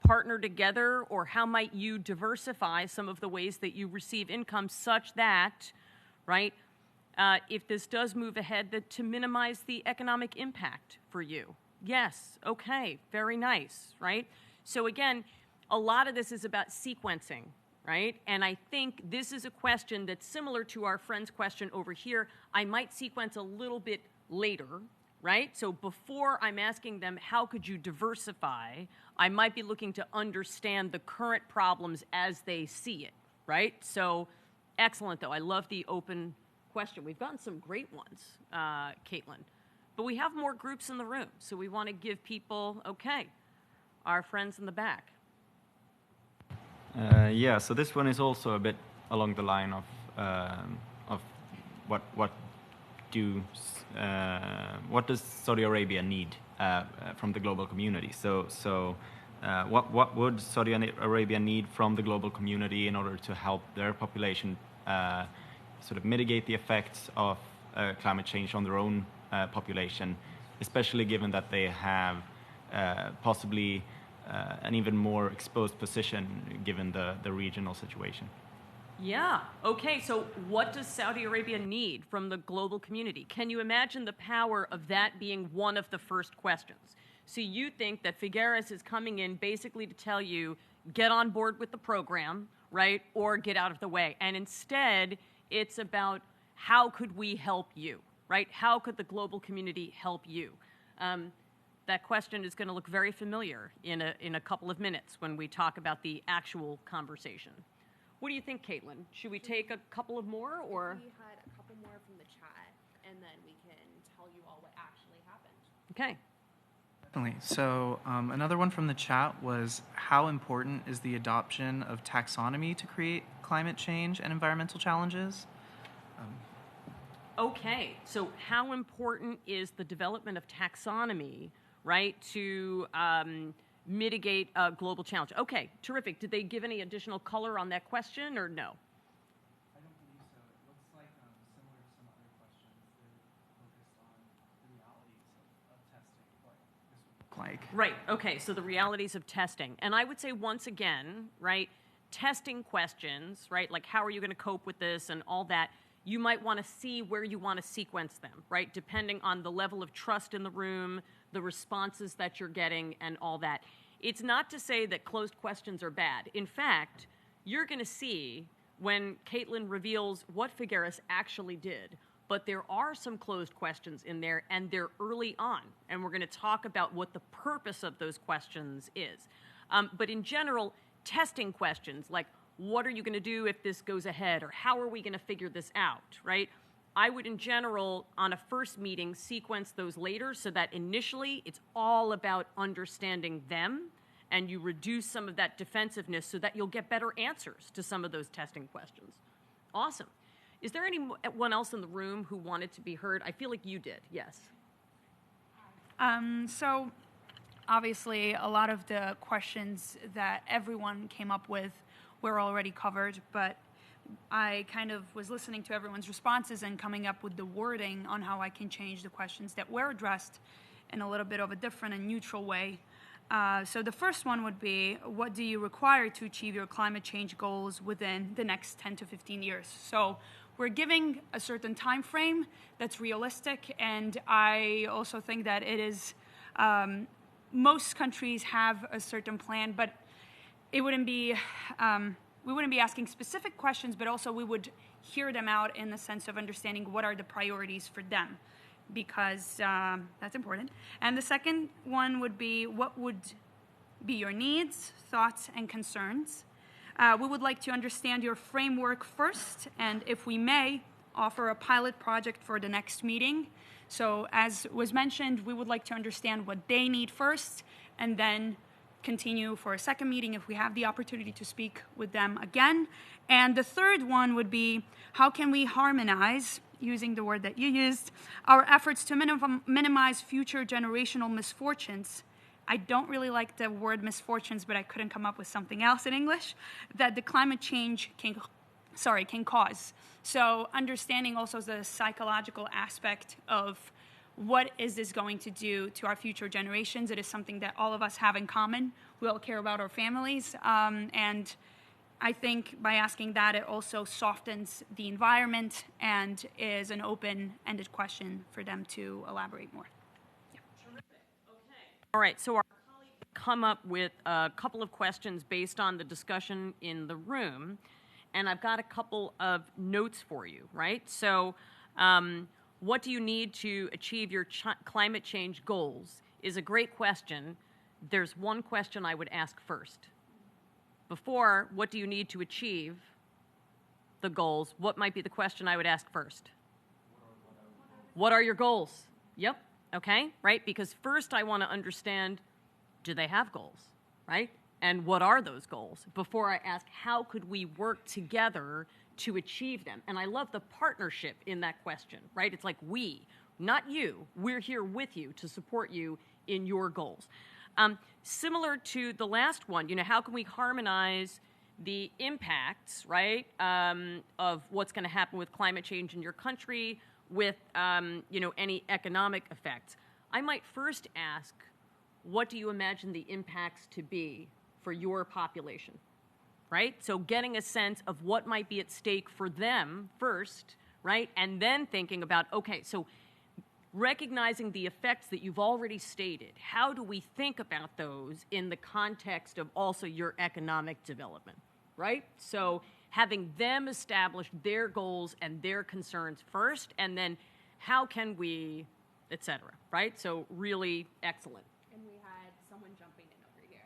S2: partner together, or how might you diversify some of the ways that you receive income such that, right, if this does move ahead, that to minimize the economic impact for you. Yes, okay, very nice, right? So again, a lot of this is about sequencing, right? And I think this is a question that's similar to our friend's question over here. I might sequence a little bit later, right? So before I'm asking them, how could you diversify, I might be looking to understand the current problems as they see it, right? So excellent, though. I love the open question. We've gotten some great ones, Caitlin. But we have more groups in the room, so we want to give people, okay, our friends in the back.
S4: Yeah, so this one is also a bit along the line of what does Saudi Arabia need from the global community? So what would Saudi Arabia need from the global community in order to help their population sort of mitigate the effects of climate change on their own population, especially given that they have possibly an even more exposed position given the regional situation?
S2: Yeah. Okay, so what does Saudi Arabia need from the global community? Can you imagine the power of that being one of the first questions? So you think that Figueres is coming in basically to tell you, get on board with the program, right, or get out of the way. And instead, it's about how could we help you, right? How could the global community help you? That question is going to look very familiar in a couple of minutes when we talk about the actual conversation. What do you think, Caitlin? Should we take a couple of more, or?
S3: We had a couple more from the chat, and then we can tell you all what actually happened.
S2: Okay.
S6: Definitely. So another one from the chat was, how important is the adoption of taxonomy to create climate change and environmental challenges?
S2: Okay, so how important is the development of taxonomy, right, to mitigate a global challenge? Okay, terrific. Did they give any additional color on that question, or no?
S6: I don't believe so. It looks like similar to some other questions, they're focused on the realities of testing, what this would look like.
S2: Right, okay, so the realities of testing. And I would say once again, right, testing questions, right, like how are you going to cope with this and all that, you might want to see where you want to sequence them, right, depending on the level of trust in the room, the responses that you're getting, and all that. It's not to say that closed questions are bad. In fact, you're going to see when Caitlin reveals what Figueres actually did, but there are some closed questions in there, and they're early on, and we're going to talk about what the purpose of those questions is. But in general, testing questions like, what are you going to do if this goes ahead, or how are we going to figure this out, right? I would, in general, on a first meeting, sequence those later so that initially it's all about understanding them, and you reduce some of that defensiveness so that you'll get better answers to some of those testing questions. Awesome. Is there anyone else in the room who wanted to be heard? I feel like you did, yes.
S17: So obviously a lot of the questions that everyone came up with were already covered, but I kind of was listening to everyone's responses and coming up with the wording on how I can change the questions that were addressed in a little bit of a different and neutral way. So the first one would be, what do you require to achieve your climate change goals within the next 10 to 15 years? So we're giving a certain time frame that's realistic, and I also think that it is, most countries have a certain plan, but it wouldn't be, we wouldn't be asking specific questions, but also we would hear them out in the sense of understanding what are the priorities for them, because that's important. And the second one would be, what would be your needs, thoughts, and concerns? We would like to understand your framework first, and if we may, offer a pilot project for the next meeting. So as was mentioned, we would like to understand what they need first, and then continue for a second meeting if we have the opportunity to speak with them again. And the third one would be, how can we harmonize, using the word that you used, our efforts to minimize future generational misfortunes? I don't really like the word misfortunes, but I couldn't come up with something else in English, that the climate change can cause. So understanding also the psychological aspect of what is this going to do to our future generations. It is something that all of us have in common. We all care about our families. And I think by asking that, it also softens the environment and is an open-ended question for them to elaborate more. Yeah.
S2: Terrific. Okay. All right, so our colleagues come up with a couple of questions based on the discussion in the room. And I've got a couple of notes for you, right? So what do you need to achieve your climate change goals is a great question. There's one question I would ask first. Before, what do you need to achieve the goals? What might be the question I would ask first? What are your goals? Yep. Okay, right? Because first I want to understand, do they have goals, right? And what are those goals? Before I ask, how could we work together to achieve them? And I love the partnership in that question, right? It's like we, not you. We're here with you to support you in your goals. Similar to the last one, how can we harmonize the impacts, right, of what's going to happen with climate change in your country with, any economic effects? I might first ask, what do you imagine the impacts to be for your population, right? So getting a sense of what might be at stake for them first, right? And then thinking about, okay, so recognizing the effects that you've already stated, how do we think about those in the context of also your economic development, right? So having them establish their goals and their concerns first, and then how can we, et cetera, right? So really excellent.
S3: And we had someone jumping in over here.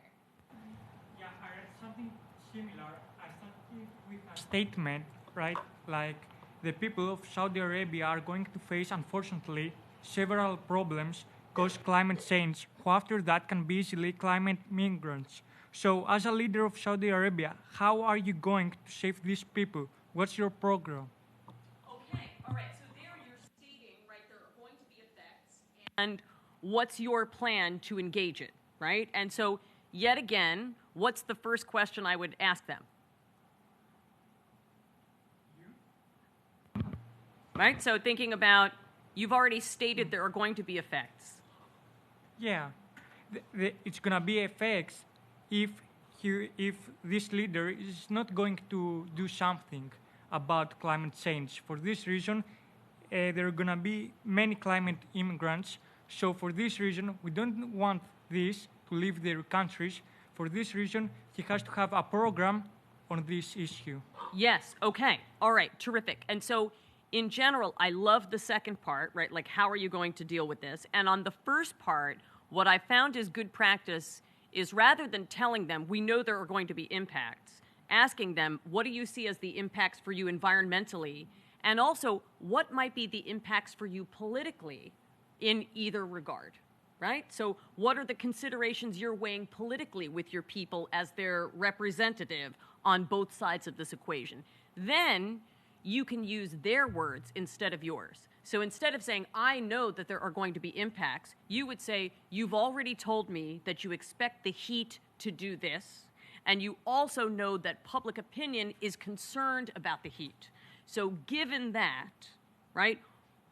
S18: Yeah, I read something similar. I started with a statement, right? Like the people of Saudi Arabia are going to face, unfortunately, several problems caused climate change, who after that can be easily climate migrants. So as a leader of Saudi Arabia, how are you going to save these people? What's your program?
S2: Okay, all right, so there you're stating, right, there are going to be effects, and what's your plan to engage it, right? And so, yet again, what's the first question I would ask them? Right, so thinking about, you've already stated there are going to be effects.
S18: Yeah, it's gonna be effects if this leader is not going to do something about climate change. For this reason, there are gonna be many climate immigrants. So for this reason, we don't want this to leave their countries. For this reason, he has to have a program on this issue.
S2: Yes, okay, all right, terrific. And so, in general, I love the second part, right? Like, how are you going to deal with this? And on the first part, what I found is good practice is rather than telling them, we know there are going to be impacts, asking them, what do you see as the impacts for you environmentally? And also, what might be the impacts for you politically in either regard, right? So what are the considerations you're weighing politically with your people as their representative on both sides of this equation? Then you can use their words instead of yours. So instead of saying, I know that there are going to be impacts, you would say, you've already told me that you expect the heat to do this, and you also know that public opinion is concerned about the heat. So given that, right,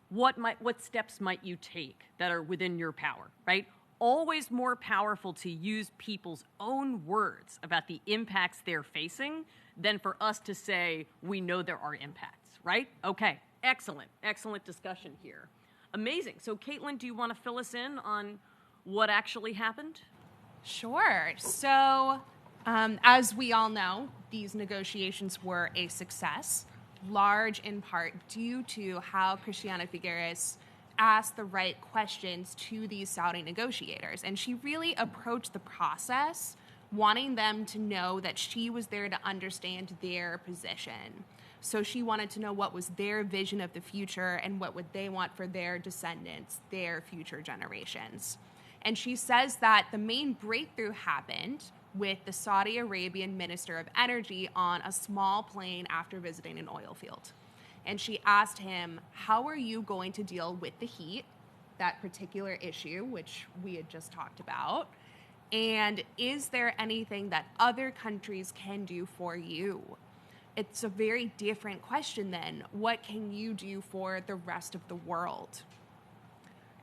S2: what steps might you take that are within your power, right? Always more powerful to use people's own words about the impacts they're facing than for us to say, we know there are impacts, right? Okay, excellent, excellent discussion here. Amazing. So Caitlin, do you want to fill us in on what actually happened?
S3: Sure. So, as we all know, these negotiations were a success, large in part due to how Christiana Figueres asked the right questions to these Saudi negotiators. And she really approached the process wanting them to know that she was there to understand their position. So she wanted to know what was their vision of the future and what would they want for their descendants, their future generations. And she says that the main breakthrough happened with the Saudi Arabian Minister of Energy on a small plane after visiting an oil field. And she asked him, how are you going to deal with the heat, that particular issue, which we had just talked about? And is there anything that other countries can do for you? It's a very different question than what can you do for the rest of the world?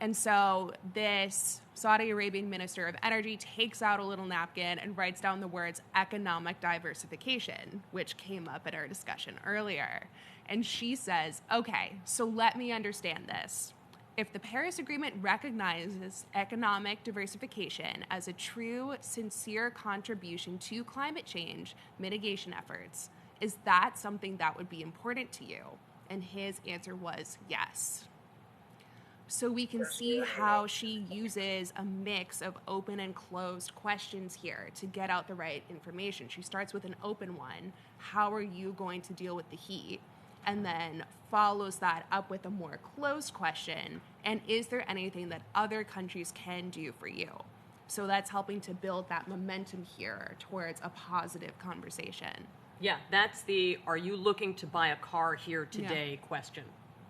S3: And so this Saudi Arabian Minister of Energy takes out a little napkin and writes down the words economic diversification, which came up in our discussion earlier. And she says, okay, so let me understand this. If the Paris Agreement recognizes economic diversification as a true, sincere contribution to climate change mitigation efforts, is that something that would be important to you? And his answer was yes. So we can see how she uses a mix of open and closed questions here to get out the right information. She starts with an open one. How are you going to deal with the heat? And then follows that up with a more closed question. And is there anything that other countries can do for you? So that's helping to build that momentum here towards a positive conversation.
S2: Yeah, that's the "are you looking to buy a car here today" question,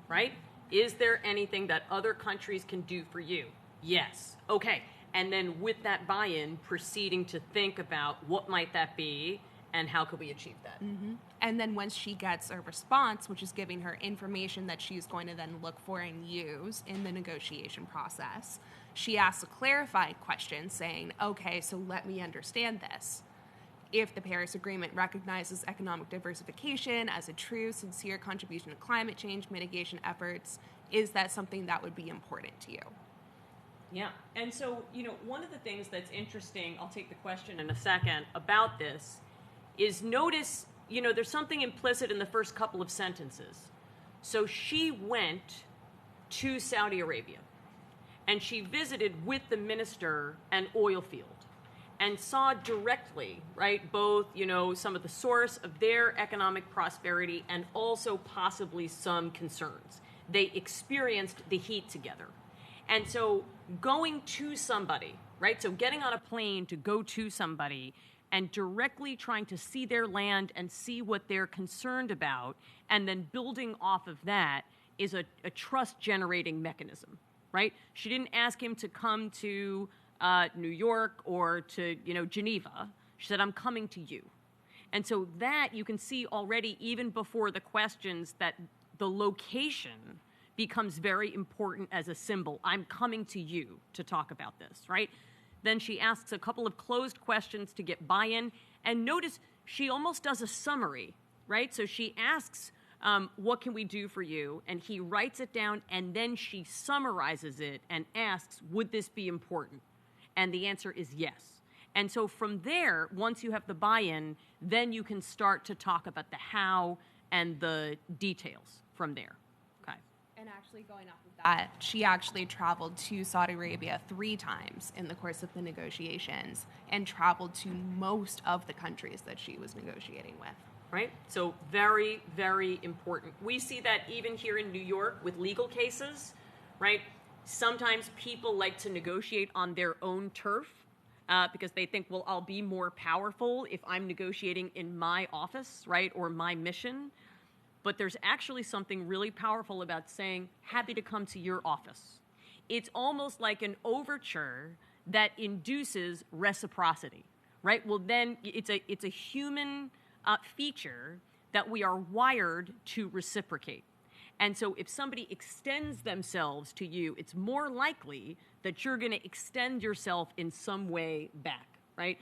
S2: right? Is there anything that other countries can do for you? Yes. Okay. And then with that buy-in, proceeding to think about what might that be and how could we achieve that.
S3: Mm-hmm. And then once she gets a response, which is giving her information that she's going to then look for and use in the negotiation process, she asks a clarified question saying, okay, so let me understand this. If the Paris Agreement recognizes economic diversification as a true, sincere contribution to climate change mitigation efforts, is that something that would be important to you?
S2: Yeah. And so, one of the things that's interesting, I'll take the question in a second, about this is notice, there's something implicit in the first couple of sentences. So she went to Saudi Arabia and she visited with the minister an oil field and saw directly, right, both, some of the source of their economic prosperity and also possibly some concerns. They experienced the heat together. And so going to somebody, right, so getting on a plane to go to somebody and directly trying to see their land and see what they're concerned about, and then building off of that is a trust-generating mechanism, right? She didn't ask him to come to New York or to, Geneva. She said, I'm coming to you. And so that you can see already, even before the questions, that the location becomes very important as a symbol. I'm coming to you to talk about this, right? Then she asks a couple of closed questions to get buy-in. And notice she almost does a summary, right? So she asks, what can we do for you? And he writes it down, and then she summarizes it and asks, would this be important? And the answer is yes. And so from there, once you have the buy-in, then you can start to talk about the how and the details from there. Okay.
S3: And actually going off of that, she actually traveled to Saudi Arabia 3 times in the course of the negotiations and traveled to most of the countries that she was negotiating with.
S2: Right? So very, very important. We see that even here in New York with legal cases, right? Sometimes people like to negotiate on their own turf because they think, well, I'll be more powerful if I'm negotiating in my office, right, or my mission. But there's actually something really powerful about saying, happy to come to your office. It's almost like an overture that induces reciprocity, right? Well, then it's a human feature that we are wired to reciprocate. And so if somebody extends themselves to you, it's more likely that you're going to extend yourself in some way back, right?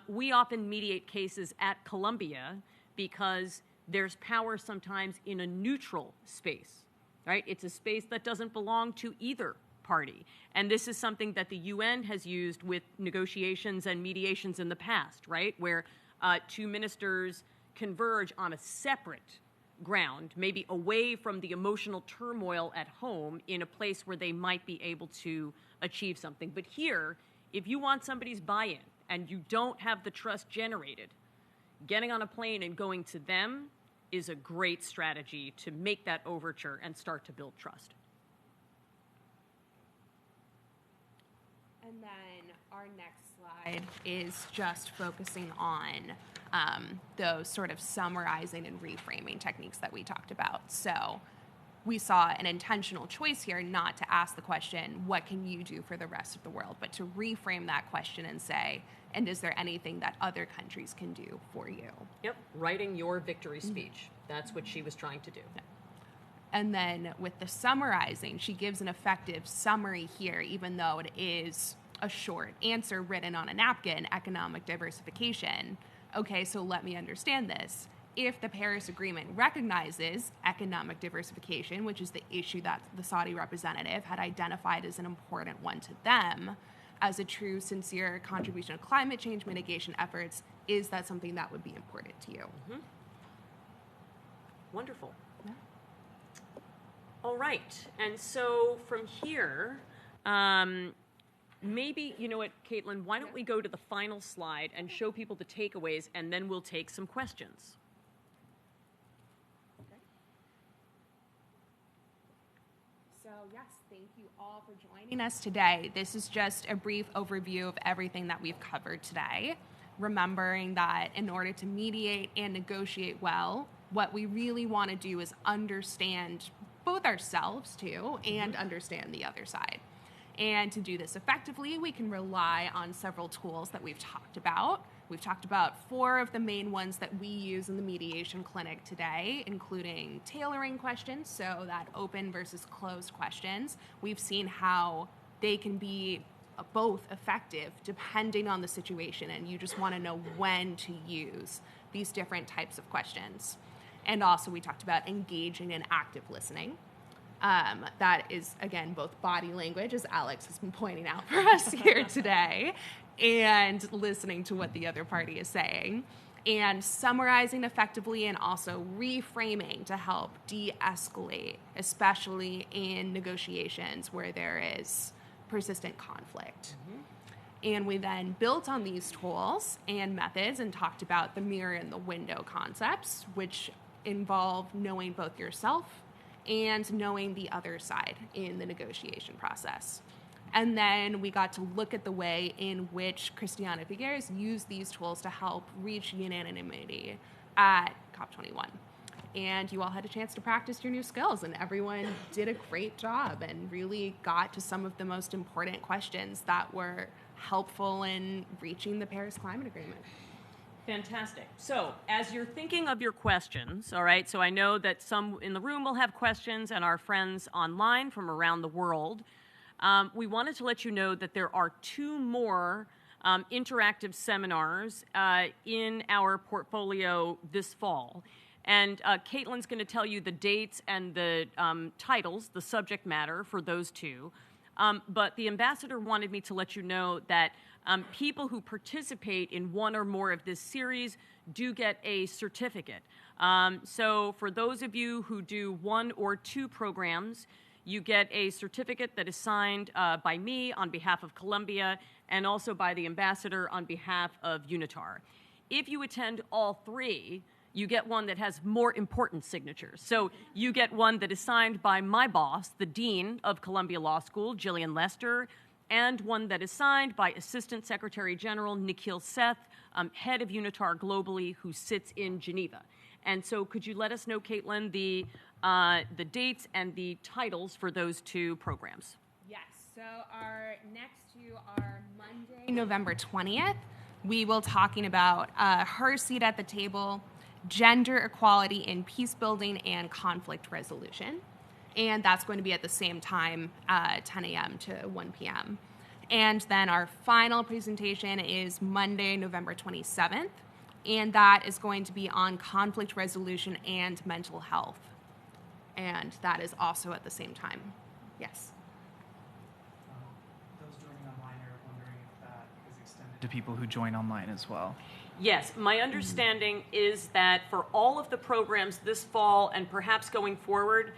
S2: We often mediate cases at Columbia because there's power sometimes in a neutral space, right? It's a space that doesn't belong to either party. And this is something that the UN has used with negotiations and mediations in the past, right? Where 2 ministers converge on a separate ground, maybe away from the emotional turmoil at home in a place where they might be able to achieve something. But here, if you want somebody's buy-in and you don't have the trust generated, getting on a plane and going to them is a great strategy to make that overture and start to build trust.
S3: And then our next slide is just focusing on those sort of summarizing and reframing techniques that we talked about. So we saw an intentional choice here not to ask the question, what can you do for the rest of the world, but to reframe that question and say, and is there anything that other countries can do for you?
S2: Yep, writing your victory speech. That's what she was trying to do.
S3: Yeah. And then with the summarizing, she gives an effective summary here, even though it is a short answer written on a napkin, economic diversification. Okay, so let me understand this. If the Paris Agreement recognizes economic diversification, which is the issue that the Saudi representative had identified as an important one to them, as a true, sincere contribution to climate change mitigation efforts, is that something that would be important to you?
S2: Mm-hmm. Wonderful.
S3: Yeah.
S2: All right. And so from here, maybe, you know what, Caitlin, why don't we go to the final slide and show people the takeaways, and then we'll take some questions.
S3: So yes, thank you all for joining us today. This is just a brief overview of everything that we've covered today. Remembering that in order to mediate and negotiate well, what we really want to do is understand both ourselves too and understand the other side. And to do this effectively, we can rely on several tools that we've talked about. We've talked about 4 of the main ones that we use in the mediation clinic today, including tailoring questions, so that open versus closed questions. We've seen how they can be both effective depending on the situation, and you just want to know when to use these different types of questions. And also we talked about engaging in active listening. That is, again, both body language, as Alex has been pointing out for us here today, and listening to what the other party is saying, and summarizing effectively and also reframing to help de-escalate, especially in negotiations where there is persistent conflict. And we then built on these tools and methods and talked about the mirror and the window concepts, which involve knowing both yourself and knowing the other side in the negotiation process. And then we got to look at the way in which Cristiana Figueres used these tools to help reach unanimity at COP21. And you all had a chance to practice your new skills, and everyone did a great job and really got to some of the most important questions that were helpful in reaching the Paris Climate Agreement.
S2: Fantastic. So as you're thinking of your questions, all right, so I know that some in the room will have questions and our friends online from around the world. We wanted to let you know that there are 2 more interactive seminars in our portfolio this fall. And Caitlin's going to tell you the dates and the titles, the subject matter for those 2. But the ambassador wanted me to let you know that people who participate in one or more of this series do get a certificate. So for those of you who do 1 or 2 programs, you get a certificate that is signed by me on behalf of Columbia and also by the ambassador on behalf of UNITAR. If you attend all 3, you get one that has more important signatures. So you get one that is signed by my boss, the Dean of Columbia Law School, Gillian Lester, and one that is signed by Assistant Secretary General Nikhil Seth, head of UNITAR globally, who sits in Geneva. And so could you let us know, Caitlin, the dates and the titles for those 2 programs?
S3: Yes, so our next 2 are Monday, November 20th. We will talking about her seat at the table, gender equality in peace building and conflict resolution. And that's going to be at the same time, 10 a.m. to 1 p.m. And then our final presentation is Monday, November 27th. And that is going to be on conflict resolution and mental health. And that is also at the same time. Yes.
S6: Those joining online are wondering if that is extended to people who join online as well.
S2: Yes, my understanding is that for all of the programs this fall and perhaps going forward,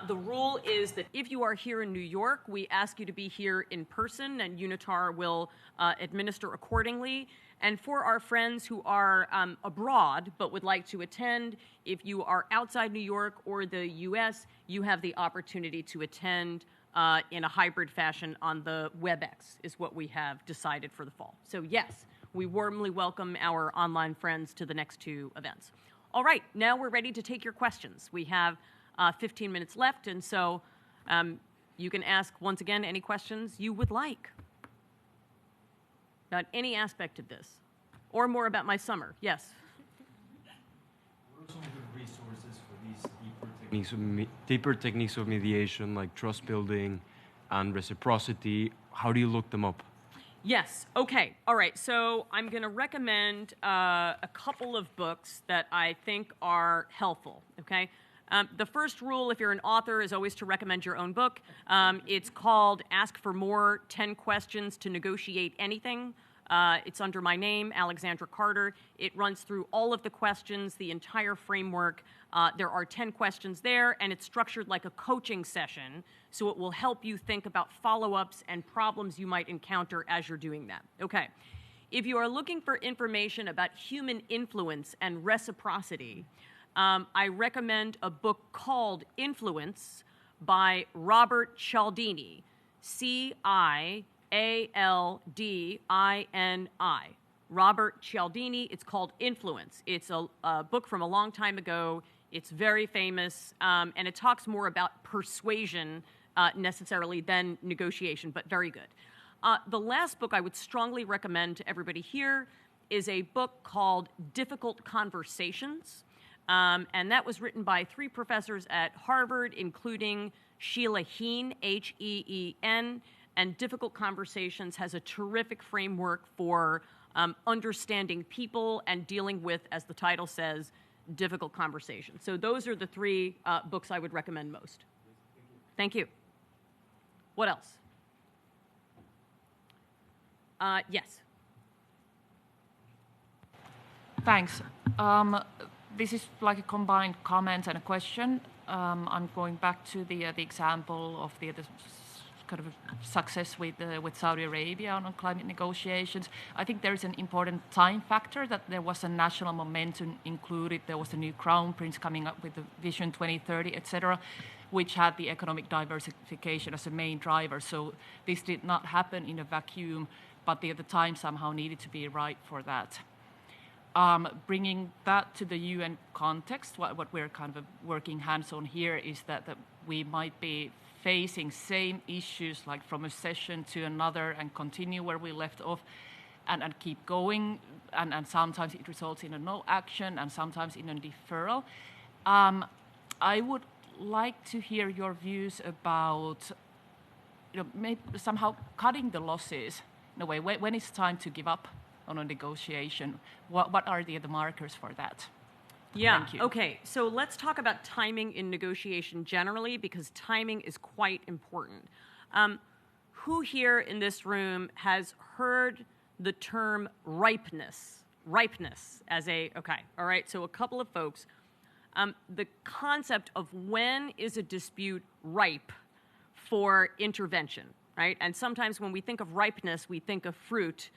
S2: the rule is that if you are here in New York, we ask you to be here in person, and UNITAR will administer accordingly. And for our friends who are abroad but would like to attend, if you are outside New York or the U.S., you have the opportunity to attend in a hybrid fashion on the WebEx, is what we have decided for the fall. So yes, we warmly welcome our online friends to the next 2 events. All right, now we're ready to take your questions. We have 15 minutes left, and so you can ask, once again, any questions you would like about any aspect of this, or more about my summer. Yes?
S14: What are some good resources for these deeper techniques of mediation, like trust building and reciprocity? How do you look them up?
S2: Yes. Okay. All right. So I'm going to recommend a couple of books that I think are helpful. Okay. The first rule, if you're an author, is always to recommend your own book. It's called Ask for More, 10 Questions to Negotiate Anything It's under my name, Alexandra Carter. It runs through all of the questions, the entire framework. There are 10 questions there, and it's structured like a coaching session, so it will help you think about follow-ups and problems you might encounter as you're doing that. Okay. If you are looking for information about human influence and reciprocity, I recommend a book called Influence by Robert Cialdini, Cialdini. Robert Cialdini. It's called Influence. It's a book from a long time ago. It's very famous, and it talks more about persuasion necessarily than negotiation, but very good. The last book I would strongly recommend to everybody here is a book called Difficult Conversations. And that was written by 3 professors at Harvard, including Sheila Heen, H-E-E-N. And Difficult Conversations has a terrific framework for understanding people and dealing with, as the title says, difficult conversations. So those are the 3 books I would recommend most. Thank you. What else? Yes.
S9: Thanks. This is like a combined comment and a question. I'm going back to the example of the kind of success with Saudi Arabia on climate negotiations. I think there is an important time factor that there was a national momentum included. There was a new crown prince coming up with the Vision 2030, etc., which had the economic diversification as a main driver. So this did not happen in a vacuum, but the time somehow needed to be right for that. Bringing that to the UN context, what we're kind of working hands-on here is that we might be facing same issues like from a session to another and continue where we left off and keep going. And sometimes it results in a no action and sometimes in a deferral. I would like to hear your views about maybe somehow cutting the losses in a way. When it's time to give up on a negotiation, what are the markers for that?
S2: Yeah,
S9: Thank you.
S2: okay, so let's talk about timing in negotiation generally, because timing is quite important. Who here in this room has heard the term ripeness? Ripeness as okay, all right, so a couple of folks. The concept of when is a dispute ripe for intervention, right? And sometimes when we think of ripeness, we think of fruit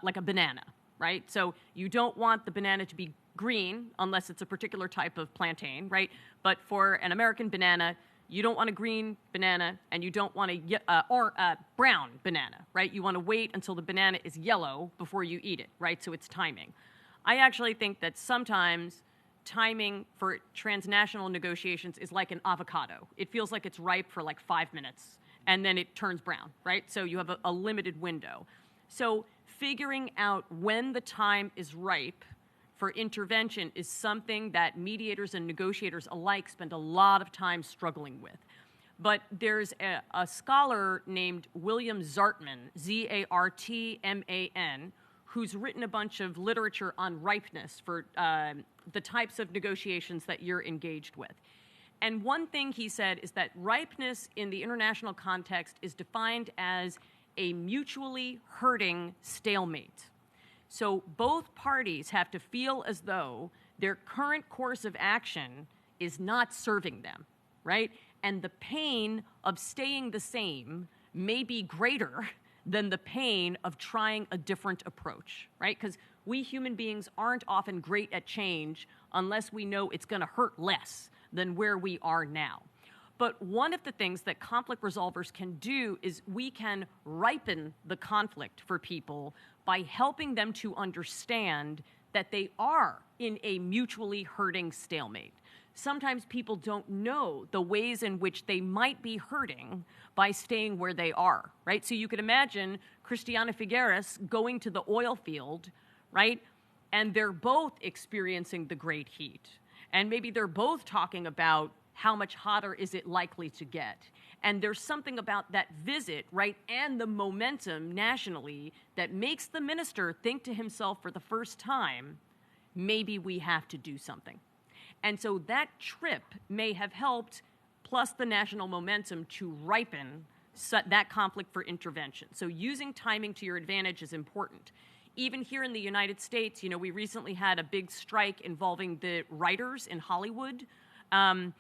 S2: like a banana, right? So you don't want the banana to be green unless it's a particular type of plantain, right? But for an American banana, you don't want a green banana and you don't want a brown banana, right? You want to wait until the banana is yellow before you eat it, right? So it's timing. I actually think that sometimes timing for transnational negotiations is like an avocado. It feels like it's ripe for like 5 minutes and then it turns brown, right? So you have a limited window. So figuring out when the time is ripe for intervention is something that mediators and negotiators alike spend a lot of time struggling with. But there's a scholar named William Zartman, Z-A-R-T-M-A-N, who's written a bunch of literature on ripeness for the types of negotiations that you're engaged with. And one thing he said is that ripeness in the international context is defined as a mutually hurting stalemate. So both parties have to feel as though their current course of action is not serving them, right? And the pain of staying the same may be greater than the pain of trying a different approach, right? Because we human beings aren't often great at change unless we know it's going to hurt less than where we are now. But one of the things that conflict resolvers can do is we can ripen the conflict for people by helping them to understand that they are in a mutually hurting stalemate. Sometimes people don't know the ways in which they might be hurting by staying where they are, right? So you could imagine Christiana Figueres going to the oil field, right? And they're both experiencing the great heat. And maybe they're both talking about how much hotter is it likely to get. And there's something about that visit, right, and the momentum nationally that makes the minister think to himself for the first time, maybe we have to do something. And so that trip may have helped, plus the national momentum, to ripen that conflict for intervention. So using timing to your advantage is important. even here in the United States, you know, we recently had a big strike involving the writers in Hollywood. And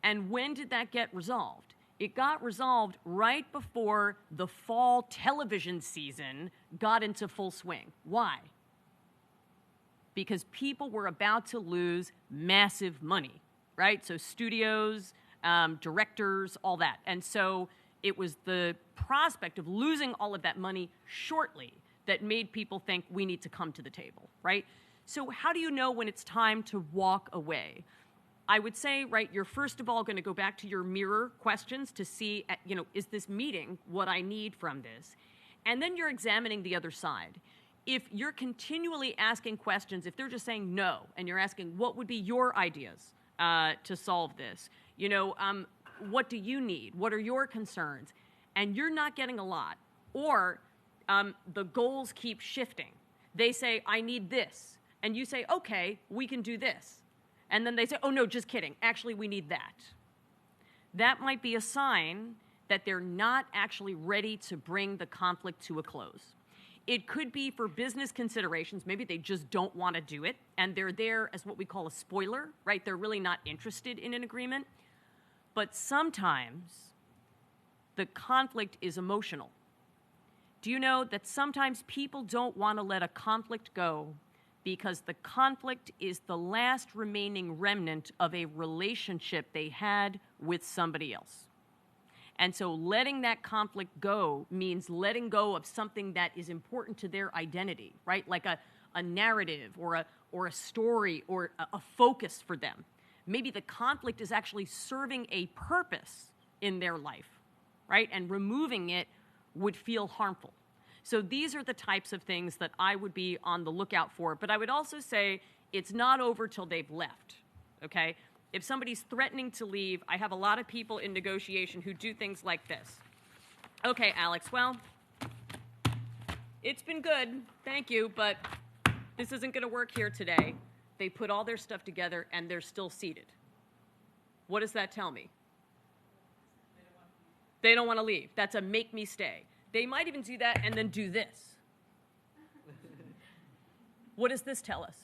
S2: when did that get resolved? It got resolved right before the fall television season got into full swing. Why? Because people were about to lose massive money, right? So studios, directors, all that. And so it was the prospect of losing all of that money shortly that made people think we need to come to the table, right? So how do you know when it's time to walk away? I would say, right, you're first of all going to go back to your mirror questions to see, you know, is this meeting what I need from this? And then you're examining the other side. If you're continually asking questions, if they're just saying no, and you're asking, what would be your ideas to solve this? You know, what do you need? What are your concerns? And you're not getting a lot. Or the goals keep shifting. They say, I need this. And you say, okay, we can do this. And then they say, oh, no, just kidding. Actually, we need that. That might be a sign that they're not actually ready to bring the conflict to a close. It could be for business considerations. Maybe they just don't want to do it, and they're there as what we call a spoiler, right? They're really not interested in an agreement. But sometimes the conflict is emotional. Do you know that sometimes people don't want to let a conflict go because the conflict is the last remaining remnant of a relationship they had with somebody else? And so letting that conflict go means letting go of something that is important to their identity, right? Like a narrative or a story or a focus for them. Maybe the conflict is actually serving a purpose in their life, right? And removing it would feel harmful. So these are the types of things that I would be on the lookout for. But I would also say it's not over till they've left, okay? If somebody's threatening to leave, I have a lot of people in negotiation who do things like this. Okay, Alex, well, it's been good, thank you, but this isn't going to work here today. They put all their stuff together and they're still seated. What does that tell me? They don't want to leave. That's a make me stay. They might even do that and then do this. What does this tell us?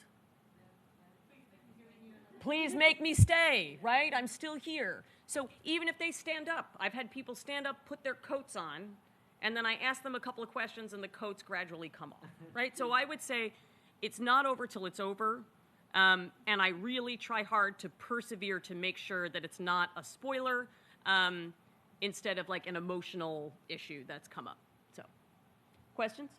S2: Please make me stay, right? I'm still here. So even if they stand up, I've had people stand up, put their coats on, and then I ask them a couple of questions and the coats gradually come off, right? So I would say it's not over till it's over, and I really try hard to persevere to make sure that it's not a spoiler, instead of like an emotional issue that's come up. So, questions?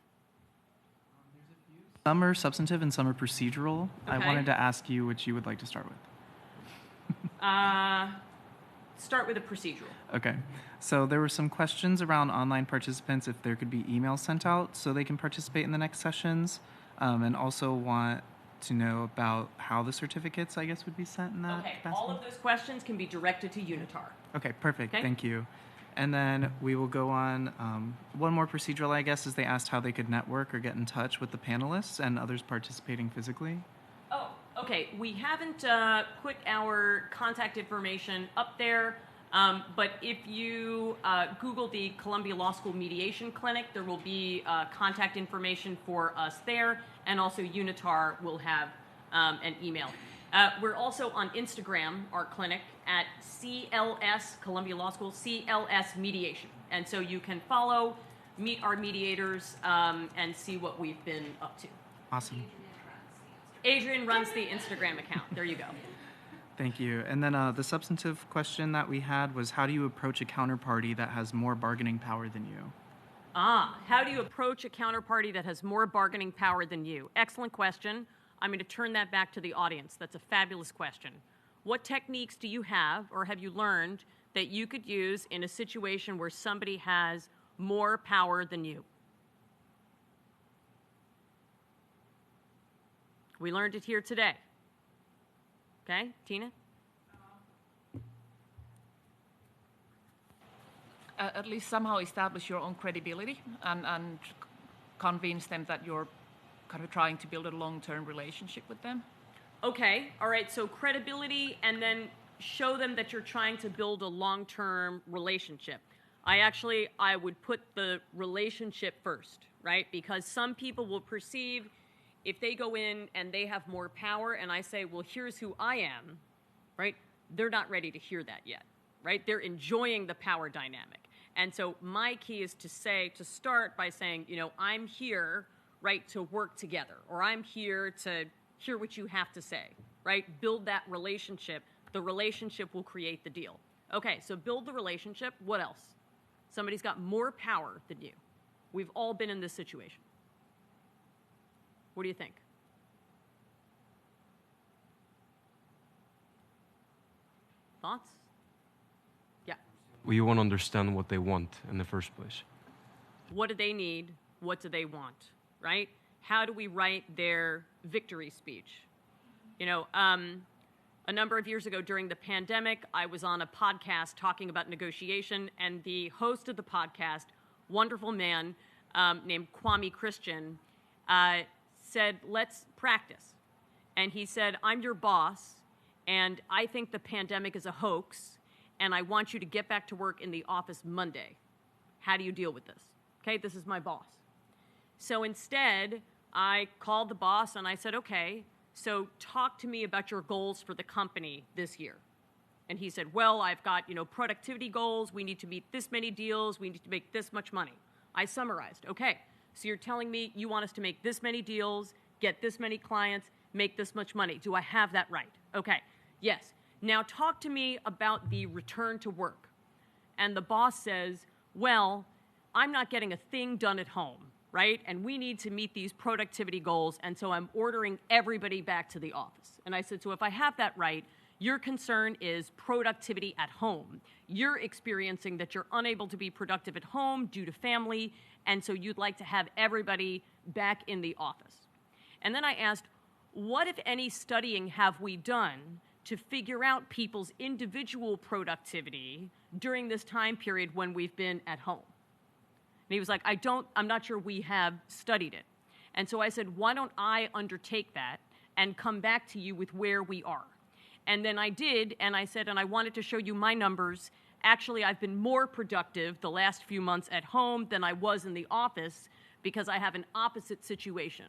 S6: Some are substantive and some are procedural.
S2: Okay.
S6: I wanted to ask you which you would like to start with.
S2: Start with a procedural.
S6: Okay. So there were some questions around online participants if there could be emails sent out so they can participate in the next sessions, and also want to know about how the certificates, I guess, would be sent in that capacity.
S2: All of those questions can be directed to UNITAR.
S6: Okay, perfect.
S2: Okay.
S6: Thank you. And then we will go on. One more procedural, I guess, is they asked how they could network or get in touch with the panelists and others participating physically.
S2: Oh, okay. We haven't put our contact information up there, but if you Google the Columbia Law School Mediation Clinic, there will be contact information for us there, and also UNITAR will have an email. We're also on Instagram, our clinic, at CLS, Columbia Law School, CLS Mediation. And so you can follow, meet our mediators, and see what we've been up to.
S6: Awesome.
S2: Adrian runs the Instagram account. There you go.
S6: Thank you. And then the substantive question that we had was, how do you approach a counterparty that has more bargaining power than you?
S2: How do you approach a counterparty that has more bargaining power than you? Excellent question. I'm going to turn that back to the audience. That's a fabulous question. What techniques do you have or have you learned that you could use in a situation where somebody has more power than you? We learned it here today. Okay, Tina?
S9: At least somehow establish your own credibility and convince them that you're kind of trying to build a long-term relationship with them.
S2: Okay, all right, so credibility, and then show them that you're trying to build a long-term relationship. I would put the relationship first, right? Because some people will perceive if they go in and they have more power and I say, well, here's who I am, right? They're not ready to hear that yet, right? They're enjoying the power dynamic. And so my key is to start by saying, you know, I'm here, right, to work together, or I'm here to hear what you have to say, right? Build that relationship. The relationship will create the deal. Okay, so build the relationship. What else? Somebody's got more power than you. We've all been in this situation. What do you think? Thoughts? Yeah.
S14: Well, you want to understand what they want in the first place.
S2: What do they need? What do they want? Right? How do we write their victory speech? You know, a number of years ago during the pandemic, I was on a podcast talking about negotiation, and the host of the podcast, wonderful man named Kwame Christian, said, let's practice. And he said, I'm your boss, and I think the pandemic is a hoax, and I want you to get back to work in the office Monday. How do you deal with this? Okay, this is my boss. So instead, I called the boss and I said, okay, so talk to me about your goals for the company this year. And he said, well, I've got, you know, productivity goals. We need to meet this many deals. We need to make this much money. I summarized, okay, so you're telling me you want us to make this many deals, get this many clients, make this much money. Do I have that right? Okay, yes. Now talk to me about the return to work. And the boss says, well, I'm not getting a thing done at home, right? And we need to meet these productivity goals, and so I'm ordering everybody back to the office. And I said, so if I have that right, your concern is productivity at home. You're experiencing that you're unable to be productive at home due to family, and so you'd like to have everybody back in the office. And then I asked, what, if any, studying have we done to figure out people's individual productivity during this time period when we've been at home? And he was like, I'm not sure we have studied it. And so I said, why don't I undertake that and come back to you with where we are? And then I did, and I said, and I wanted to show you my numbers. Actually, I've been more productive the last few months at home than I was in the office because I have an opposite situation.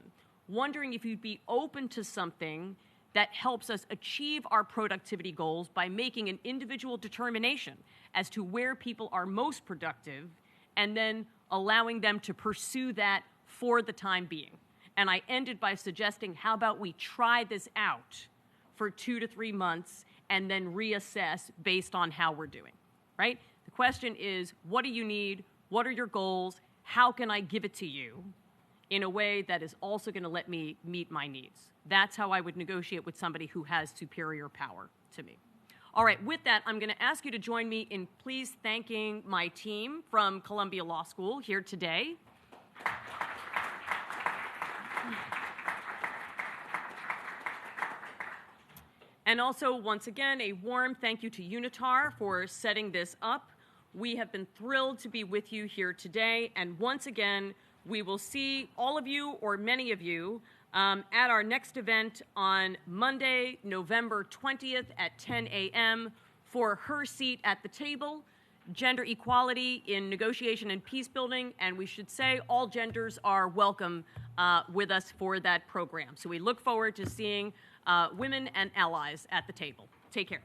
S2: Wondering if you'd be open to something that helps us achieve our productivity goals by making an individual determination as to where people are most productive and then allowing them to pursue that for the time being. And I ended by suggesting, how about we try this out for 2 to 3 months and then reassess based on how we're doing, right? The question is, what do you need? What are your goals? How can I give it to you in a way that is also going to let me meet my needs? That's how I would negotiate with somebody who has superior power to me. All right, with that, I'm going to ask you to join me in please thanking my team from Columbia Law School here today. And also, once again, a warm thank you to UNITAR for setting this up. We have been thrilled to be with you here today. And once again, we will see all of you or many of you at our next event on Monday, November 20th at 10 a.m. for Her Seat at the Table, Gender Equality in Negotiation and Peace Building. And we should say all genders are welcome with us for that program. So we look forward to seeing women and allies at the table. Take care.